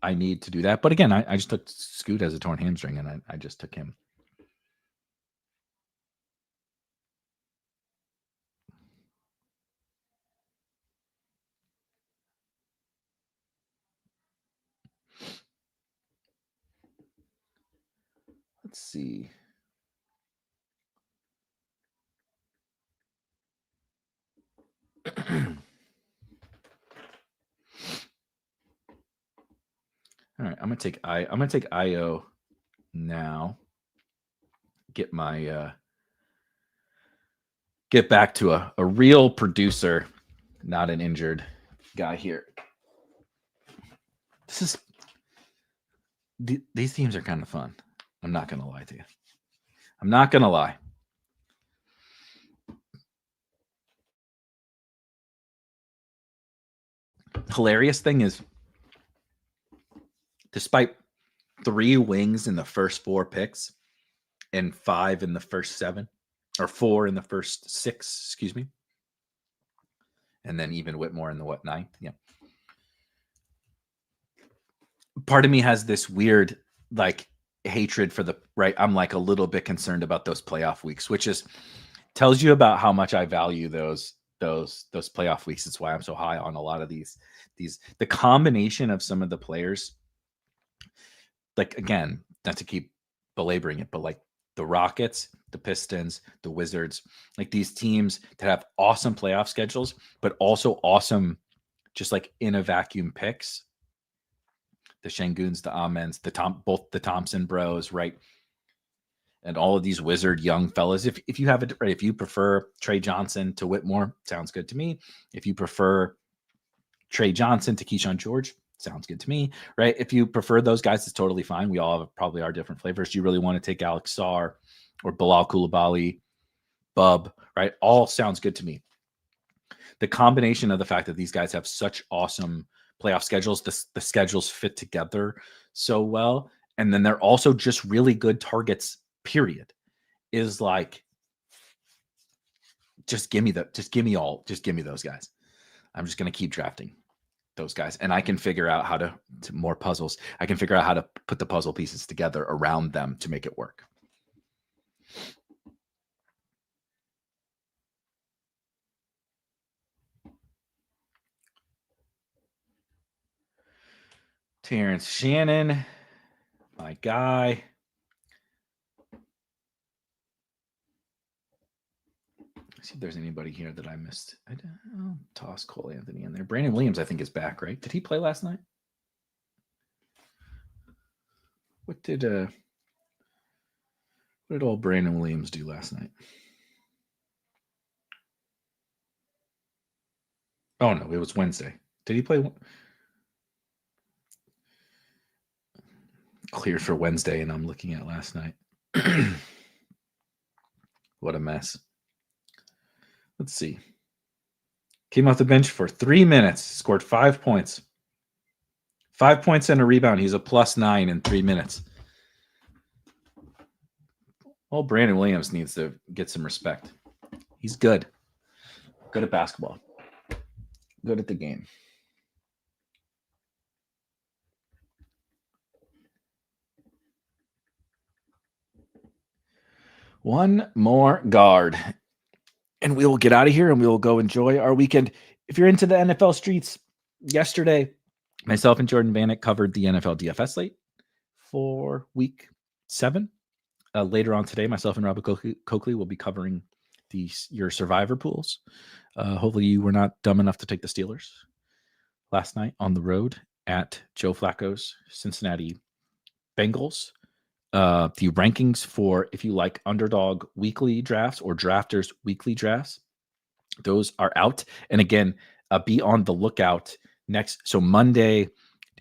A: I need to do that. But again, I just took Scoot as a torn hamstring, and I just took him. Let's see. All right, I'm gonna take IO now. Get back to a real producer, not an injured guy here. These teams are kind of fun. I'm not gonna lie to you. I'm not gonna lie. Hilarious thing is, despite 3 wings in the first 4 picks and 5 in the first 7, or 4 in the first 6, excuse me, and then even Whitmore in the 9th. Yeah. Part of me has this weird like hatred for the right. I'm like a little bit concerned about those playoff weeks, which tells you about how much I value those playoff weeks. It's why I'm so high on a lot of these the combination of some of the players. Like, again, not to keep belaboring it, but like the Rockets, the Pistons, the Wizards, like these teams that have awesome playoff schedules, but also awesome, just like in a vacuum picks. The Şengüns, the Amens, both the Thompson bros, right? And all of these Wizard young fellas. If you have it, right, if you prefer Trey Johnson to Whitmore, sounds good to me. If you prefer Trey Johnson to Keyshawn George, sounds good to me, right? If you prefer those guys, it's totally fine. We all have probably our different flavors. Do you really want to take Alex Sarr or Bilal Coulibaly, Bub, right? All sounds good to me. The combination of the fact that these guys have such awesome playoff schedules, the schedules fit together so well, and then they're also just really good targets, period, is like, just give me those guys. I'm just going to keep drafting those guys, and I can figure out how to more puzzles. I can figure out how to put the puzzle pieces together around them to make it work. Terrence Shannon, my guy. See if there's anybody here that I missed. I'll toss Cole Anthony in there. Brandon Williams, I think, is back, right? Did he play last night? What did old Brandon Williams do last night? Oh no, it was Wednesday. Did he play? Cleared for Wednesday, and I'm looking at last night. What a mess. Let's see. Came off the bench for 3 minutes, scored 5 points. 5 points and a rebound. He's a +9 in 3 minutes. Well, Brandon Williams needs to get some respect. He's good. Good at basketball. Good at the game. One more guard, and we will get out of here and we will go enjoy our weekend. If you're into the NFL streets, yesterday, myself and Jordan Vanek covered the NFL DFS slate for week 7. Later on today, myself and Robert Coakley will be covering your survivor pools. Hopefully you were not dumb enough to take the Steelers last night on the road at Joe Flacco's Cincinnati Bengals. The rankings for, if you like, Underdog weekly drafts or Drafters weekly drafts, those are out. And again, be on the lookout next. So Monday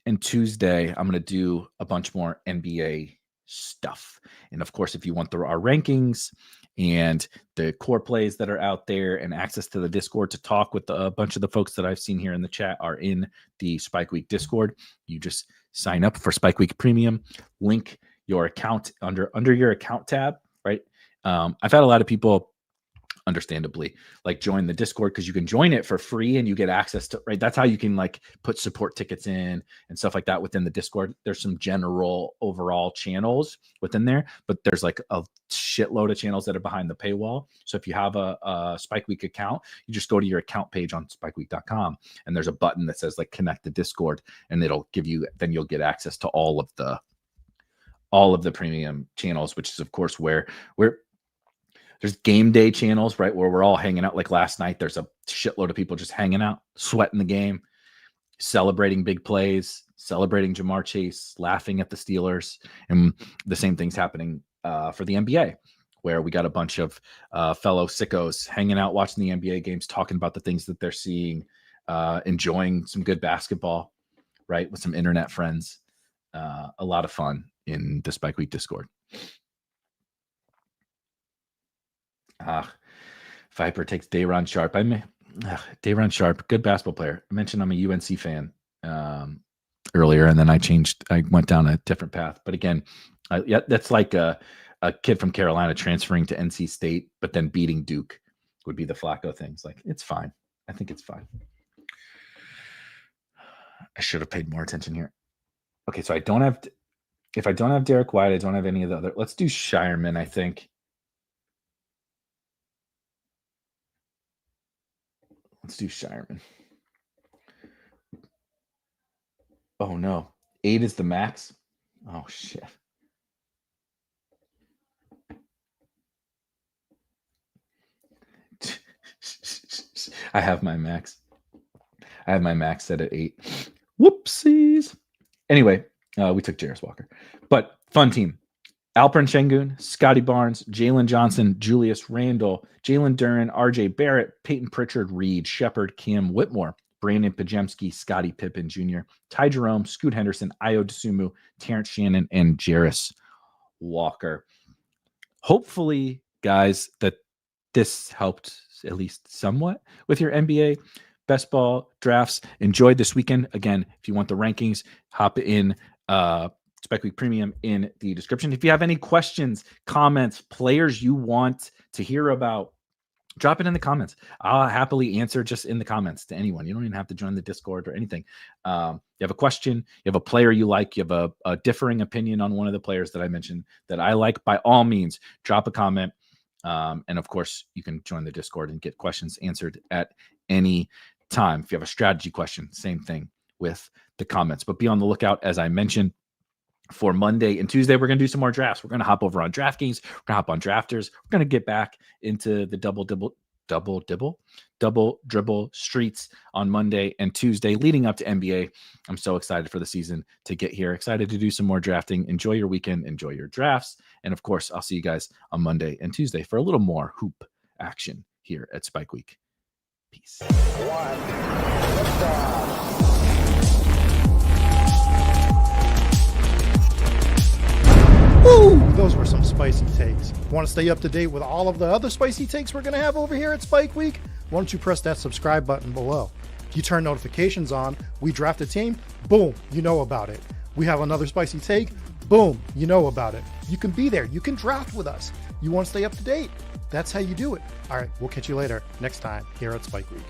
A: and Tuesday, I'm going to do a bunch more NBA stuff. And of course, if you want our rankings and the core plays that are out there and access to the Discord to talk with a bunch of the folks that I've seen here in the chat are in the Spike Week Discord. You just sign up for Spike Week Premium, link your account under your account tab, right? I've had a lot of people, understandably, like join the Discord because you can join it for free and you get access to, right? That's how you can like put support tickets in and stuff like that within the Discord. There's some general overall channels within there, but there's like a shitload of channels that are behind the paywall. So if you have a Spike Week account, you just go to your account page on spikeweek.com and there's a button that says like connect to Discord, and it'll give you, then you'll get access to all of the premium channels, which is of course where there's game day channels, right, where we're all hanging out. Like last night, there's a shitload of people just hanging out, sweating the game, celebrating big plays, celebrating Jamar Chase, laughing at the Steelers. And the same thing's happening for the NBA, where we got a bunch of fellow sickos hanging out, watching the NBA games, talking about the things that they're seeing, enjoying some good basketball, right, with some internet friends. A lot of fun in the Spike Week Discord. Viper takes Day'Ron Sharpe. Day'Ron Sharpe, good basketball player. I mentioned I'm a UNC fan earlier, and then I went down a different path. But again, yeah, that's like a kid from Carolina transferring to NC State, but then beating Duke would be the Flacco things. Like, it's fine. I think it's fine. I should have paid more attention here. Okay, so if I don't have Derek White, I don't have any of the other. Let's do Shireman, I think. Let's do Shireman. Oh, no. 8 is the max? Oh, shit. I have my max. Set at 8. Whoopsies. Anyway, we took Jarris Walker. But fun team. Alperen Şengün, Scotty Barnes, Jalen Johnson, Julius Randle, Jalen Duren, RJ Barrett, Peyton Pritchard, Reed Shepard, Cam Whitmore, Brandon Pajemski, Scottie Pippen Jr., Ty Jerome, Scoot Henderson, Ayo Dosunmu, Terrence Shannon, and Jarris Walker. Hopefully, guys, that this helped at least somewhat with your NBA best ball drafts. Enjoyed this weekend. Again, if you want the rankings, hop in Spike Week Premium in the description. If you have any questions, comments, players you want to hear about, drop it in the comments. I'll happily answer just in the comments to anyone. You don't even have to join the Discord or anything. You have a question, you have a player you like, you have a differing opinion on one of the players that I mentioned that I like, by all means, drop a comment. And of course, you can join the Discord and get questions answered at any time. If you have a strategy question, same thing with the comments. But be on the lookout, as I mentioned, for Monday and Tuesday, we're going to do some more drafts. We're going to hop over on DraftKings. We're going to hop on Drafters. We're going to get back into the double dribble streets on Monday and Tuesday leading up to NBA. I'm so excited for the season to get here. Excited to do some more drafting. Enjoy your weekend. Enjoy your drafts. And of course, I'll see you guys on Monday and Tuesday for a little more hoop action here at Spike Week. Peace.
C: Woo! Those were some spicy takes. Want to stay up to date with all of the other spicy takes we're going to have over here at Spike Week? Why don't you press that subscribe button below? If you turn notifications on, we draft a team, boom, you know about it. We have another spicy take, boom, you know about it. You can be there. You can draft with us. You want to stay up to date? That's how you do it. All right, we'll catch you later next time here at Spike Week.